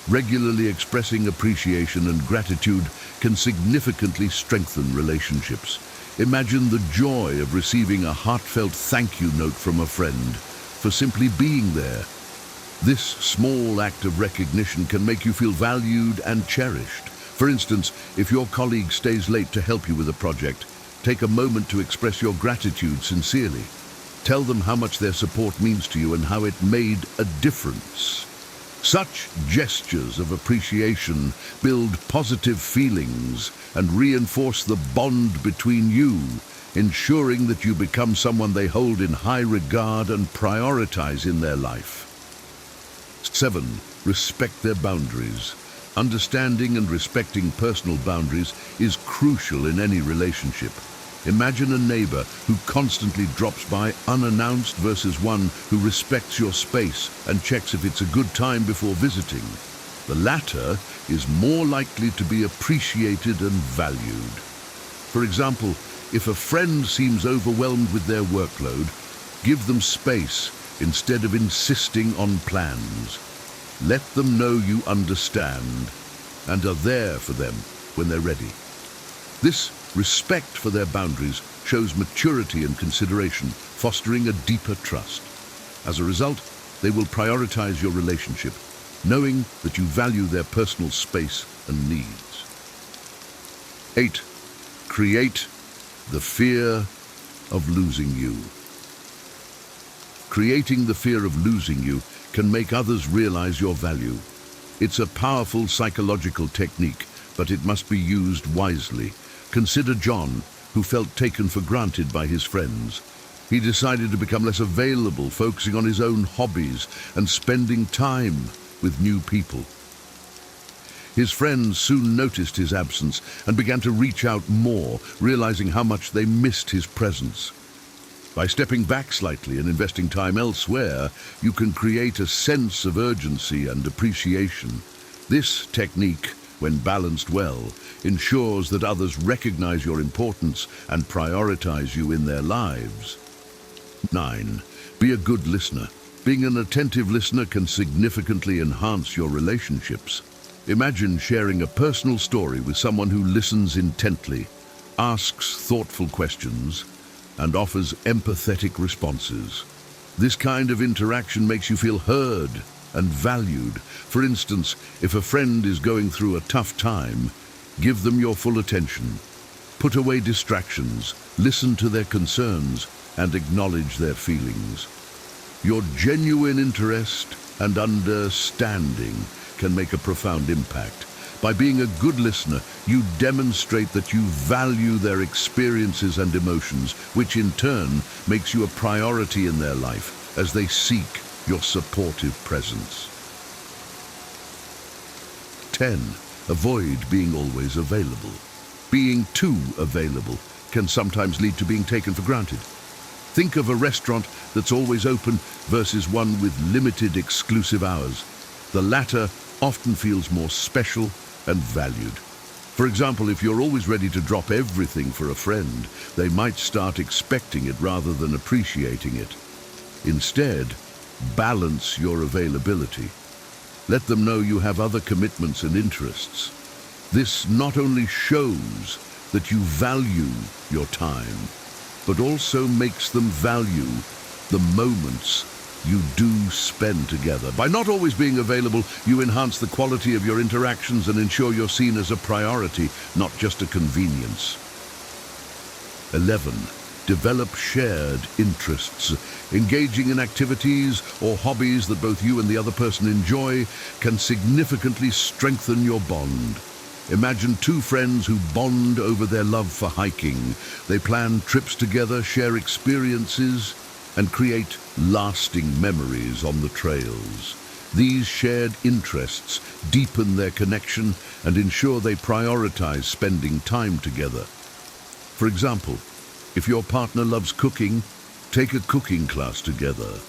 Regularly expressing appreciation and gratitude can significantly strengthen relationships. Imagine the joy of receiving a heartfelt thank you note from a friend for simply being there. This small act of recognition can make you feel valued and cherished. For instance, if your colleague stays late to help you with a project, take a moment to express your gratitude sincerely. Tell them how much their support means to you and how it made a difference. Such gestures of appreciation build positive feelings and reinforce the bond between you, ensuring that you become someone they hold in high regard and prioritize in their life. 7. Respect their boundaries. Understanding and respecting personal boundaries is crucial in any relationship. Imagine a neighbor who constantly drops by unannounced versus one who respects your space and checks if it's a good time before visiting. The latter is more likely to be appreciated and valued. For example, if a friend seems overwhelmed with their workload, give them space instead of insisting on plans. Let them know you understand and are there for them when they're ready. This respect for their boundaries shows maturity and consideration, fostering a deeper trust. As a result, they will prioritize your relationship, knowing that you value their personal space and needs. 8. Create the fear of losing you. Creating the fear of losing you can make others realize your value. It's a powerful psychological technique, but it must be used wisely. Consider John, who felt taken for granted by his friends. He decided to become less available, focusing on his own hobbies and spending time with new people. His friends soon noticed his absence and began to reach out more, realizing how much they missed his presence. By stepping back slightly and investing time elsewhere, you can create a sense of urgency and appreciation. This technique, when balanced well, ensures that others recognize your importance and prioritize you in their lives. 9. Be a good listener. Being an attentive listener can significantly enhance your relationships. Imagine sharing a personal story with someone who listens intently, asks thoughtful questions, and offers empathetic responses. This kind of interaction makes you feel heard and valued. For instance, if a friend is going through a tough time, give them your full attention. Put away distractions, listen to their concerns, and acknowledge their feelings. Your genuine interest and understanding can make a profound impact. By being a good listener, you demonstrate that you value their experiences and emotions, which in turn makes you a priority in their life as they seek your supportive presence. 10. Avoid being always available. Being too available can sometimes lead to being taken for granted. Think of a restaurant that's always open versus one with limited exclusive hours. The latter often feels more special and valued. For example, if you're always ready to drop everything for a friend, they might start expecting it rather than appreciating it. Instead, balance your availability. Let them know you have other commitments and interests. This not only shows that you value your time, but also makes them value the moments you do spend together. By not always being available, you enhance the quality of your interactions and ensure you're seen as a priority, not just a convenience. 11. Develop shared interests. Engaging in activities or hobbies that both you and the other person enjoy can significantly strengthen your bond. Imagine two friends who bond over their love for hiking. They plan trips together, share experiences, and create lasting memories on the trails. These shared interests deepen their connection and ensure they prioritize spending time together. For example, if your partner loves cooking, take a cooking class together.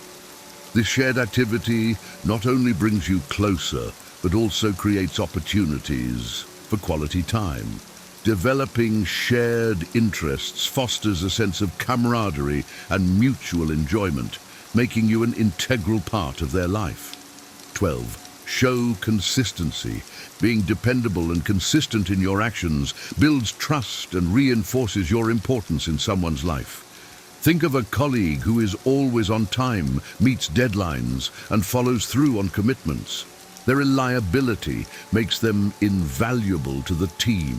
This shared activity not only brings you closer, but also creates opportunities for quality time. Developing shared interests fosters a sense of camaraderie and mutual enjoyment, making you an integral part of their life. 12. Show consistency. Being dependable and consistent in your actions builds trust and reinforces your importance in someone's life. Think of a colleague who is always on time, meets deadlines, and follows through on commitments. Their reliability makes them invaluable to the team.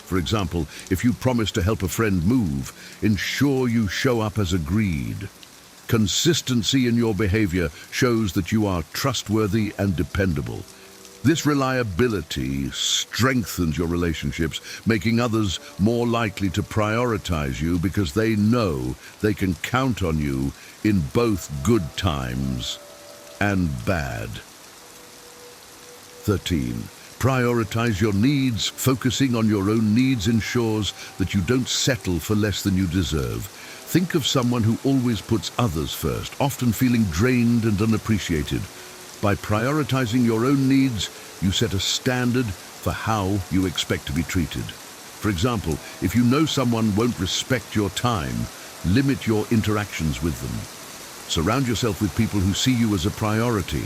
For example, if you promise to help a friend move, ensure you show up as agreed. Consistency in your behavior shows that you are trustworthy and dependable. This reliability strengthens your relationships, making others more likely to prioritize you because they know they can count on you in both good times and bad. 13. Prioritize your needs. Focusing on your own needs ensures that you don't settle for less than you deserve. Think of someone who always puts others first, often feeling drained and unappreciated. By prioritizing your own needs, you set a standard for how you expect to be treated. For example, if you know someone won't respect your time, limit your interactions with them. Surround yourself with people who see you as a priority.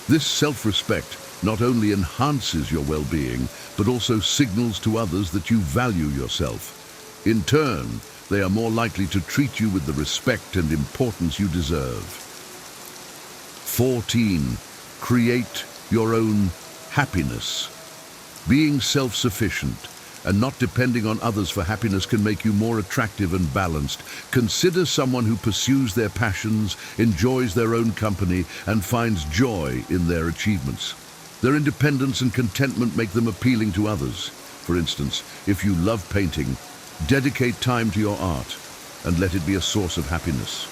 This self-respect not only enhances your well-being, but also signals to others that you value yourself. In turn, they are more likely to treat you with the respect and importance you deserve. 14. Create your own happiness. Being self-sufficient and not depending on others for happiness can make you more attractive and balanced. Consider someone who pursues their passions, enjoys their own company, and finds joy in their achievements. Their independence and contentment make them appealing to others. For instance, if you love painting, dedicate time to your art and let it be a source of happiness.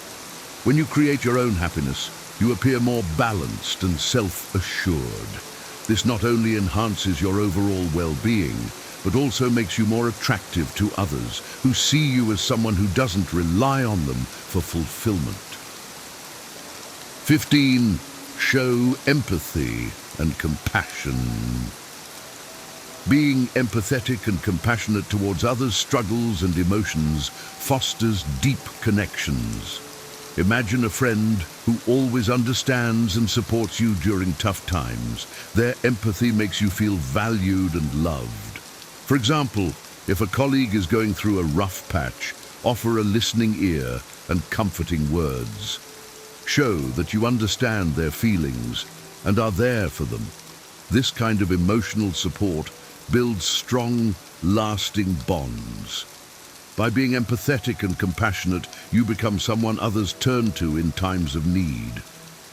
When you create your own happiness, you appear more balanced and self-assured. This not only enhances your overall well-being, but also makes you more attractive to others who see you as someone who doesn't rely on them for fulfillment. 15. Show empathy and compassion. Being empathetic and compassionate towards others' struggles and emotions fosters deep connections. Imagine a friend who always understands and supports you during tough times. Their empathy makes you feel valued and loved. For example, if a colleague is going through a rough patch, offer a listening ear and comforting words. Show that you understand their feelings and are there for them. This kind of emotional support builds strong, lasting bonds. By being empathetic and compassionate, you become someone others turn to in times of need,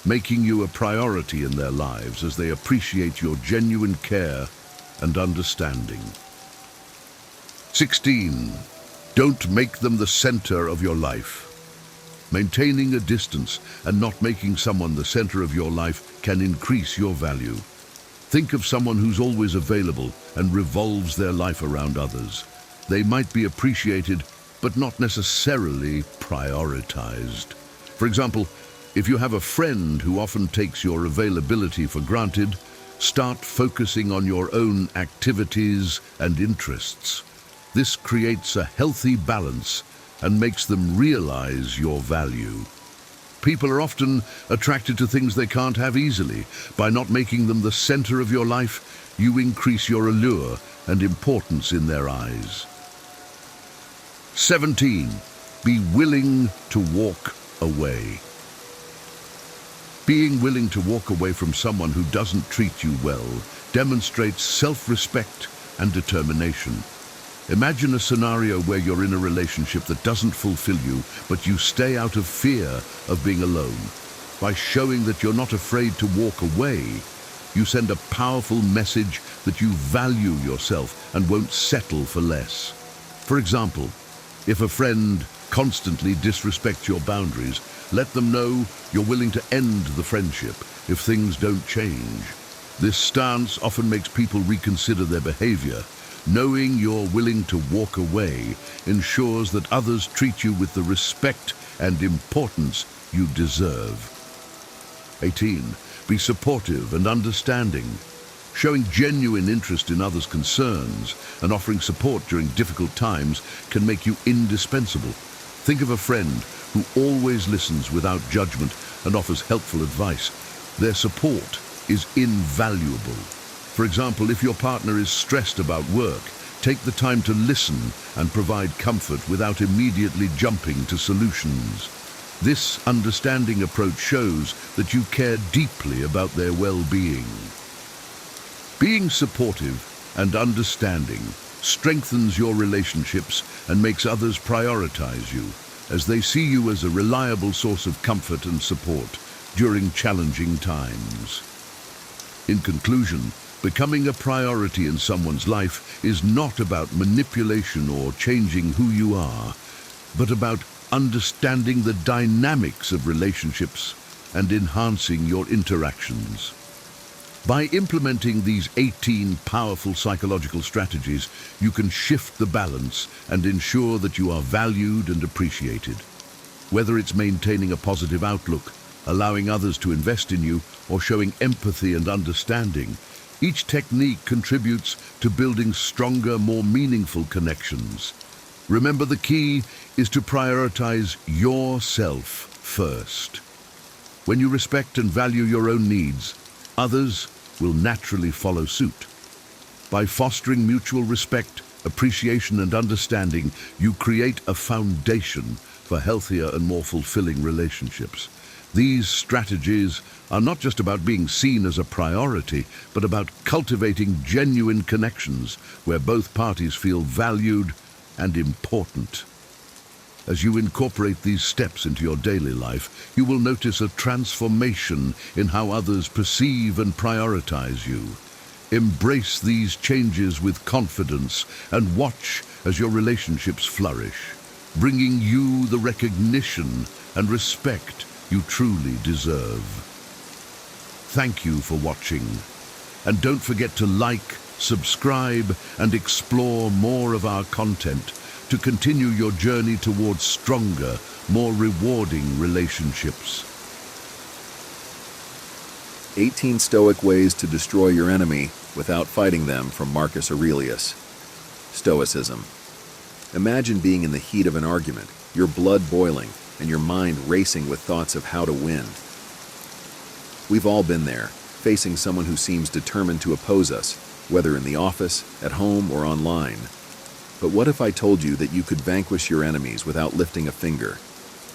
making you a priority in their lives as they appreciate your genuine care and understanding. 16. Don't make them the center of your life. Maintaining a distance and not making someone the center of your life can increase your value. Think of someone who's always available and revolves their life around others. They might be appreciated, but not necessarily prioritized. For example, if you have a friend who often takes your availability for granted, start focusing on your own activities and interests. This creates a healthy balance and makes them realize your value. People are often attracted to things they can't have easily. By not making them the center of your life, you increase your allure and importance in their eyes. 17. Be willing to walk away. Being willing to walk away from someone who doesn't treat you well demonstrates self-respect and determination. Imagine a scenario where you're in a relationship that doesn't fulfill you, but you stay out of fear of being alone. By showing that you're not afraid to walk away, You send a powerful message that you value yourself and won't settle for less. For example, if a friend constantly disrespects your boundaries, let them know you're willing to end the friendship if things don't change. This stance often makes people reconsider their behavior. Knowing you're willing to walk away ensures that others treat you with the respect and importance you deserve. 18. Be supportive and understanding. Showing genuine interest in others' concerns and offering support during difficult times can make you indispensable. Think of a friend who always listens without judgment and offers helpful advice. Their support is invaluable. For example, if your partner is stressed about work, take the time to listen and provide comfort without immediately jumping to solutions. This understanding approach shows that you care deeply about their well-being. Being supportive and understanding strengthens your relationships and makes others prioritize you, as they see you as a reliable source of comfort and support during challenging times. In conclusion, becoming a priority in someone's life is not about manipulation or changing who you are, but about understanding the dynamics of relationships and enhancing your interactions. By implementing these 18 powerful psychological strategies, you can shift the balance and ensure that you are valued and appreciated. Whether it's maintaining a positive outlook, allowing others to invest in you, or showing empathy and understanding, each technique contributes to building stronger, more meaningful connections. Remember, the key is to prioritize yourself first. When you respect and value your own needs, others will naturally follow suit. By fostering mutual respect, appreciation, and understanding, you create a foundation for healthier and more fulfilling relationships. These strategies are not just about being seen as a priority, but about cultivating genuine connections where both parties feel valued and important. As you incorporate these steps into your daily life, you will notice a transformation in how others perceive and prioritize you. Embrace these changes with confidence and watch as your relationships flourish, bringing you the recognition and respect you truly deserve. Thank you for watching, and don't forget to like, subscribe, and explore more of our content to continue your journey towards stronger, more rewarding relationships. 18 Stoic Ways to Destroy Your Enemy Without Fighting Them, from Marcus Aurelius. Stoicism. Imagine being in the heat of an argument, your blood boiling, and your mind racing with thoughts of how to win. We've all been there, facing someone who seems determined to oppose us, whether in the office, at home, or online. But what if I told you that you could vanquish your enemies without lifting a finger,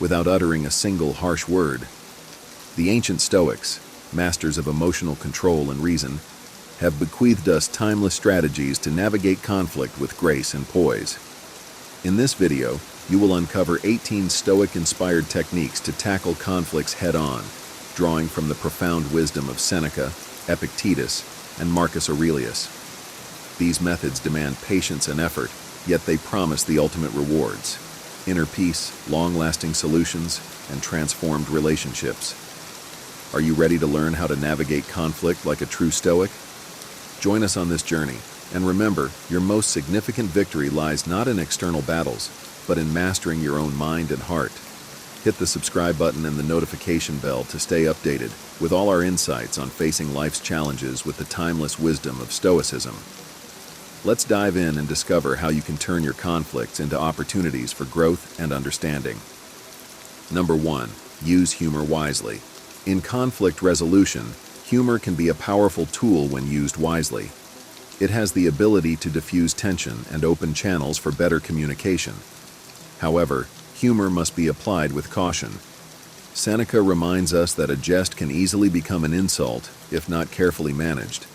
without uttering a single harsh word? The ancient Stoics, masters of emotional control and reason, have bequeathed us timeless strategies to navigate conflict with grace and poise. In this video, you will uncover 18 Stoic-inspired techniques to tackle conflicts head-on, drawing from the profound wisdom of Seneca, Epictetus, and Marcus Aurelius. These methods demand patience and effort, yet they promise the ultimate rewards: inner peace, long-lasting solutions, and transformed relationships. Are you ready to learn how to navigate conflict like a true Stoic? Join us on this journey, and remember, your most significant victory lies not in external battles, but in mastering your own mind and heart. Hit the subscribe button and the notification bell to stay updated with all our insights on facing life's challenges with the timeless wisdom of Stoicism. Let's dive in and discover how you can turn your conflicts into opportunities for growth and understanding. Number 1. Use humor wisely. In conflict resolution, humor can be a powerful tool when used wisely. It has the ability to diffuse tension and open channels for better communication. However, humor must be applied with caution. Seneca reminds us that a jest can easily become an insult if not carefully managed.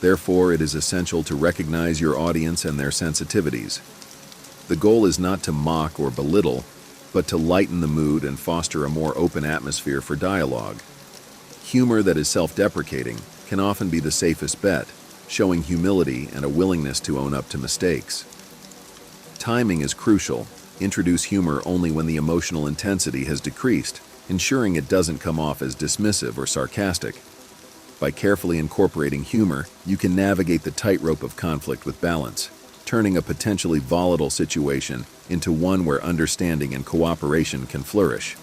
Therefore, it is essential to recognize your audience and their sensitivities. The goal is not to mock or belittle, but to lighten the mood and foster a more open atmosphere for dialogue. Humor that is self-deprecating can often be the safest bet, showing humility and a willingness to own up to mistakes. Timing is crucial. Introduce humor only when the emotional intensity has decreased, ensuring it doesn't come off as dismissive or sarcastic. By carefully incorporating humor, you can navigate the tightrope of conflict with balance, turning a potentially volatile situation into one where understanding and cooperation can flourish.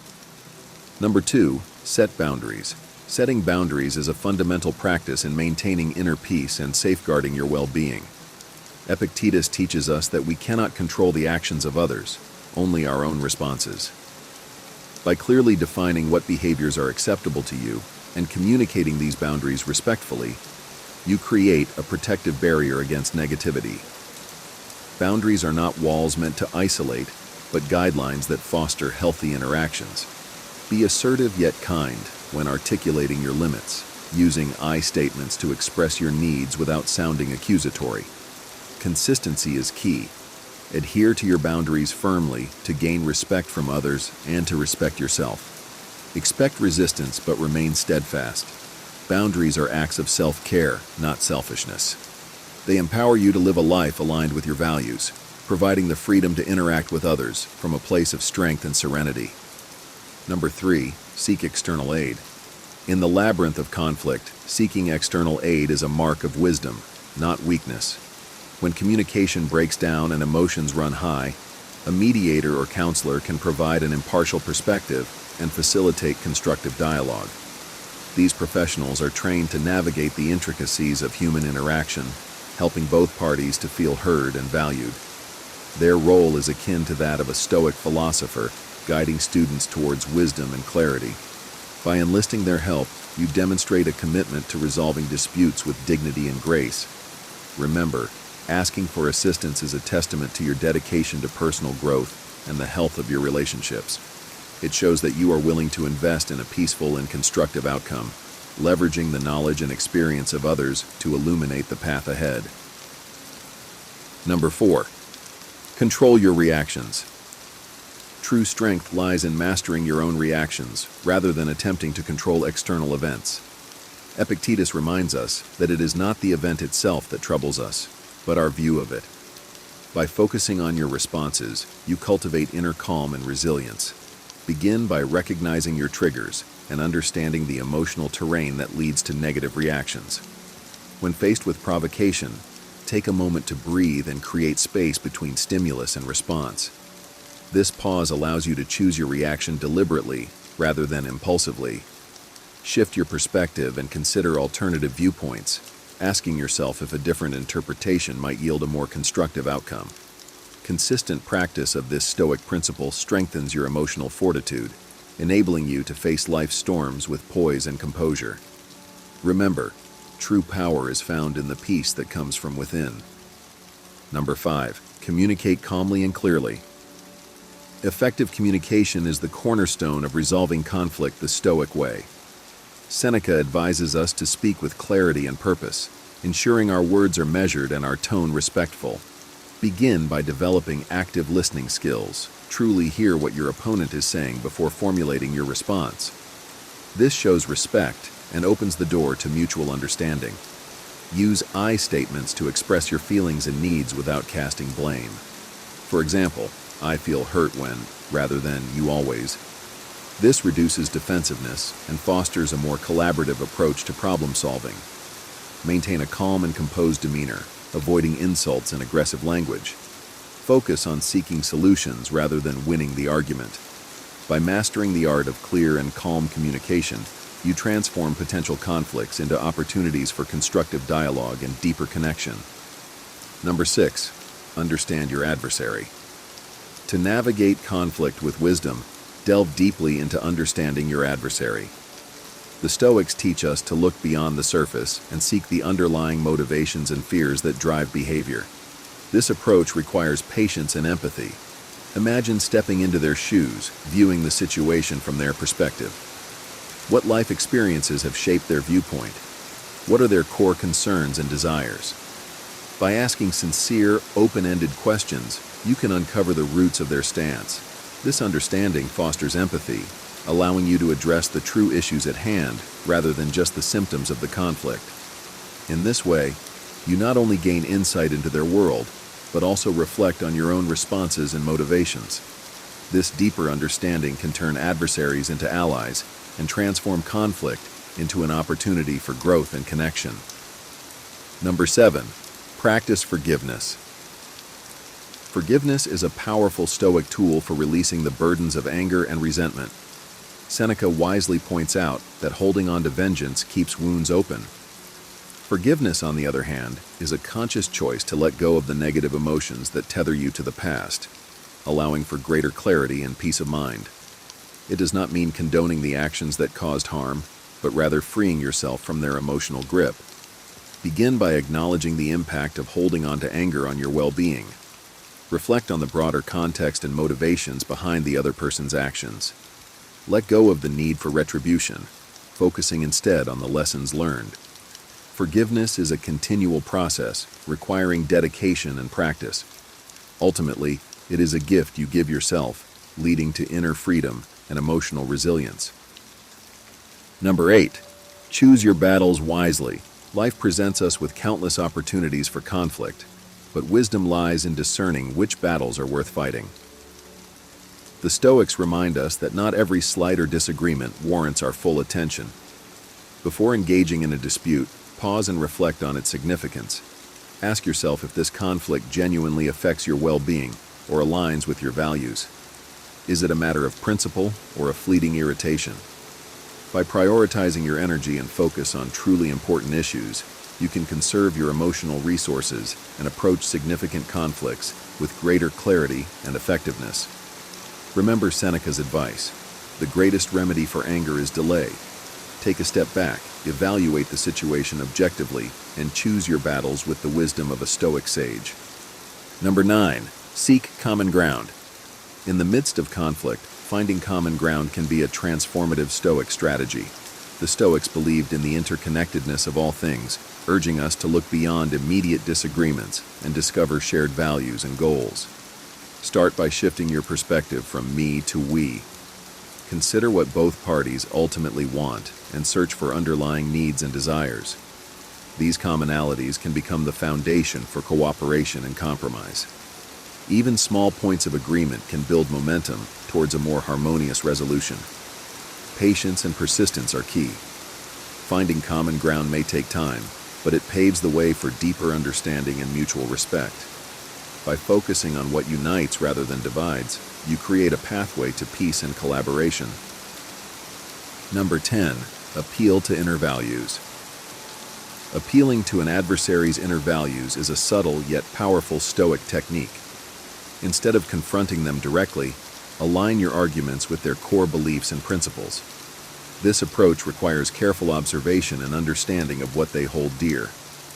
Number 2, set boundaries. Setting boundaries is a fundamental practice in maintaining inner peace and safeguarding your well-being. Epictetus teaches us that we cannot control the actions of others, only our own responses. By clearly defining what behaviors are acceptable to you and communicating these boundaries respectfully, you create a protective barrier against negativity. Boundaries are not walls meant to isolate, but guidelines that foster healthy interactions. Be assertive yet kind when articulating your limits, using I statements to express your needs without sounding accusatory. Consistency is key. Adhere to your boundaries firmly to gain respect from others and to respect yourself. Expect resistance but remain steadfast. Boundaries are acts of self-care, not selfishness. They empower you to live a life aligned with your values, providing the freedom to interact with others from a place of strength and serenity. Number 3, seek external aid. In the labyrinth of conflict, seeking external aid is a mark of wisdom, not weakness. When communication breaks down and emotions run high, a mediator or counselor can provide an impartial perspective and facilitate constructive dialogue. These professionals are trained to navigate the intricacies of human interaction, helping both parties to feel heard and valued. Their role is akin to that of a Stoic philosopher, guiding students towards wisdom and clarity. By enlisting their help, you demonstrate a commitment to resolving disputes with dignity and grace. Remember, asking for assistance is a testament to your dedication to personal growth and the health of your relationships. It shows that you are willing to invest in a peaceful and constructive outcome, leveraging the knowledge and experience of others to illuminate the path ahead. Number 4, control your reactions. True strength lies in mastering your own reactions rather than attempting to control external events. Epictetus reminds us that it is not the event itself that troubles us, but our view of it. By focusing on your responses, you cultivate inner calm and resilience. Begin by recognizing your triggers and understanding the emotional terrain that leads to negative reactions. When faced with provocation, take a moment to breathe and create space between stimulus and response. This pause allows you to choose your reaction deliberately rather than impulsively. Shift your perspective and consider alternative viewpoints, asking yourself if a different interpretation might yield a more constructive outcome. Consistent practice of this Stoic principle strengthens your emotional fortitude, enabling you to face life's storms with poise and composure. Remember, true power is found in the peace that comes from within. Number 5, communicate calmly and clearly. Effective communication is the cornerstone of resolving conflict the Stoic way. Seneca advises us to speak with clarity and purpose, ensuring our words are measured and our tone respectful. Begin by developing active listening skills. Truly hear what your opponent is saying before formulating your response. This shows respect and opens the door to mutual understanding. Use I statements to express your feelings and needs without casting blame. For example, I feel hurt when, rather than you always. This reduces defensiveness and fosters a more collaborative approach to problem solving. Maintain a calm and composed demeanor, avoiding insults and aggressive language. Focus on seeking solutions rather than winning the argument. By mastering the art of clear and calm communication, you transform potential conflicts into opportunities for constructive dialogue and deeper connection. Number 6, understand your adversary. To navigate conflict with wisdom, delve deeply into understanding your adversary. The Stoics teach us to look beyond the surface and seek the underlying motivations and fears that drive behavior. This approach requires patience and empathy. Imagine stepping into their shoes, viewing the situation from their perspective. What life experiences have shaped their viewpoint? What are their core concerns and desires? By asking sincere, open-ended questions, you can uncover the roots of their stance. This understanding fosters empathy, allowing you to address the true issues at hand rather than just the symptoms of the conflict. In this way, you not only gain insight into their world, but also reflect on your own responses and motivations. This deeper understanding can turn adversaries into allies and transform conflict into an opportunity for growth and connection. Number 7, practice forgiveness. Forgiveness is a powerful Stoic tool for releasing the burdens of anger and resentment. Seneca wisely points out that holding on to vengeance keeps wounds open. Forgiveness, on the other hand, is a conscious choice to let go of the negative emotions that tether you to the past, allowing for greater clarity and peace of mind. It does not mean condoning the actions that caused harm, but rather freeing yourself from their emotional grip. Begin by acknowledging the impact of holding on to anger on your well-being. Reflect on the broader context and motivations behind the other person's actions. Let go of the need for retribution, focusing instead on the lessons learned. Forgiveness is a continual process, requiring dedication and practice. Ultimately, it is a gift you give yourself, leading to inner freedom and emotional resilience. Number 8, choose your battles wisely. Life presents us with countless opportunities for conflict, but wisdom lies in discerning which battles are worth fighting. The Stoics remind us that not every slight or disagreement warrants our full attention. Before engaging in a dispute, pause and reflect on its significance. Ask yourself if this conflict genuinely affects your well-being or aligns with your values. Is it a matter of principle or a fleeting irritation? By prioritizing your energy and focus on truly important issues, you can conserve your emotional resources and approach significant conflicts with greater clarity and effectiveness. Remember Seneca's advice: the greatest remedy for anger is delay. Take a step back, evaluate the situation objectively, and choose your battles with the wisdom of a Stoic sage. Number 9, seek common ground. In the midst of conflict, finding common ground can be a transformative Stoic strategy. The Stoics believed in the interconnectedness of all things, urging us to look beyond immediate disagreements and discover shared values and goals. Start by shifting your perspective from me to we. Consider what both parties ultimately want and search for underlying needs and desires. These commonalities can become the foundation for cooperation and compromise. Even small points of agreement can build momentum towards a more harmonious resolution. Patience and persistence are key. Finding common ground may take time, but it paves the way for deeper understanding and mutual respect. By focusing on what unites rather than divides, you create a pathway to peace and collaboration. Number 10, appeal to inner values. Appealing to an adversary's inner values is a subtle yet powerful Stoic technique. Instead of confronting them directly, align your arguments with their core beliefs and principles. This approach requires careful observation and understanding of what they hold dear.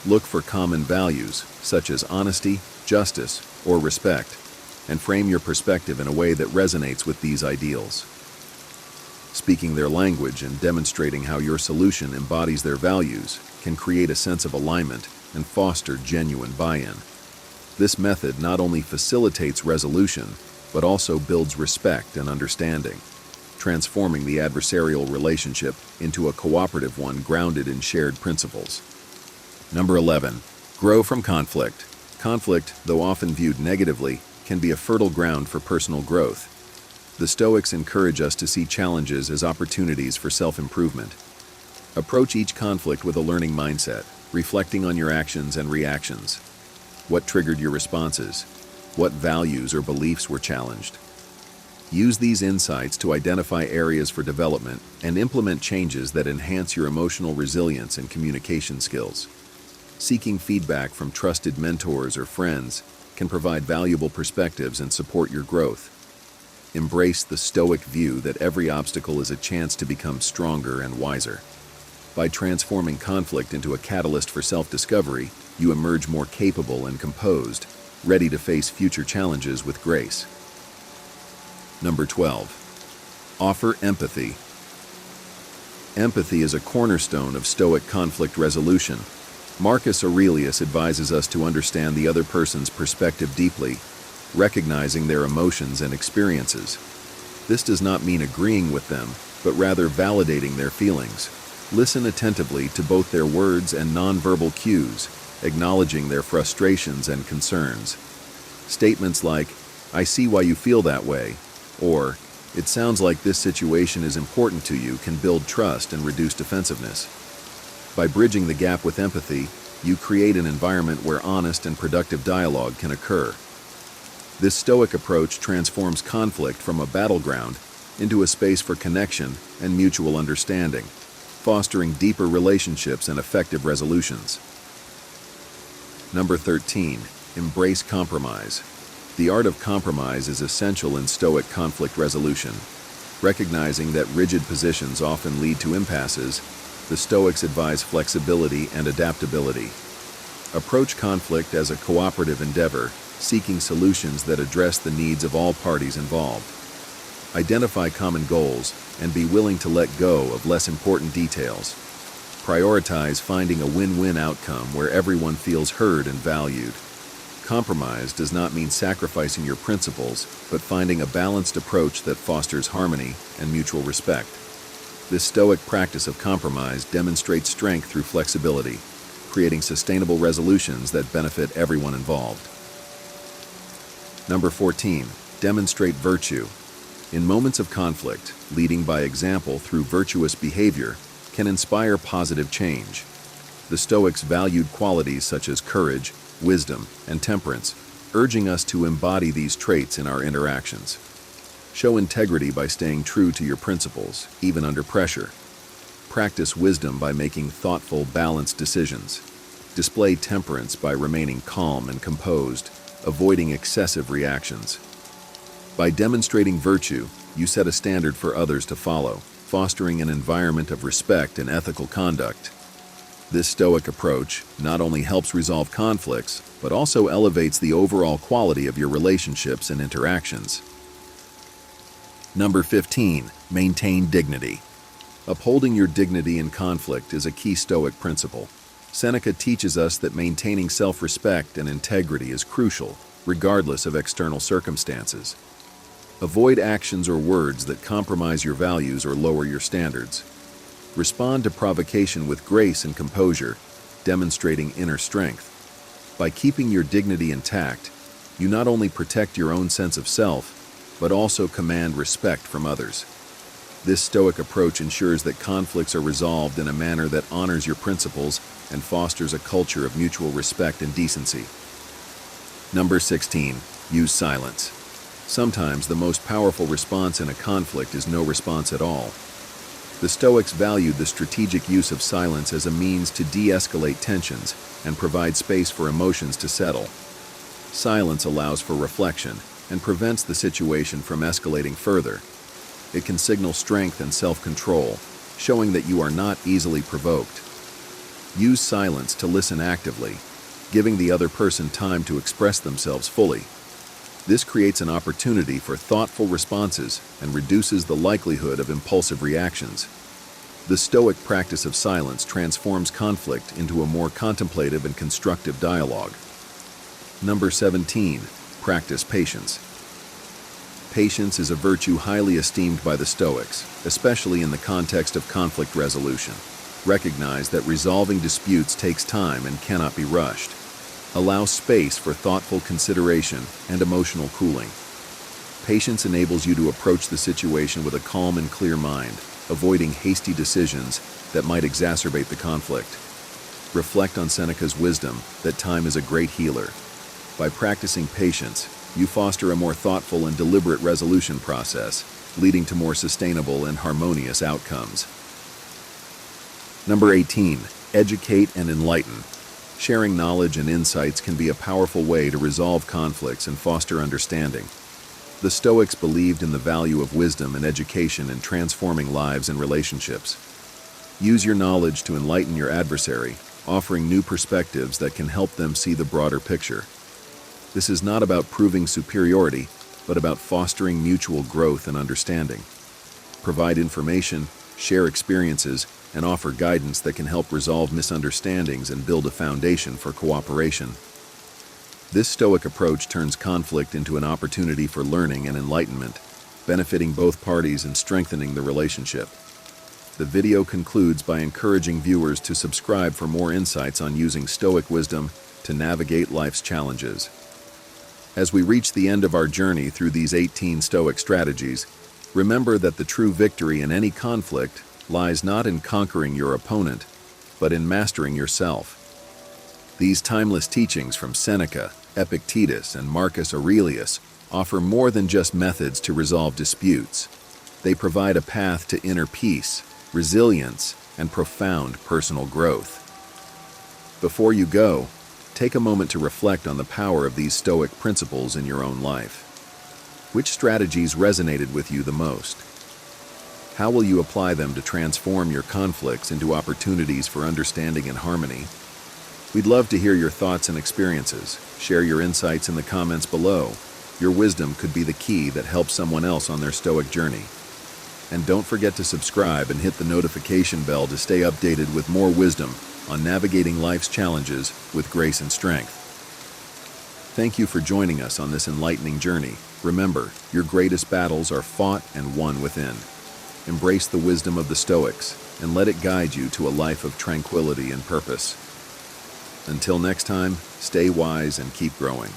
Look for common values, such as honesty, justice, or respect, and frame your perspective in a way that resonates with these ideals. Speaking their language and demonstrating how your solution embodies their values can create a sense of alignment and foster genuine buy-in. This method not only facilitates resolution, but also builds respect and understanding, transforming the adversarial relationship into a cooperative one grounded in shared principles. Number 11, grow from conflict. Conflict, though often viewed negatively, can be a fertile ground for personal growth. The Stoics encourage us to see challenges as opportunities for self-improvement. Approach each conflict with a learning mindset, reflecting on your actions and reactions. What triggered your responses? What values or beliefs were challenged? Use these insights to identify areas for development and implement changes that enhance your emotional resilience and communication skills. Seeking feedback from trusted mentors or friends can provide valuable perspectives and support your growth. Embrace the Stoic view that every obstacle is a chance to become stronger and wiser. By transforming conflict into a catalyst for self-discovery, you emerge more capable and composed, ready to face future challenges with grace. Number 12. Offer empathy. Empathy is a cornerstone of Stoic conflict resolution. Marcus Aurelius advises us to understand the other person's perspective deeply, recognizing their emotions and experiences. This does not mean agreeing with them, but rather validating their feelings. Listen attentively to both their words and nonverbal cues, acknowledging their frustrations and concerns. Statements like, "I see why you feel that way," or "It sounds like this situation is important to you," can build trust and reduce defensiveness. By bridging the gap with empathy, you create an environment where honest and productive dialogue can occur. This Stoic approach transforms conflict from a battleground into a space for connection and mutual understanding, fostering deeper relationships and effective resolutions. Number 13, embrace compromise. The art of compromise is essential in Stoic conflict resolution. Recognizing that rigid positions often lead to impasses, the Stoics advise flexibility and adaptability. Approach conflict as a cooperative endeavor, seeking solutions that address the needs of all parties involved. Identify common goals and be willing to let go of less important details. Prioritize finding a win-win outcome where everyone feels heard and valued. Compromise does not mean sacrificing your principles, but finding a balanced approach that fosters harmony and mutual respect. This Stoic practice of compromise demonstrates strength through flexibility, creating sustainable resolutions that benefit everyone involved. Number 14, demonstrate virtue. In moments of conflict, leading by example through virtuous behavior can inspire positive change. The Stoics valued qualities such as courage, wisdom, and temperance, urging us to embody these traits in our interactions. Show integrity by staying true to your principles, even under pressure. Practice wisdom by making thoughtful, balanced decisions. Display temperance by remaining calm and composed, avoiding excessive reactions. By demonstrating virtue, you set a standard for others to follow, fostering an environment of respect and ethical conduct. This Stoic approach not only helps resolve conflicts, but also elevates the overall quality of your relationships and interactions. Number 15, maintain dignity. Upholding your dignity in conflict is a key Stoic principle. Seneca teaches us that maintaining self-respect and integrity is crucial, regardless of external circumstances. Avoid actions or words that compromise your values or lower your standards. Respond to provocation with grace and composure, demonstrating inner strength. By keeping your dignity intact, you not only protect your own sense of self, but also command respect from others. This Stoic approach ensures that conflicts are resolved in a manner that honors your principles and fosters a culture of mutual respect and decency. Number 16, use silence. Sometimes the most powerful response in a conflict is no response at all. The Stoics valued the strategic use of silence as a means to de-escalate tensions and provide space for emotions to settle. Silence allows for reflection and prevents the situation from escalating further. It can signal strength and self-control, showing that you are not easily provoked. Use silence to listen actively, giving the other person time to express themselves fully. This creates an opportunity for thoughtful responses and reduces the likelihood of impulsive reactions. The Stoic practice of silence transforms conflict into a more contemplative and constructive dialogue. Number 17, practice patience. Patience is a virtue highly esteemed by the Stoics, especially in the context of conflict resolution. Recognize that resolving disputes takes time and cannot be rushed. Allow space for thoughtful consideration and emotional cooling. Patience enables you to approach the situation with a calm and clear mind, avoiding hasty decisions that might exacerbate the conflict. Reflect on Seneca's wisdom that time is a great healer. By practicing patience, you foster a more thoughtful and deliberate resolution process, leading to more sustainable and harmonious outcomes. Number 18, educate and enlighten. Sharing knowledge and insights can be a powerful way to resolve conflicts and foster understanding. The Stoics believed in the value of wisdom and education in transforming lives and relationships. Use your knowledge to enlighten your adversary, offering new perspectives that can help them see the broader picture. This is not about proving superiority, but about fostering mutual growth and understanding. Provide information, share experiences, and offer guidance that can help resolve misunderstandings and build a foundation for cooperation. This Stoic approach turns conflict into an opportunity for learning and enlightenment, benefiting both parties and strengthening the relationship. The video concludes by encouraging viewers to subscribe for more insights on using Stoic wisdom to navigate life's challenges. As we reach the end of our journey through these 18 Stoic strategies, remember that the true victory in any conflict lies not in conquering your opponent, but in mastering yourself. These timeless teachings from Seneca, Epictetus, and Marcus Aurelius offer more than just methods to resolve disputes. They provide a path to inner peace, resilience, and profound personal growth. Before you go, take a moment to reflect on the power of these Stoic principles in your own life. Which strategies resonated with you the most? How will you apply them to transform your conflicts into opportunities for understanding and harmony? We'd love to hear your thoughts and experiences. Share your insights in the comments below. Your wisdom could be the key that helps someone else on their Stoic journey. And don't forget to subscribe and hit the notification bell to stay updated with more wisdom on navigating life's challenges with grace and strength. Thank you for joining us on this enlightening journey. Remember, your greatest battles are fought and won within. Embrace the wisdom of the Stoics and let it guide you to a life of tranquility and purpose. Until next time, stay wise and keep growing.